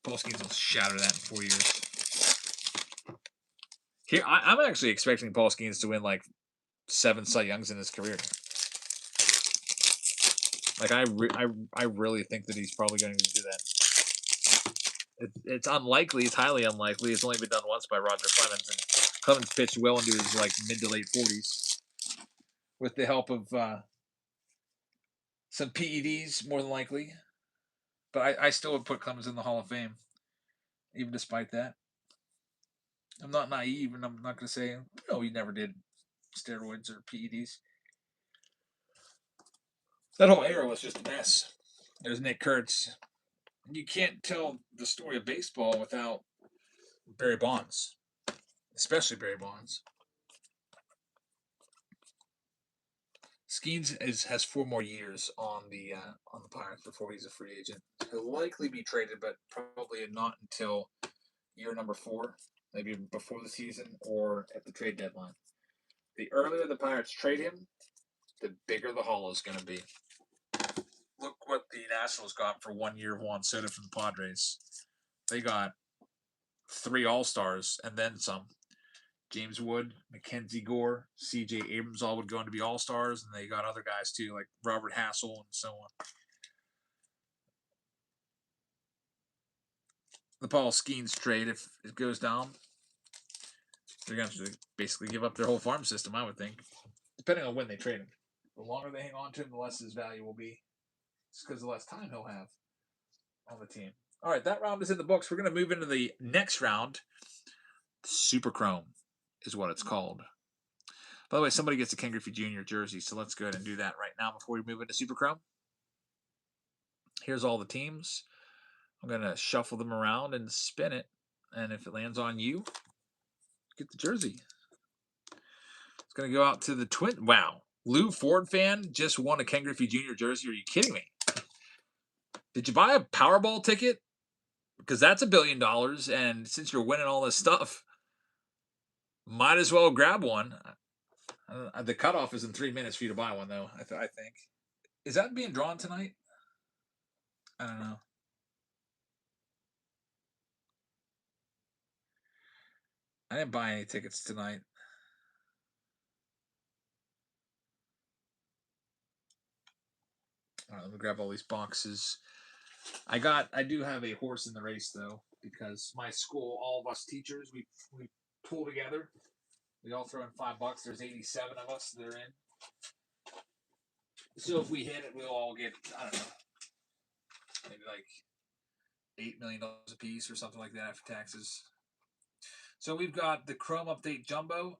Paul Skeens will shatter that in 4 years. Here, I'm actually expecting Paul Skeens to win like 7 Cy Youngs in his career. Like I really think that he's probably going to do that. It's unlikely. It's highly unlikely. It's only been done once by Roger Clemens, and Clemens pitched well into his like mid to late 40s with the help of some PEDs, more than likely. But I still would put Clemens in the Hall of Fame, even despite that. I'm not naive, and I'm not going to say, no, he never did steroids or PEDs. That whole era was just a mess. There's Nick Kurtz. You can't tell the story of baseball without Barry Bonds, especially Barry Bonds. Skeens has 4 more years on the Pirates before he's a free agent. He'll likely be traded, but probably not until year number 4, maybe before the season or at the trade deadline. The earlier the Pirates trade him, the bigger the haul is going to be. Look what the Nationals got for 1 year of Juan Soto from the Padres. They got 3 All-Stars and then some. James Wood, Mackenzie Gore, C.J. Abrams all would go on to be All-Stars, and they got other guys too, like Robert Hassel and so on. The Paul Skeens trade, if it goes down, they're going to basically give up their whole farm system, I would think, depending on when they trade him. The longer they hang on to him, the less his value will be. It's because the less time he'll have on the team. All right, that round is in the books. We're going to move into the next round. Super Chrome is what it's called. By the way, somebody gets a Ken Griffey Jr. jersey, so let's go ahead and do that right now before we move into Super Chrome. Here's all the teams. I'm going to shuffle them around and spin it, and if it lands on you, get the jersey. It's going to go out to the Twin. Wow. Lou Ford fan just won a Ken Griffey Jr. jersey. Are you kidding me? Did you buy a Powerball ticket? Because that's $1 billion, and since you're winning all this stuff, might as well grab one. The cutoff is in 3 minutes for you to buy one, though, I think. Is that being drawn tonight? I don't know. I didn't buy any tickets tonight. All right, let me grab all these boxes. I do have a horse in the race, though, because my school, all of us teachers, we pool together. We all throw in $5. There's 87 of us that are in. So if we hit it, we'll all get, I don't know, maybe like $8 million a piece or something like that after taxes. So we've got the Chrome Update Jumbo.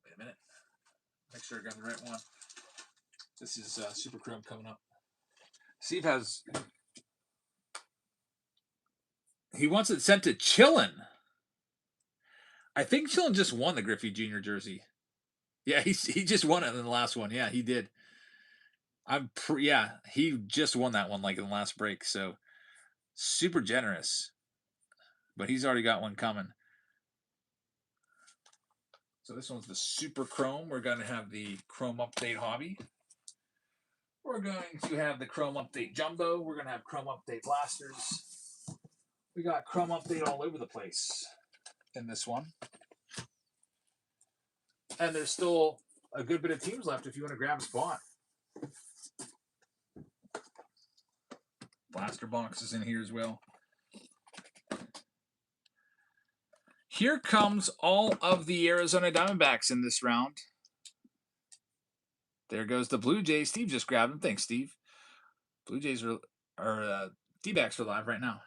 Wait a minute. Make sure I got the right one. This is Super Chrome coming up. Steve he wants it sent to Chillin. I think Chillin just won the Griffey Jr. jersey. Yeah, he just won it in the last one. Yeah, he did. He just won that one like in the last break. So super generous. But he's already got one coming. So this one's the Super Chrome. We're going to have the Chrome Update Hobby. We're going to have the Chrome Update Jumbo. We're going to have Chrome Update Blasters. We got Chrome Update all over the place in this one. And there's still a good bit of teams left if you want to grab a spot. Blaster boxes in here as well. Here comes all of the Arizona Diamondbacks in this round. There goes the Blue Jays. Steve just grabbed them. Thanks, Steve. Blue Jays are D-backs are live right now.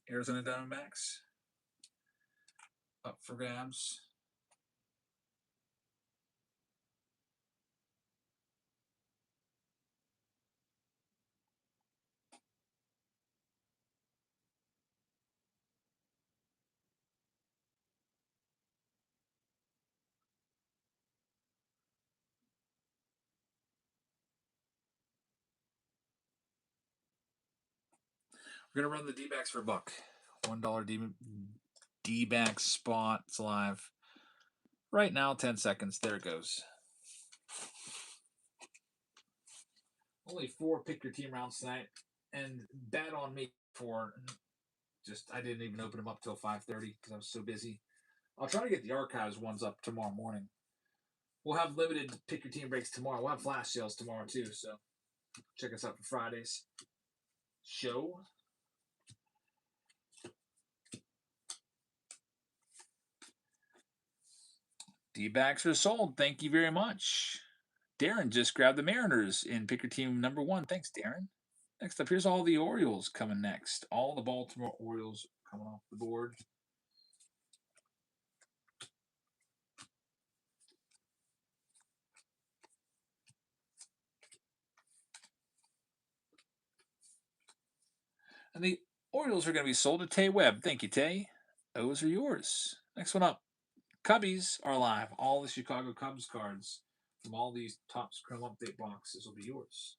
Arizona Diamondbacks up for grabs. We're going to run the D-backs for $1. $1 D-back spots live. Right now, 10 seconds. There it goes. Only 4 pick your team rounds tonight. And bad on me for I didn't even open them up till 5:30 because I was so busy. I'll try to get the archives ones up tomorrow morning. We'll have limited pick your team breaks tomorrow. We'll have flash sales tomorrow too, so check us out for Friday's show. D-backs are sold. Thank you very much. Darren just grabbed the Mariners in pick your team number 1. Thanks, Darren. Next up, here's all the Orioles coming next. All the Baltimore Orioles coming off the board. And the Orioles are going to be sold to Tay Webb. Thank you, Tay. Those are yours. Next one up. Cubbies are live. All the Chicago Cubs cards from all these TOPPS Chrome Update boxes will be yours.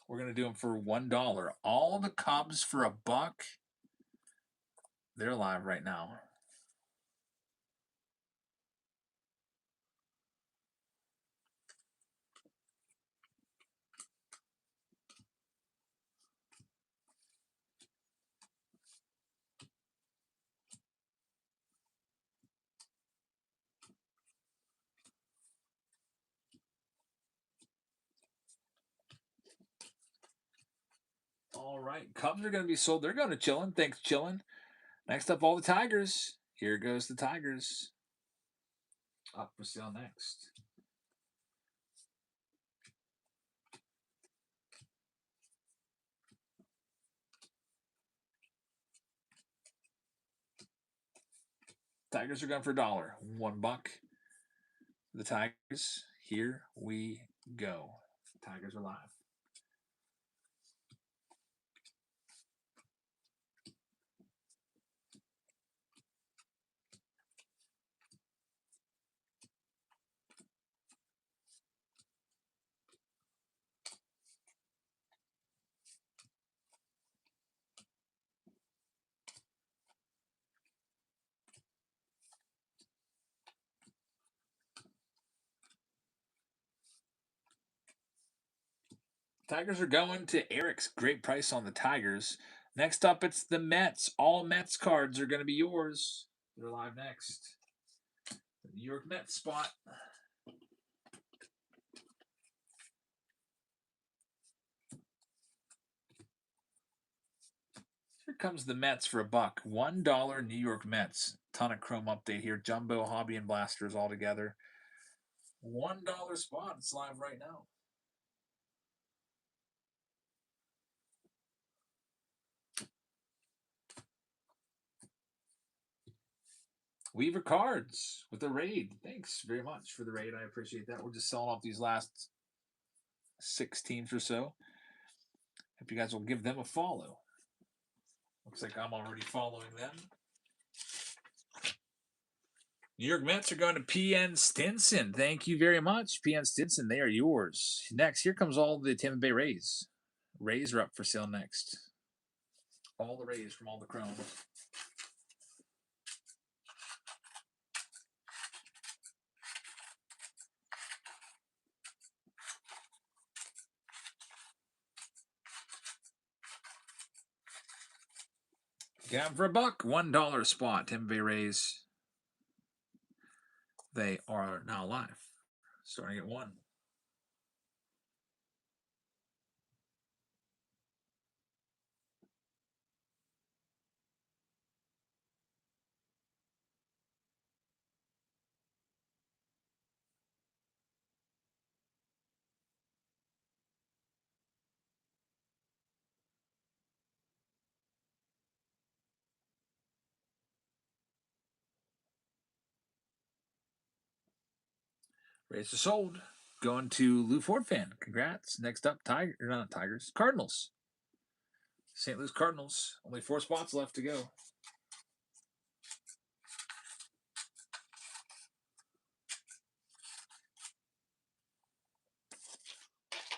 We're going to do them for $1. All the Cubs for $1. They're live right now. All right, Cubs are going to be sold. They're going to Chillin. Thanks, Chillin. Next up, all the Tigers. Here goes the Tigers. Up for sale next. Tigers are going for $1. $1. The Tigers. Here we go. Tigers are live. Tigers are going to Eric's. Great price on the Tigers. Next up, it's the Mets. All Mets cards are going to be yours. They're live next. The New York Mets spot. Here comes the Mets for $1. $1 New York Mets. Ton of chrome update here. Jumbo, Hobby, and Blasters all together. $1 spot. It's live right now. Weaver cards with the raid. Thanks very much for the raid. I appreciate that. We're just selling off these last 6 teams or so. Hope you guys will give them a follow. Looks like I'm already following them. New York Mets are going to PN Stinson. Thank you very much, PN Stinson. They are yours. Next, here comes all the Tampa Bay Rays. Rays are up for sale next. All the Rays from all the Chrome. Got 'em for $1. $1 spot. Tampa Bay Rays. They are now live. Starting at 1. Rays are sold. Going to Lou Ford fan. Congrats. Next up, not Tigers. Cardinals. St. Louis Cardinals. Only 4 spots left to go.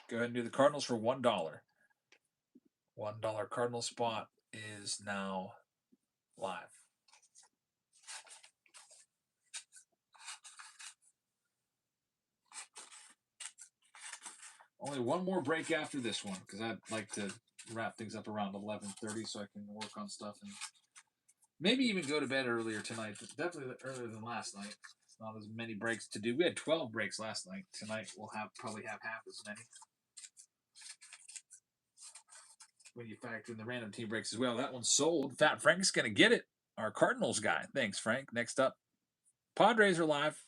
Go ahead and do the Cardinals for $1. $1 Cardinal spot is now live. Only one more break after this one because I'd like to wrap things up around 11:30 so I can work on stuff and maybe even go to bed earlier tonight. Definitely earlier than last night. Not as many breaks to do. We had 12 breaks last night. Tonight we'll probably have half as many. When you factor in the random team breaks as well. That one's sold. Fat Frank's going to get it. Our Cardinals guy. Thanks, Frank. Next up, Padres are live.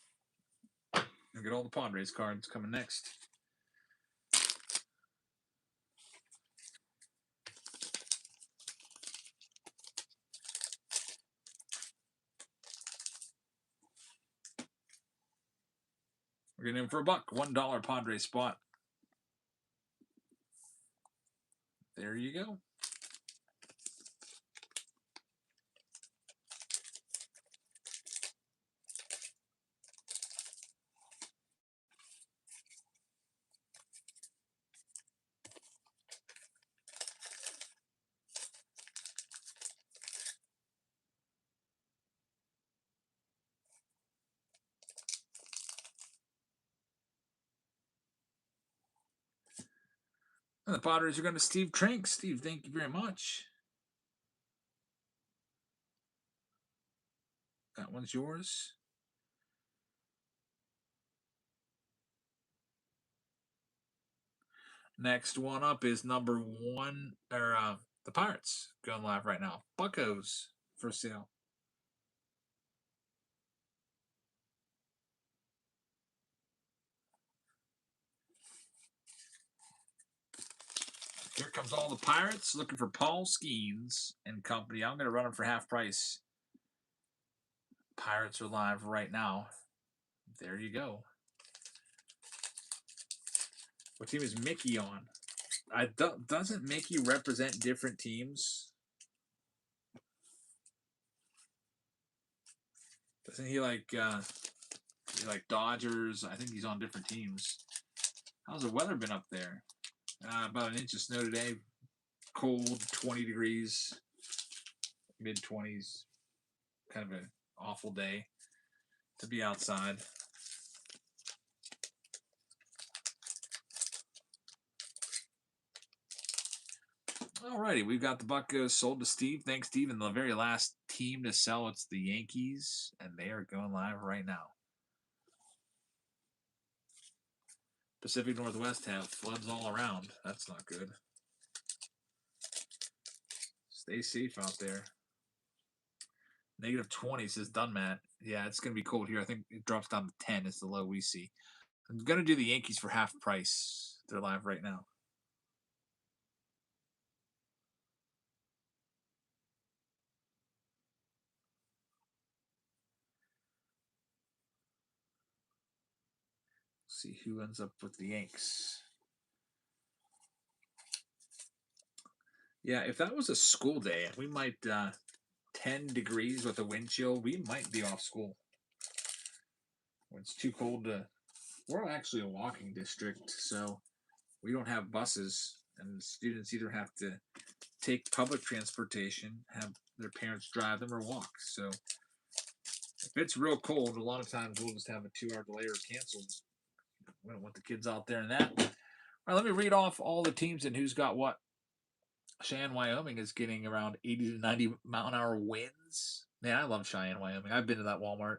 Look at all the Padres cards coming next. We're getting in for $1. $1 Padres spot. There you go. And the Padres are going to Steve Trink. Steve, thank you very much. That one's yours. Next one up is number 1, or the Pirates going live right now. Buccos for sale. Here comes all the Pirates looking for Paul Skeens and company. I'm going to run them for half price. Pirates are live right now. There you go. What team is Mickey on? Doesn't Mickey represent different teams? Doesn't he like Dodgers? I think he's on different teams. How's the weather been up there? About an inch of snow today. Cold, 20 degrees, mid-20s. Kind of an awful day to be outside. Alrighty, we've got the Buccos sold to Steve. Thanks, Steve. And the very last team to sell, it's the Yankees, and they are going live right now. Pacific Northwest have floods all around. That's not good. Stay safe out there. -20 says Dunmat. Yeah, it's going to be cold here. I think it drops down to 10 is the low we see. I'm going to do the Yankees for half price. They're live right now. See who ends up with the Yanks. Yeah, if that was a school day, we might 10 degrees with a wind chill, we might be off school. When it's too cold to. We're actually a walking district, so we don't have buses, and students either have to take public transportation, have their parents drive them, or walk. So if it's real cold, a lot of times we'll just have a 2-hour delay or cancel. We don't want the kids out there in that. All right, let me read off all the teams and who's got what. Cheyenne, Wyoming is getting around 80 to 90 mile-an-hour winds. Man, I love Cheyenne, Wyoming. I've been to that Walmart.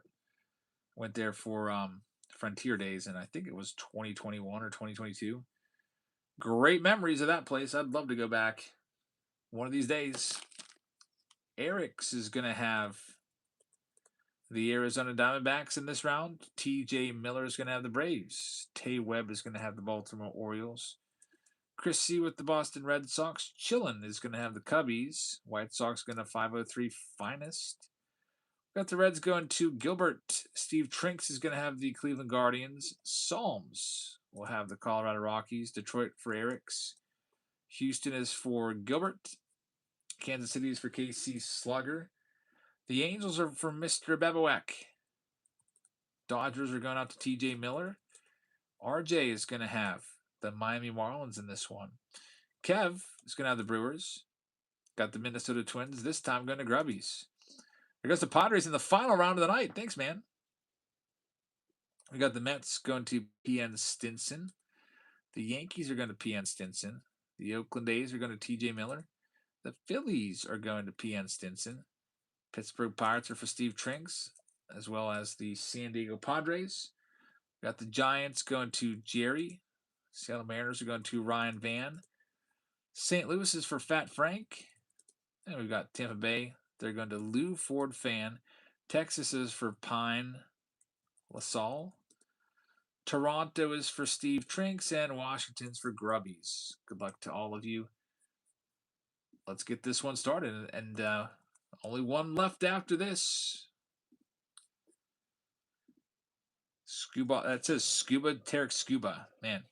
Went there for Frontier Days, and I think it was 2021 or 2022. Great memories of that place. I'd love to go back one of these days. Eric's is going to have the Arizona Diamondbacks in this round. TJ Miller is going to have the Braves. Tay Webb is going to have the Baltimore Orioles. Chris C. with the Boston Red Sox. Chillin is going to have the Cubbies. White Sox going to 503 Finest. Got the Reds going to Gilbert. Steve Trinks is going to have the Cleveland Guardians. Psalms will have the Colorado Rockies. Detroit for Eric's. Houston is for Gilbert. Kansas City is for KC Slugger. The Angels are for Mr. Bebowek. Dodgers are going out to TJ Miller. RJ is going to have the Miami Marlins in this one. Kev is going to have the Brewers. Got the Minnesota Twins. This time going to Grubbies. There goes the Padres in the final round of the night. Thanks, man. We got the Mets going to PN Stinson. The Yankees are going to PN Stinson. The Oakland A's are going to TJ Miller. The Phillies are going to PN Stinson. Pittsburgh Pirates are for Steve Trinks, as well as the San Diego Padres. We got the Giants going to Jerry. Seattle Mariners are going to Ryan Van. St. Louis is for Fat Frank. And we've got Tampa Bay. They're going to Lou Ford Fan. Texas is for Pine LaSalle. Toronto is for Steve Trinks. And Washington's for Grubbies. Good luck to all of you. Let's get this one started. And only one left after this. Scuba. That says Scuba. Tarek Scuba. Man.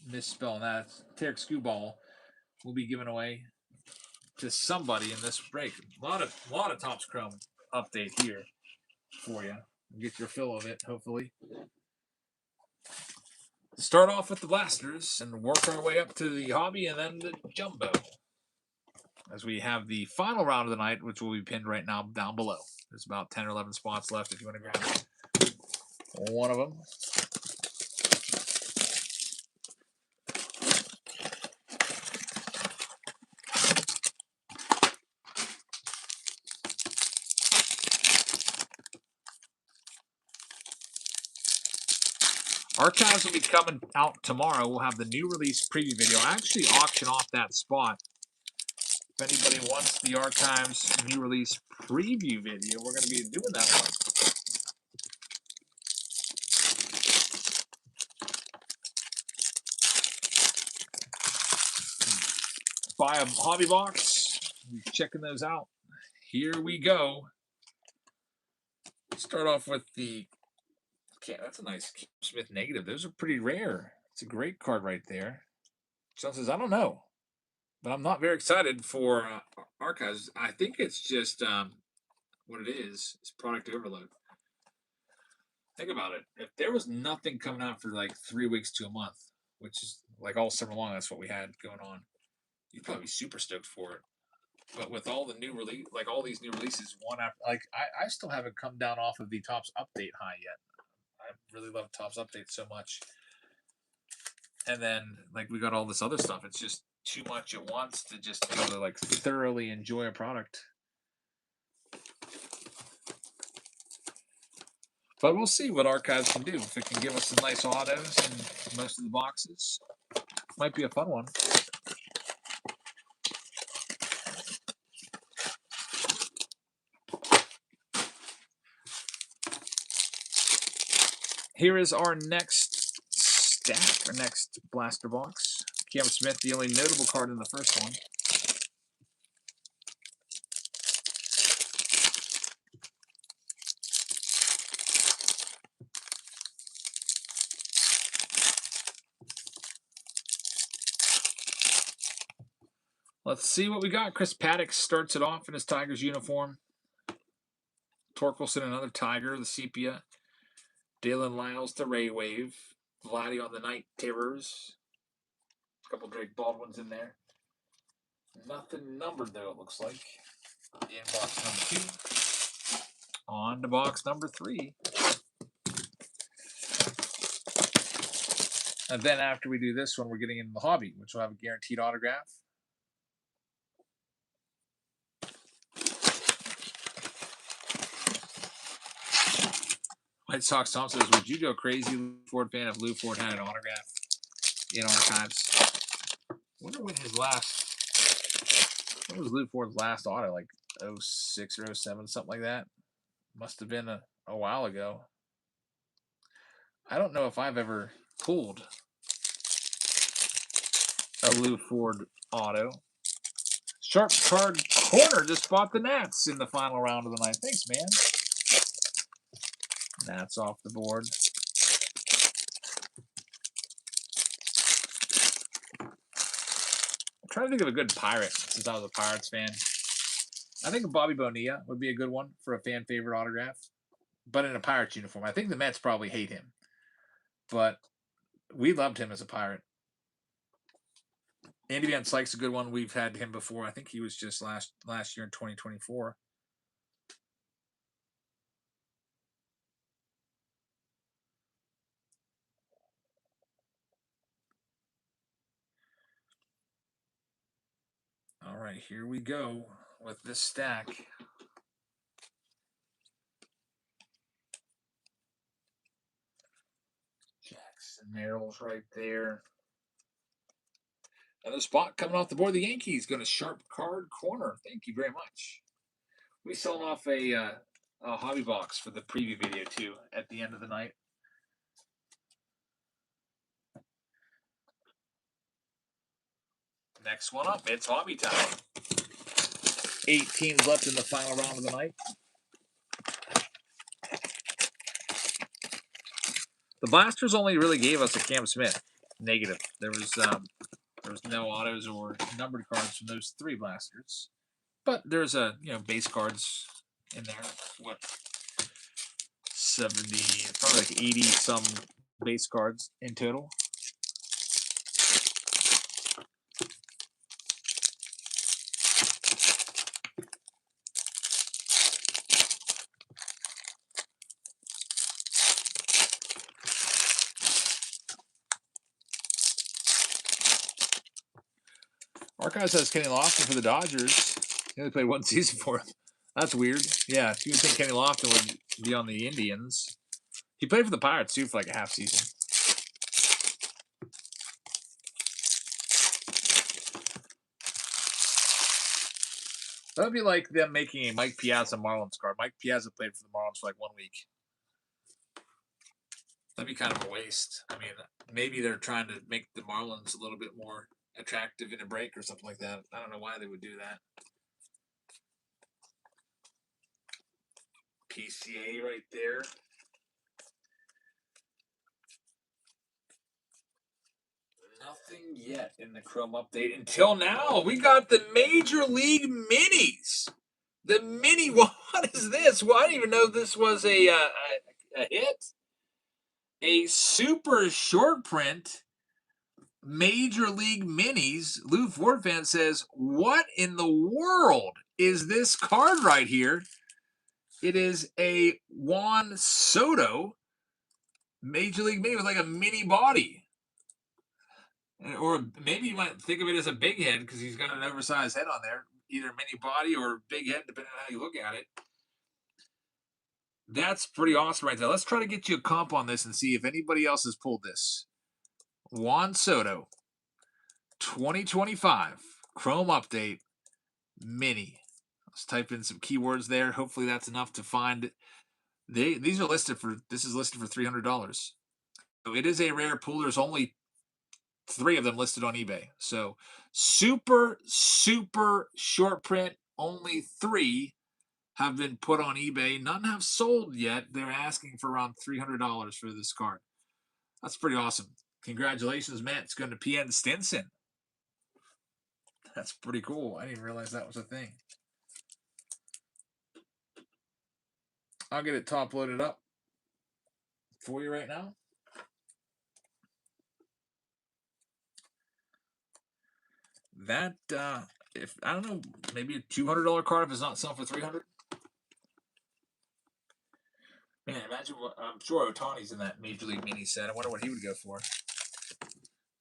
Misspelling that. Tarek Scuball will be given away to somebody in this break. A lot of Topps Chrome update here for you. Get your fill of it, hopefully. Start off with the blasters and work our way up to the hobby and then the jumbo. As we have the final round of the night, which will be pinned right now down below. There's about 10 or 11 spots left if you want to grab one of them. Archives will be coming out tomorrow. We'll have the new release preview video. I actually auction off that spot. If anybody wants the Archives new release preview video, we're going to be doing that one. Buy a hobby box. We're checking those out. Here we go. Start off with the. Okay, that's a nice Smith negative. Those are pretty rare. It's a great card right there. John says, I don't know, but I'm not very excited for Archives. I think it's just what it is. It's product overload. Think about it. If there was nothing coming out for like 3 weeks to a month, which is like all summer long, that's what we had going on, you'd probably be super stoked for it. But with all the new release, like all these new releases, one after, like I still haven't come down off of the TOPPS update high yet. I really love TOPPS update so much. And then like we got all this other stuff. It's just too much at once to just be able to like thoroughly enjoy a product. But we'll see what Archives can do. If it can give us some nice autos in most of the boxes, might be a fun one. Here is our next stack, our next blaster box. Cam Smith, the only notable card in the first one. Let's see what we got. Chris Paddock starts it off in his Tigers uniform. Torkelson, another Tiger, the Sepia. Dalen Lyles, the Ray Wave. Vladdy on the Night Terrors. A couple Drake Baldwins in there. Nothing numbered, though, it looks like. In box number 2. On to box number 3. And then after we do this one, we're getting into the hobby, which will have a guaranteed autograph. White Sox Tom says, would you go crazy, Lou Ford fan, if Lou Ford had an autograph in Archives? I wonder when was Lou Ford's last auto? Like 06 or 07, something like that. Must have been a while ago. I don't know if I've ever pulled a Lou Ford auto. Sharp Card Corner just bought the Nats in the final round of the night. Thanks, man. Nats off the board. I'm trying to think of a good Pirate since I was a Pirates fan. I think Bobby Bonilla would be a good one for a fan favorite autograph, but in a Pirates uniform. I think the Mets probably hate him, but we loved him as a Pirate. Andy Van Slyke's a good one. We've had him before. I think he was just last year in 2024. All right, here we go with this stack. Jackson Merrill's right there. Another spot coming off the board. The Yankees going to Sharp Card Corner. Thank you very much. We selling off a hobby box for the preview video too at the end of the night. Next one up, it's hobby time. 8 teams left in the final round of the night. The Blasters only really gave us a Cam Smith negative. There was no autos or numbered cards from those 3 Blasters, but there's base cards in there. What 70, probably like 80 some base cards in total. Archives has Kenny Lofton for the Dodgers. He only played 1 season for him. That's weird. Yeah, you would think Kenny Lofton would be on the Indians. He played for the Pirates too for like a half season. That would be like them making a Mike Piazza Marlins card. Mike Piazza played for the Marlins for like 1 week. That'd be kind of a waste. I mean, maybe they're trying to make the Marlins a little bit more attractive in a break or something like that. I don't know why they would do that. PCA right there. Nothing yet in the Chrome update until now. We got the Major League Minis. The mini. What is this? Well, I didn't even know this was a hit. A super short print Major League Minis. Lou Ford fan says, "What in the world is this card right here?" It is a Juan Soto Major League Mini with like a mini body. Or maybe you might think of it as a big head because he's got an oversized head on there. Either mini body or big head, depending on how you look at it. That's pretty awesome right there. Let's try to get you a comp on this and see if anybody else has pulled this. Juan Soto, 2025, Chrome Update, Mini. Let's type in some keywords there. Hopefully that's enough to find. These are listed for, this is listed for $300. So it is a rare pull. There's only 3 of them listed on eBay. So super short print. Only 3 have been put on eBay. None have sold yet. They're asking for around $300 for this card. That's pretty awesome. Congratulations, Matt. It's going to PN Stinson. That's pretty cool. I didn't realize that was a thing. I'll get it top loaded up for you right now. That if I don't know, maybe a $200 card if it's not selling for $300. Man, imagine what I'm sure Otani's in that Major League Mini set. I wonder what he would go for.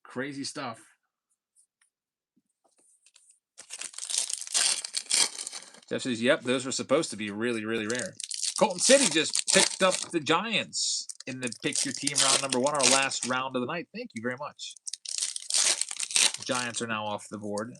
Crazy stuff. Jeff says, "Yep, those were supposed to be really rare." Colton City just picked up the Giants in the Pick Your Team round number 1, our last round of the night. Thank you very much. Giants are now off the board.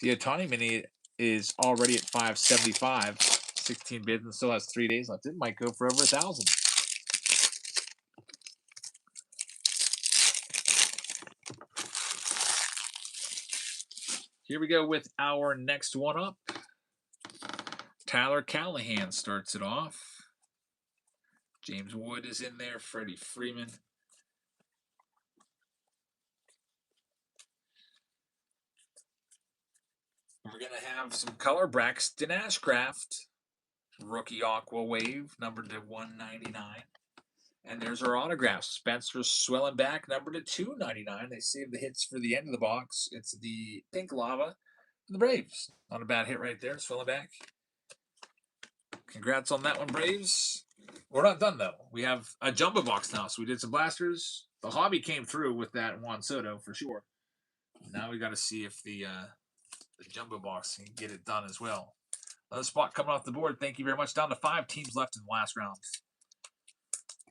The Otani Mini is already at 575, 16 bids, and still has 3 days left. It might go for over 1,000. Here we go with our next one up. Tyler Callahan starts it off. James Wood is in there. Freddie Freeman. We're going to have some color. Braxton Ashcraft. Rookie Aqua Wave, numbered to 199. And there's our autographs. Spencer Swellenbach, numbered to 299. They saved the hits for the end of the box. It's the Pink Lava for the Braves. Not a bad hit right there, Swellenbach. Congrats on that one, Braves. We're not done, though. We have a jumbo box now. So we did some blasters. The hobby came through with that Juan Soto for sure. Now we got to see if the jumbo box can get it done as well. Another spot coming off the board. Thank you very much. Down to 5 teams left in the last round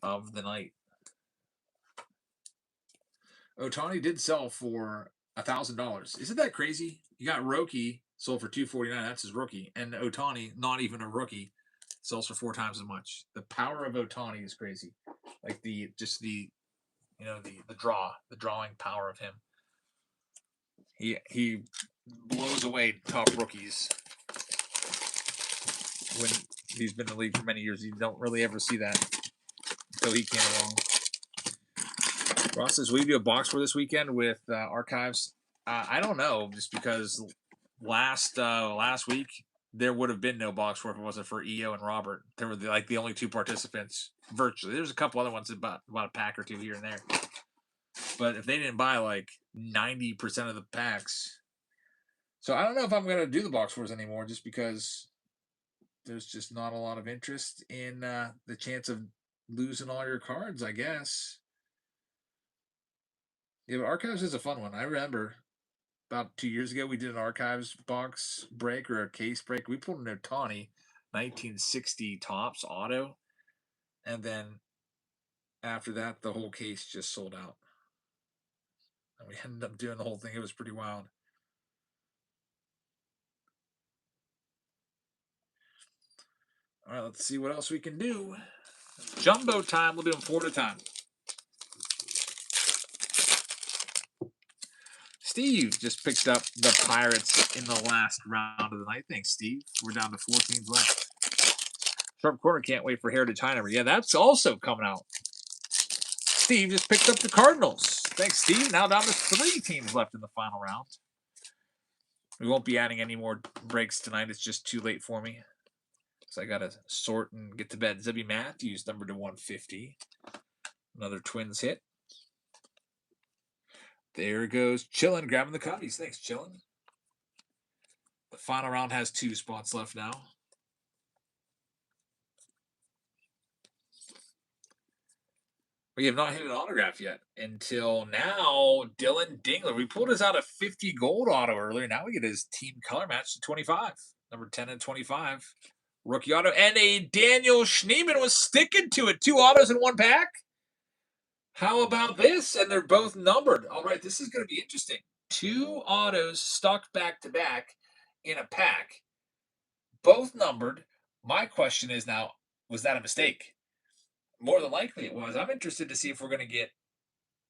of the night. Otani did sell for $1,000. Isn't that crazy? You got Roki sold for $249. That's his rookie, and Otani, not even a rookie, sells for 4 times as much. The power of Otani is crazy. Like the drawing power of him. He blows away top rookies. When he's been in the league for many years, you don't really ever see that until he came along. Ross says, "Will you do a box for this weekend with archives?" I don't know, just because last week there would have been no box for if it wasn't for EO and Robert. They were the only 2 participants virtually. There's a couple other ones about a pack or 2 here and there, but if they didn't buy like 90% of the packs, so I don't know if I'm gonna do the box wars anymore, just because there's just not a lot of interest in the chance of losing all your cards, I guess. Yeah, but archives is a fun one. I remember about 2 years ago we did an archives box break or a case break. We pulled an Otani 1960 Topps auto, and then after that, the whole case just sold out. And we ended up doing the whole thing. It was pretty wild. All right, let's see what else we can do. Jumbo time. We'll do them 4 at a time. Steve just picked up the Pirates in the last round of the night. Thanks, Steve. We're down to 4 teams left. Sharp Corner can't wait for Heritage High-Number. Yeah, that's also coming out. Steve just picked up the Cardinals. Thanks, Steve. Now down to 3 teams left in the final round. We won't be adding any more breaks tonight. It's just too late for me. So I got to sort and get to bed. Zebby Matthews, number to 150. Another Twins hit. There goes Chillin, grabbing the Cubbies. Thanks, Chillin. The final round has 2 spots left now. We have not hit an autograph yet until now. Dylan Dingler. We pulled us out a 50 gold auto earlier. Now we get his team color match to 25. Number 10 and 25. Rookie auto. And a Daniel Schneemann was sticking to it. 2 autos in 1 pack. How about this? And they're both numbered. All right, this is going to be interesting. 2 autos stuck back to back in a pack. Both numbered. My question is now, was that a mistake? More than likely it was. I'm interested to see if we're going to get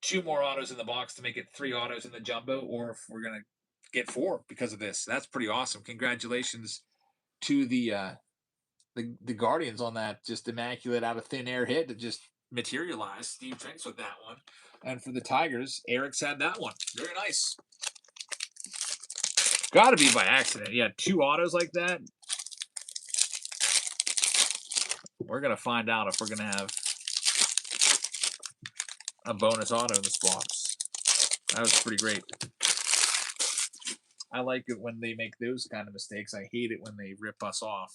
2 more autos in the box to make it 3 autos in the jumbo, or if we're going to get 4 because of this. That's pretty awesome. Congratulations to the Guardians on that just immaculate out of thin air hit that just materialized. Steve Trinks with that one. And for the Tigers, Eric's had that one. Very nice. Got to be by accident. Yeah, 2 autos like that. We're going to find out if we're going to have a bonus auto in this box. That was pretty great. I like it when they make those kind of mistakes. I hate it when they rip us off.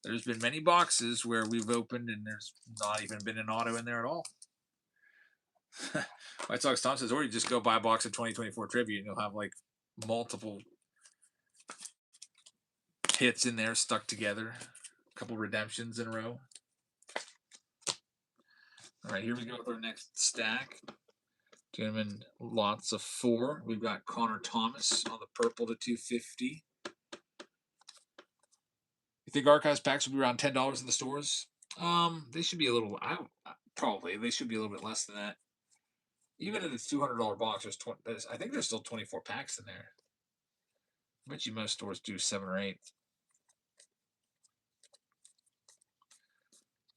There's been many boxes where we've opened and there's not even been an auto in there at all. White Sox Tom says, or you just go buy a box of 2024 trivia and you'll have like multiple hits in there stuck together. A couple redemptions in a row. All right, here we go with our next stack. Gentlemen, lots of 4. We've got Connor Thomas on the purple to 250. You think Archives packs will be around $10 in the stores? They should be a little. Probably they should be a little bit less than that. Even in this $200 box, I think there's still 24 packs in there. I bet you most stores do 7 or 8.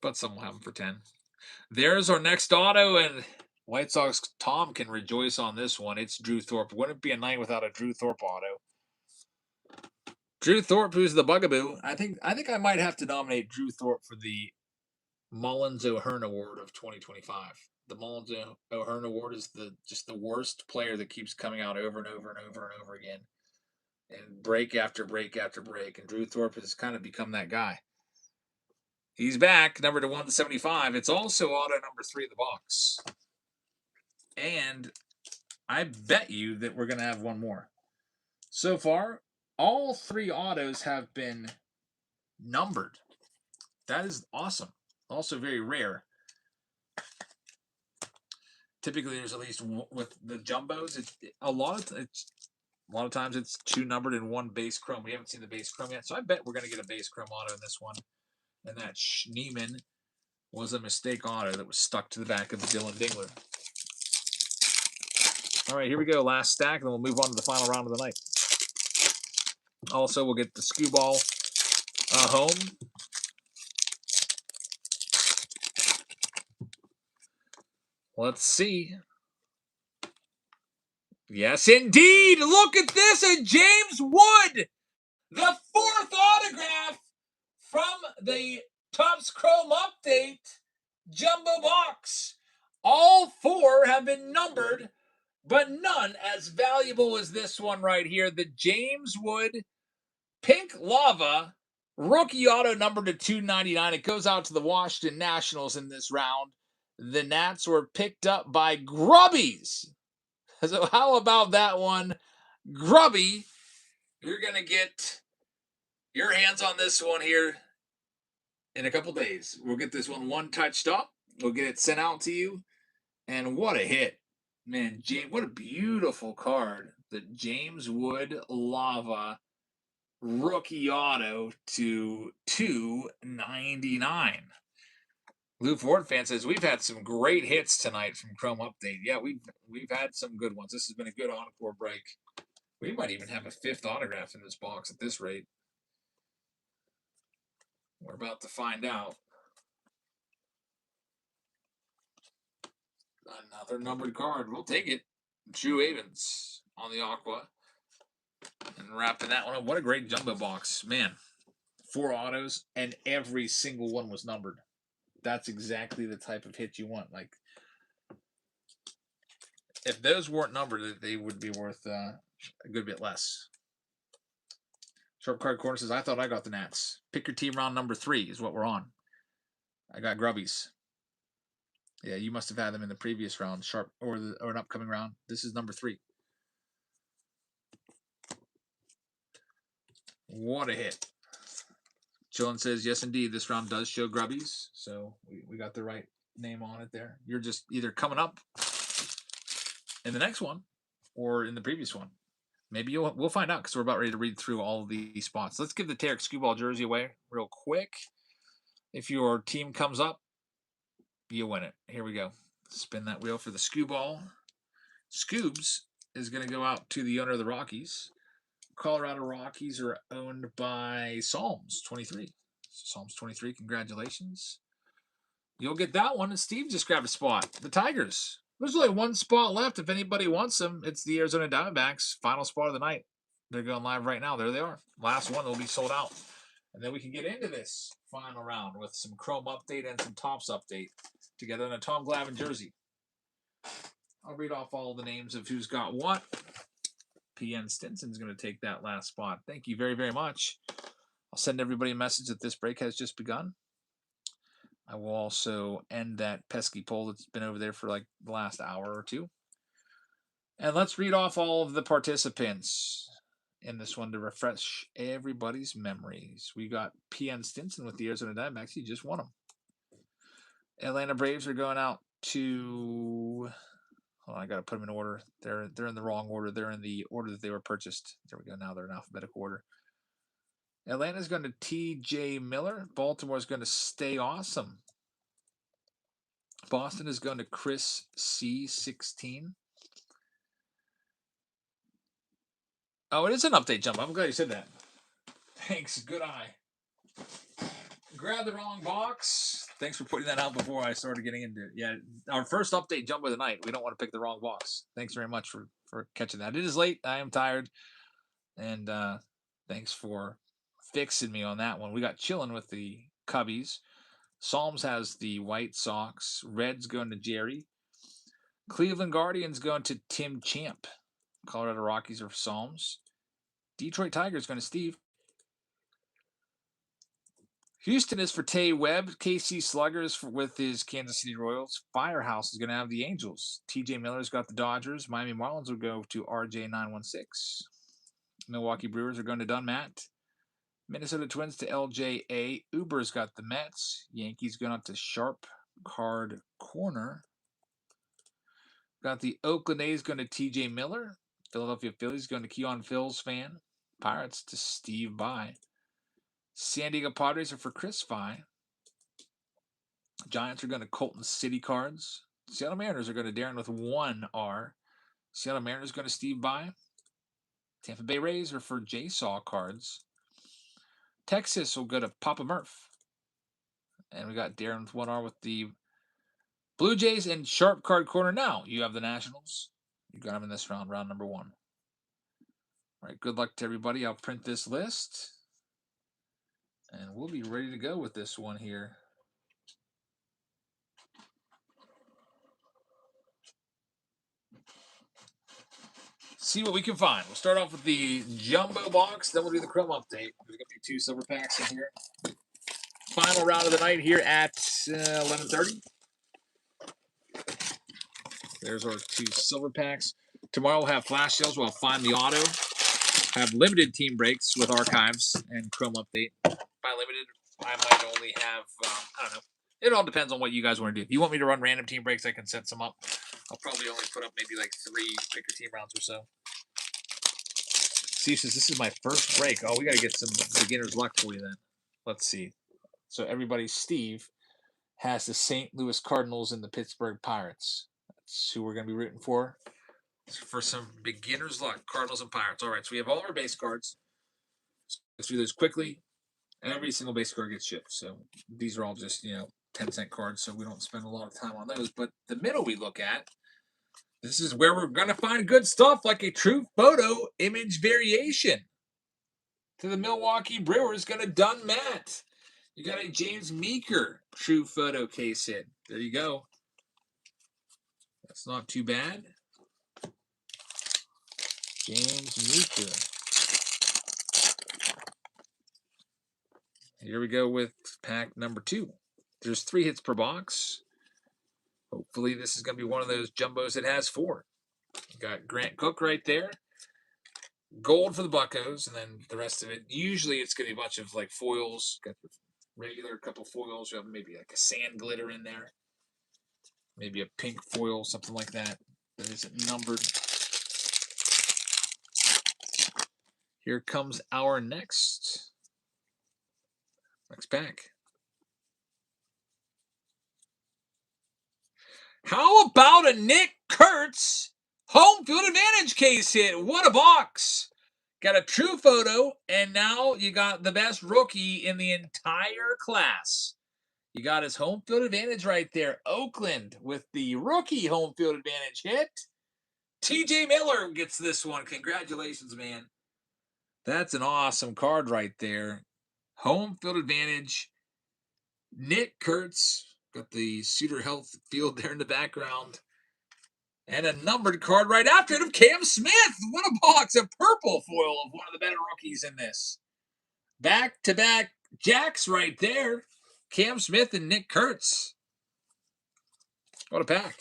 But some will have them for 10. There's our next auto, and White Sox Tom can rejoice on this one. It's Drew Thorpe. Wouldn't be a night without a Drew Thorpe auto. Drew Thorpe, who's the bugaboo. I think I might have to nominate Drew Thorpe for the Mullins O'Hearn Award of 2025. The Mullins O'Hearn Award is just the worst player that keeps coming out over and over and over and over again. And break after break after break. And Drew Thorpe has kind of become that guy. He's back, number to 175. It's also auto number 3 of the box. And I bet you that we're going to have one more. So far, all 3 autos have been numbered. That is awesome. Also very rare. Typically, there's at least with the jumbos. A lot of times it's 2 numbered and 1 base chrome. We haven't seen the base chrome yet, so I bet we're going to get a base chrome auto in this one. And that Schneemann was a mistake auto that was stuck to the back of the Dylan Dingler. All right, here we go. Last stack, and then we'll move on to the final round of the night. Also, we'll get the Skoo Ball home. Let's see. Yes, indeed. Look at this. A James Wood. The 4th autograph from the TOPPS Chrome Update Jumbo Box. All 4 have been numbered, but none as valuable as this one right here. The James Wood Pink Lava rookie auto numbered to 299. It goes out to the Washington Nationals in this round. The Nats were picked up by Grubbies. So how about that one? Grubby, you're going to get your hands on this one here in a couple days. We'll get this one touched up, We'll get it sent out to you. And what a hit. Man, James, what a beautiful card. The James Wood Lava rookie auto to 299. Lou Ford fan says we've had some great hits tonight from Chrome Update. Yeah, we've had some good ones. This has been a good encore break. We might even have a 5th autograph in this box at this rate. We're about to find out. Another numbered card. We'll take it. Drew Avens on the Aqua. And wrapping that one up. What a great jumbo box. Man, 4 autos, and every single one was numbered. That's exactly the type of hit you want. Like, if those weren't numbered, they would be worth a good bit less. Sharp Card Corner says, I thought I got the Nats. Pick your team round number 3 is what we're on. I got Grubbies. Yeah, you must have had them in the previous round, Sharp, or an upcoming round. This is number 3. What a hit. Chillin says, yes, indeed, this round does show Grubbies. So we got the right name on it there. You're just either coming up in the next one or in the previous one. Maybe we'll find out because we're about ready to read through all of these spots. Let's give the Tarek Skewball jersey away real quick. If your team comes up, you win it. Here we go. Spin that wheel for the Skewball. Scoobs is going to go out to the owner of the Rockies. Colorado Rockies are owned by Psalms 23. Psalms 23, congratulations. You'll get that one, and Steve just grabbed a spot. The Tigers. There's only one spot left. If anybody wants them, it's the Arizona Diamondbacks. Final spot of the night. They're going live right now. There they are. Last one will be sold out. And then we can get into this final round with some Chrome update and some Topps update together in a Tom Glavine jersey. I'll read off all the names of who's got what. PN Stinson's going to take that last spot. Thank you very, very much. I'll send everybody a message that this break has just begun. I will also end that pesky poll that's been over there for like the last hour or two. And let's read off all of the participants in this one to refresh everybody's memories. We got PN Stinson with the Arizona Diamondbacks. He just won them. Atlanta Braves are going out to... Hold on, I got to put them in order. They're in the wrong order. They're in the order that they were purchased. There we go. Now they're in alphabetical order. Atlanta's going to TJ Miller. Baltimore's going to Stay Awesome. Boston is going to Chris C16. Oh, it is an update jump. I'm glad you said that. Thanks. Good eye. Grab the wrong box. Thanks for putting that out before I started getting into it. Yeah, our first update jump of the night. We don't want to pick the wrong box. Thanks very much for catching that. It is late. I am tired. And thanks for fixing me on that one. We got Chillin with the Cubbies. Psalms has the White Sox. Reds going to Jerry. Cleveland Guardians going to Tim Champ. Colorado Rockies are for Psalms. Detroit Tigers going to Steve. Houston is for Tay Webb. KC Sluggers with his Kansas City Royals. Firehouse is going to have the Angels. TJ Miller's got the Dodgers. Miami Marlins will go to RJ916. Milwaukee Brewers are going to Dunmat. Minnesota Twins to LJA. Uber's got the Mets. Yankees going out to Sharp Card Corner. Got the Oakland A's going to TJ Miller. Philadelphia Phillies going to Keon Phil's fan. Pirates to Steve By. San Diego Padres are for Chris Fye. Giants are going to Colton City Cards. Seattle Mariners are going to Darren with 1R. Seattle Mariners going to Steve By. Tampa Bay Rays are for J Saw Cards. Texas will go to Papa Murph. And we got Darren with 1R with the Blue Jays and Sharp Card Corner. Now you have the Nationals. You got them in this round, round number 1. All right, good luck to everybody. I'll print this list. And we'll be ready to go with this one here. See what we can find. We'll start off with the jumbo box, then we'll do the Chrome update. There's going to be 2 silver packs in here. Final round of the night here at 11:30. There's our 2 silver packs. Tomorrow we'll have flash sales. We'll find the auto. Have limited team breaks with archives and Chrome update. By limited, I might only have, I don't know, It all depends on what you guys want to do. If you want me to run random team breaks, I can set some up. I'll probably only put up maybe like 3 bigger team rounds or so. Steve says, this is my first break. Oh, we got to get some beginner's luck for you then. Let's see. So everybody, Steve has the St. Louis Cardinals and the Pittsburgh Pirates. That's who we're going to be rooting for some beginner's luck. Cardinals and Pirates. All right, so we have all our base cards. Let's do this quickly. Every single base card gets shipped. So these are all just, 10-cent cards, so we don't spend a lot of time on those. But the middle we look at, this is where we're going to find good stuff like a true photo image variation. To the Milwaukee Brewers, got a done Matt. You got a James Meeker true photo case hit. There you go. That's not too bad. James Meeker. Here we go with pack number 2. There's 3 hits per box. Hopefully this is going to be one of those jumbos that has 4. You got Grant Cook right there. Gold for the Buccos, and then the rest of it. Usually it's going to be a bunch of like foils. Got the regular couple foils. You have maybe like a sand glitter in there. Maybe a pink foil, something like that. That isn't numbered. Here comes our next pack. How about a Nick Kurtz home field advantage case hit? What a box! Got a true photo, and now you got the best rookie in the entire class. You got his home field advantage right there. Oakland with the rookie home field advantage hit. TJ Miller gets this one. Congratulations, man. That's an awesome card right there. Home field advantage. Nick Kurtz. Got the Suter Health field there in the background. And a numbered card right after it of Cam Smith. What a box. A purple foil of one of the better rookies in this. Back-to-back Jacks right there. Cam Smith and Nick Kurtz. What a pack.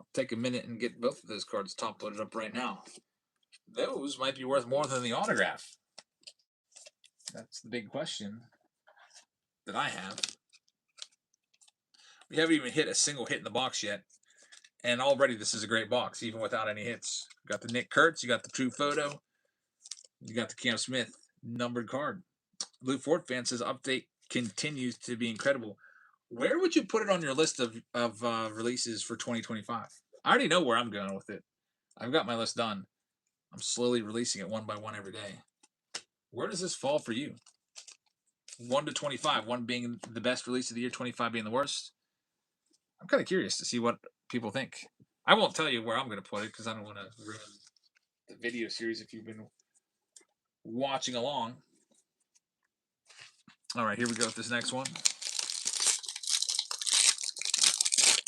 I'll take a minute and get both of those cards top loaded up right now. Those might be worth more than the autograph. That's the big question that I have. We haven't even hit a single hit in the box yet. And already this is a great box, even without any hits. You got the Nick Kurtz, you got the true photo, you got the Cam Smith numbered card. Blue Fort fan says update continues to be incredible. Where would you put it on your list of releases for 2025? I already know where I'm going with it. I've got my list done. I'm slowly releasing it one by one every day. Where does this fall for you? 1 to 25, 1 being the best release of the year, 25 being the worst. I'm kind of curious to see what people think. I won't tell you where I'm going to put it because I don't want to ruin the video series if you've been watching along. All right, here we go with this next one.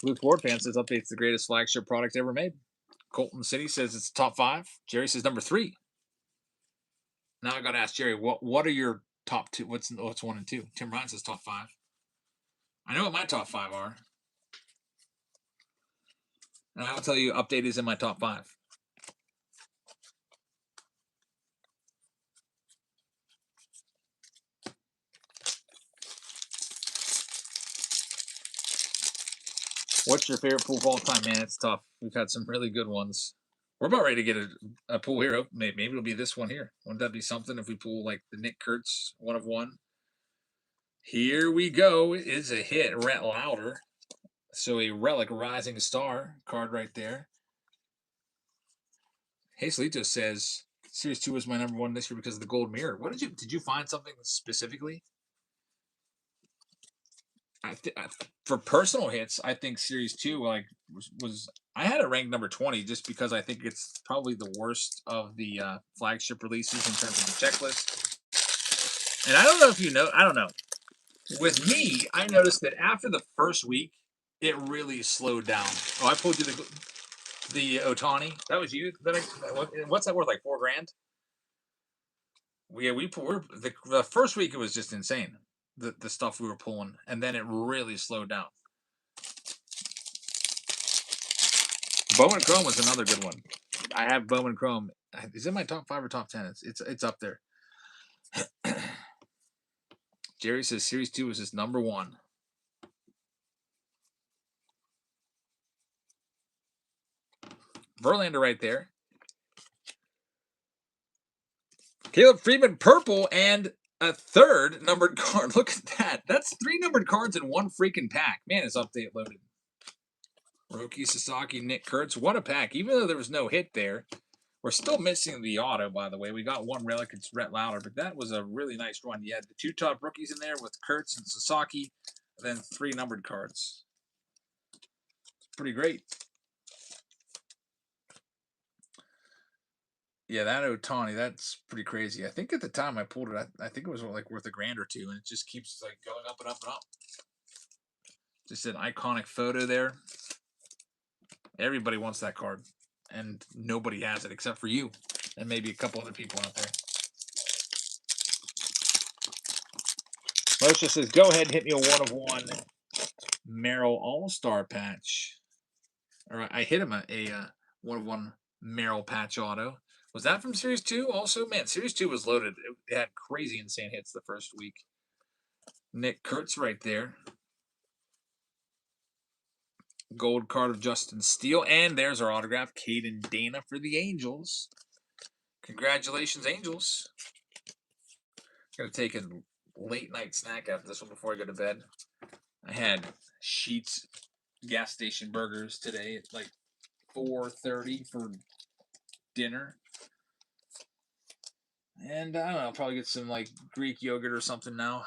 Blue Ford fan says update's the greatest flagship product ever made. Colton City says it's top 5. Jerry says number 3. Now I got to ask Jerry, what are your top 2? What's 1 and 2? Tim Ryan says top 5. I know what my top 5 are. And I will tell you, update is in my top 5. What's your favorite pool of all time, man? It's tough. We've had some really good ones. We're about ready to get a pool here. Maybe it'll be this one here. Wouldn't that be something if we pull like the Nick Kurtz 1 of 1? Here we go. It is a hit. Rhett Lauder. So a Relic Rising Star card right there. Hazelito says Series 2 was my number 1 this year because of the gold mirror. What did you find something specifically? For personal hits, I think Series 2 was I had it ranked number 20 just because I think it's probably the worst of the flagship releases in terms of the checklist. And I don't know if you know, I don't know. With me, I noticed that after the first week, it really slowed down. Oh, I pulled you the Otani. That was you. What's that worth? Like $4,000? Yeah, the first week it was just insane. The stuff we were pulling, and then it really slowed down. Bowman Chrome was another good one. I have Bowman Chrome. Is it my top 5 or top 10? It's up there. Jerry says Series 2 was his number 1. Verlander right there. Caleb Freeman, purple, and a third numbered card. Look at that. That's 3 numbered cards in one freaking pack. Man, is update loaded. Roki Sasaki, Nick Kurtz. What a pack. Even though there was no hit there, we're still missing the auto, by the way. We got one relic. It's Rhett Lauder, but that was a really nice run. You had the 2 top rookies in there with Kurtz and Sasaki, and then 3 numbered cards. It's pretty great. Yeah, that Ohtani, that's pretty crazy. I think at the time I pulled it, I think it was like worth $1,000 or $2, and it just keeps like going up and up and up. Just an iconic photo there. Everybody wants that card, and nobody has it except for you and maybe a couple other people out there. Moshe says, go ahead and hit me a 1 of 1 Merrill All-Star patch. Or I hit him a 1 of 1 Merrill patch auto. Was that from Series 2 also? Man, Series 2 was loaded. It had crazy insane hits the first week. Nick Kurtz right there. Gold card of Justin Steele. And there's our autograph, Caden Dana for the Angels. Congratulations, Angels. Gonna take a late night snack after this one before I go to bed. I had Sheetz gas station burgers today at like 4:30 for dinner. And I don't know, I'll probably get some like Greek yogurt or something now.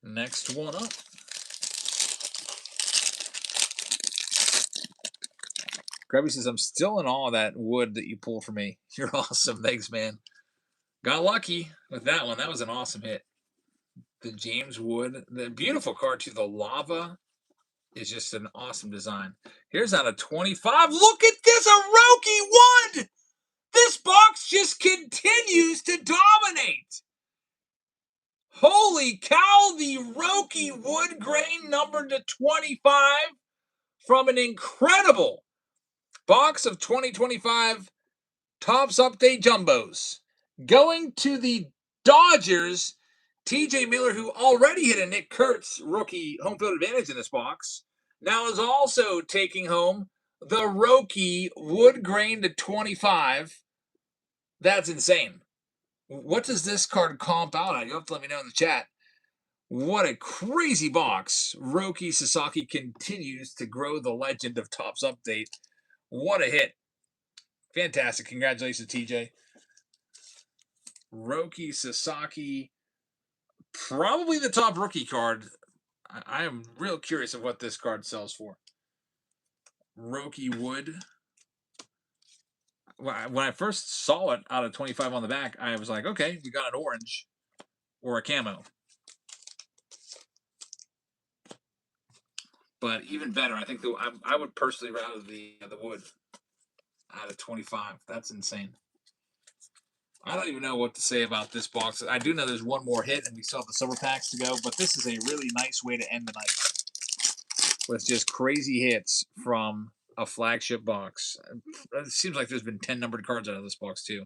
Next one up. Grubby says, I'm still in awe of that wood that you pulled for me. You're awesome. Thanks, man. Got lucky with that one. That was an awesome hit. The James Wood. The beautiful card, too. The lava is just an awesome design. Here's out of 25. Look at this. A Roki Wood. This box just continues to dominate. Holy cow. The Roki Wood grain numbered to 25 from an incredible box of 2025 Topps Update Jumbos. Going to the Dodgers, TJ Miller, who already hit a Nick Kurtz rookie home field advantage in this box, now is also taking home the Roki wood grain to 25. That's insane. What does this card comp out at? You'll have to let me know in the chat. What a crazy box. Roki Sasaki continues to grow the legend of Topps Update. What a hit. Fantastic. Congratulations, TJ. Roki Sasaki, probably the top rookie card. I am real curious of what this card sells for. Roki Wood. When I first saw it out of 25 on the back, I was like, okay, we got an orange or a camo. But even better, I think I would personally rather the wood out of 25. That's insane. I don't even know what to say about this box. I do know there's one more hit, and we still have the silver packs to go, but this is a really nice way to end the night with just crazy hits from a flagship box. It seems like there's been 10 numbered cards out of this box, too.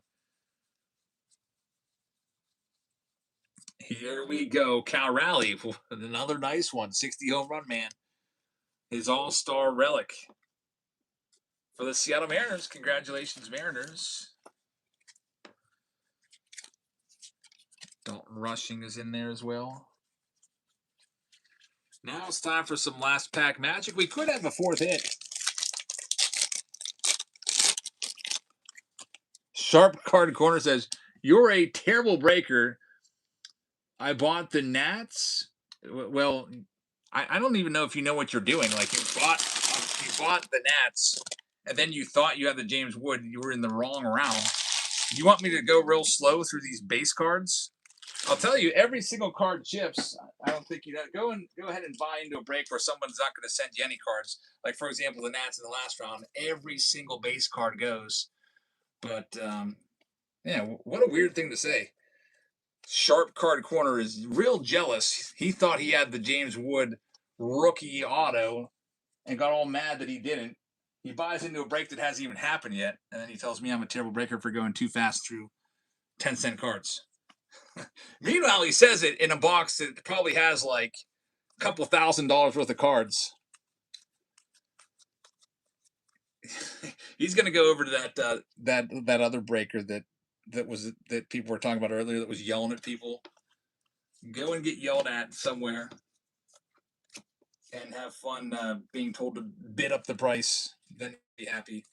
Here we go. Cal Raleigh, another nice one. 60 home run man. His all-star relic for the Seattle Mariners. Congratulations, Mariners. Dalton Rushing is in there as well. Now it's time for some last pack magic. We could have a fourth hit. Sharp Card Corner says, you're a terrible breaker. I bought the Nats. Well, I don't even know if you know what you're doing. Like, you bought the Nats, and then you thought you had the James Wood. You were in the wrong round. You want me to go real slow through these base cards? I'll tell you, every single card chips. I don't think you know. Go ahead and buy into a break where someone's not going to send you any cards. Like, for example, the Nats in the last round. Every single base card goes. But, yeah, what a weird thing to say. Sharp Card Corner is real jealous. He thought he had the James Wood rookie auto and got all mad that he didn't. He buys into a break that hasn't even happened yet, and then he tells me I'm a terrible breaker for going too fast through 10-cent cards. Meanwhile, he says it in a box that probably has like a couple $1,000 worth of cards. He's going to go over to that other breaker that people were talking about earlier that was yelling at people. Go and get yelled at somewhere and have fun being told to bid up the price. Then be happy.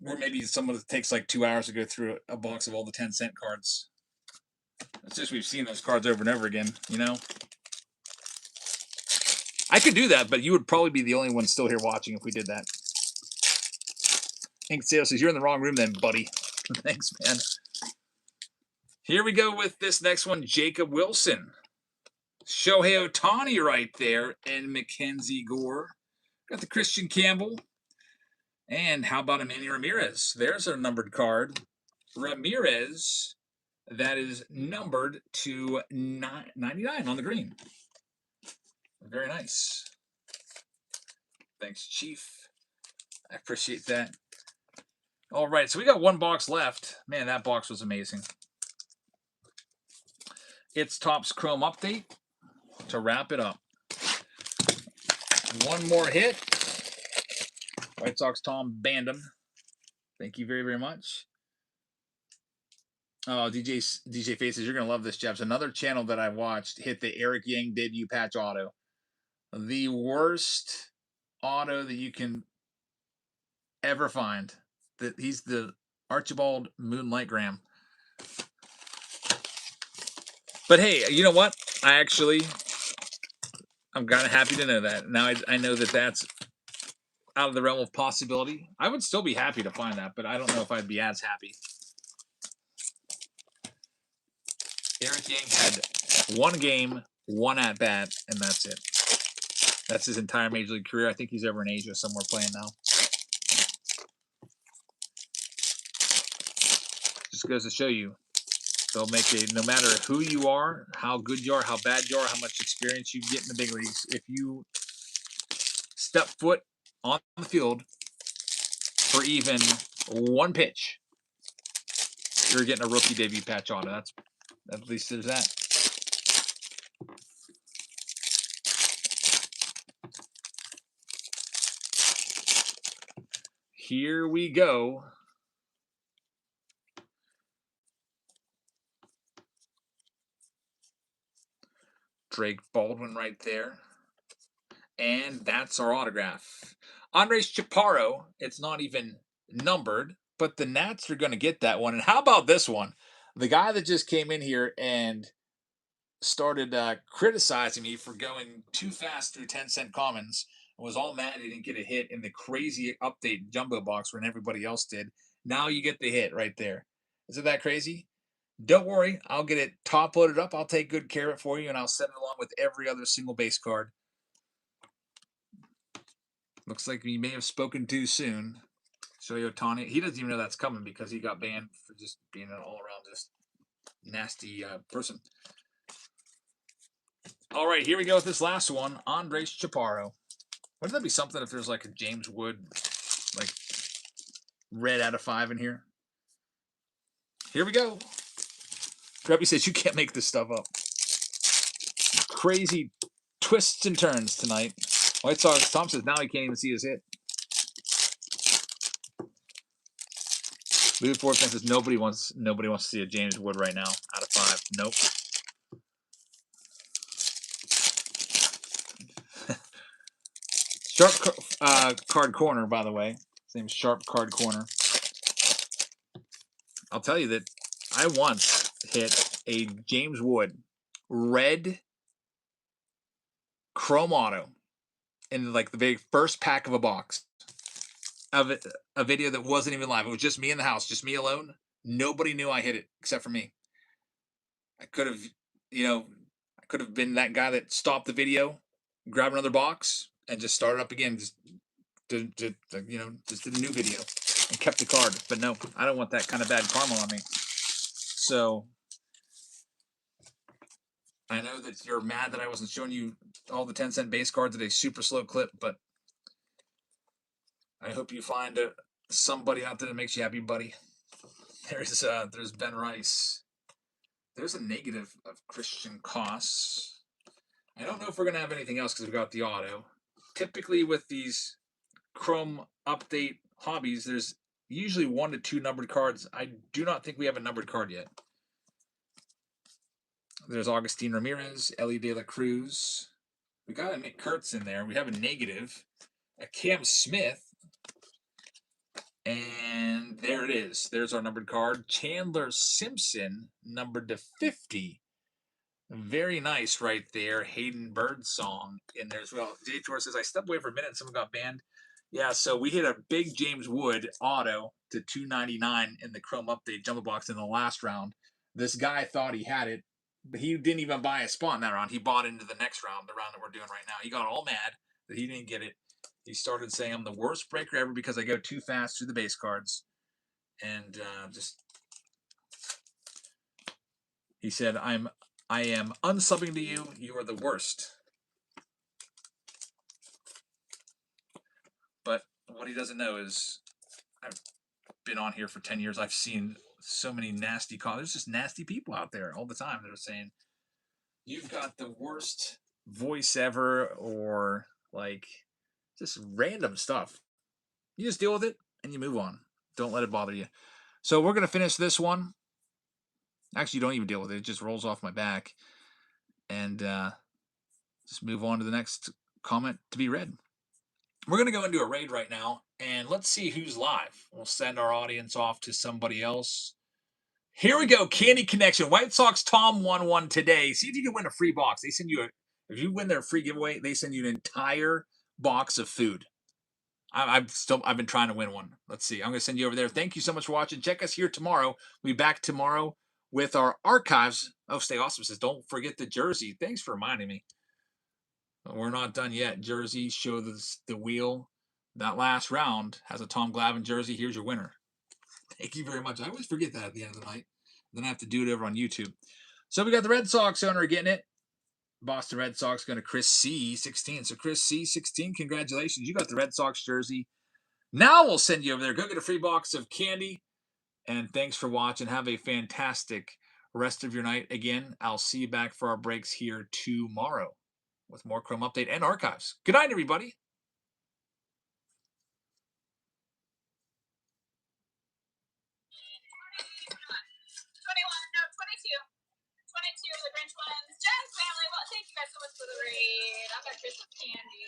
Or maybe someone that takes like 2 hours to go through a box of all the 10-cent cards. It's just we've seen those cards over and over again, you know? I could do that, but you would probably be the only one still here watching if we did that. Hank Sales says, you're in the wrong room then, buddy. Thanks, man. Here we go with this next one, Jacob Wilson. Shohei Ohtani right there, and Mackenzie Gore. Got the Christian Campbell. And how about Manny Ramirez? There's our numbered card. Ramirez, that is numbered to 99 on the green. Very nice. Thanks, Chief. I appreciate that. All right, so we got one box left. Man, that box was amazing. It's Topps Chrome Update to wrap it up. One more hit. White Sox Tom Bandham. Thank you very, very much. Oh, DJ Faces, you're going to love this, Jeff. Another channel that I watched hit the Eric Yang debut patch auto. The worst auto that you can ever find. He's the Archibald Moonlight Graham. But hey, you know what? I'm kind of happy to know that. Now I know that that's out of the realm of possibility. I would still be happy to find that, but I don't know if I'd be as happy. Eric Yang had one game, one at-bat, and that's it. That's his entire Major League career. I think he's over in Asia somewhere playing now. Just goes to show you, they'll make it, no matter who you are, how good you are, how bad you are, how much experience you get in the big leagues, if you step foot on the field for even one pitch, you're getting a rookie debut patch auto. That's, at least there's that. Here we go. Drake Baldwin right there. And that's our autograph. Andres Chaparro, it's not even numbered, but the Nats are going to get that one. And how about this one? The guy that just came in here and started criticizing me for going too fast through 10-cent commons was all mad he didn't get a hit in the crazy update jumbo box when everybody else did. Now you get the hit right there. Isn't that crazy? Don't worry, I'll get it top loaded up. I'll take good care of it for you, and I'll send it along with every other single base card. Looks like we may have spoken too soon. Shohei Ohtani, he doesn't even know that's coming because he got banned for just being an all-around just nasty person. All right, here we go with this last one. Andres Chaparro. Wouldn't that be something if there's like a James Wood, like red out of 5 in here? Here we go. Grubby says you can't make this stuff up. Crazy twists and turns tonight. White Sox, Tom says now he can't even see his hit. Blue Force says nobody wants to see a James Wood right now out of 5. Nope. Sharp Card Corner, by the way. His name's Sharp Card Corner. I'll tell you that I once hit a James Wood red chrome auto in like the very first pack of a box of a video that wasn't even live. It was just me in the house, just me alone. Nobody knew I hit it except for me. I could have been that guy that stopped the video, grabbed another box, and just started up again. Just did a new video and kept the card. But no, I don't want that kind of bad karma on me. So I know that you're mad that I wasn't showing you all the 10-cent base cards at a super slow clip, but I hope you find somebody out there that makes you happy, buddy. There's Ben Rice. There's a negative of Christian costs. I don't know if we're going to have anything else because we've got the auto. Typically with these Chrome update hobbies, there's usually 1 to 2 numbered cards. I do not think we have a numbered card yet. There's Augustine Ramirez, Ellie De La Cruz. We got a Nick Kurtz in there. We have a negative, a Cam Smith, and there it is. There's our numbered card. Chandler Simpson, numbered to 50. Very nice right there. Hayden Birdsong in there as well. J Tor says, I stepped away for a minute and someone got banned. Yeah, so we hit a big James Wood auto to 299 in the Chrome Update Jumbo Box in the last round. This guy thought he had it, but he didn't even buy a spot in that round. He bought into the next round, the round that we're doing right now. He got all mad that he didn't get it. He started saying, I'm the worst breaker ever because I go too fast through the base cards. And he said, I am unsubbing to you. You are the worst. But what he doesn't know is I've been on here for 10 years. I've seen so many nasty comments. There's just nasty people out there all the time that are saying, you've got the worst voice ever, or like just random stuff. You just deal with it and you move on. Don't let it bother you. So we're going to finish this one. Actually, you don't even deal with it. It just rolls off my back. And just move on to the next comment to be read. We're going to go into a raid right now, and let's see who's live. We'll send our audience off to somebody else. Here we go, Candy Connection. White Sox Tom won one today. See if you can win a free box. They send you if you win their free giveaway, they send you an entire box of food. I've been trying to win one. Let's see. I'm going to send you over there. Thank you so much for watching. Check us here tomorrow. We'll be back tomorrow with our archives. Oh, Stay Awesome says, don't forget the jersey. Thanks for reminding me. We're not done yet. Jersey, show the wheel. That last round has a Tom Glavine jersey. Here's your winner. Thank you very much. I always forget that at the end of the night. Then I have to do it over on YouTube. So we got the Red Sox owner getting it. Boston Red Sox going to Chris C16. So Chris C16, congratulations. You got the Red Sox jersey. Now we'll send you over there. Go get a free box of candy. And thanks for watching. Have a fantastic rest of your night. Again, I'll see you back for our breaks here tomorrow with more Chrome Update and archives. Good night, everybody. The Grinch ones. Jazz family, well, thank you guys so much for the raid. I got Christmas candy.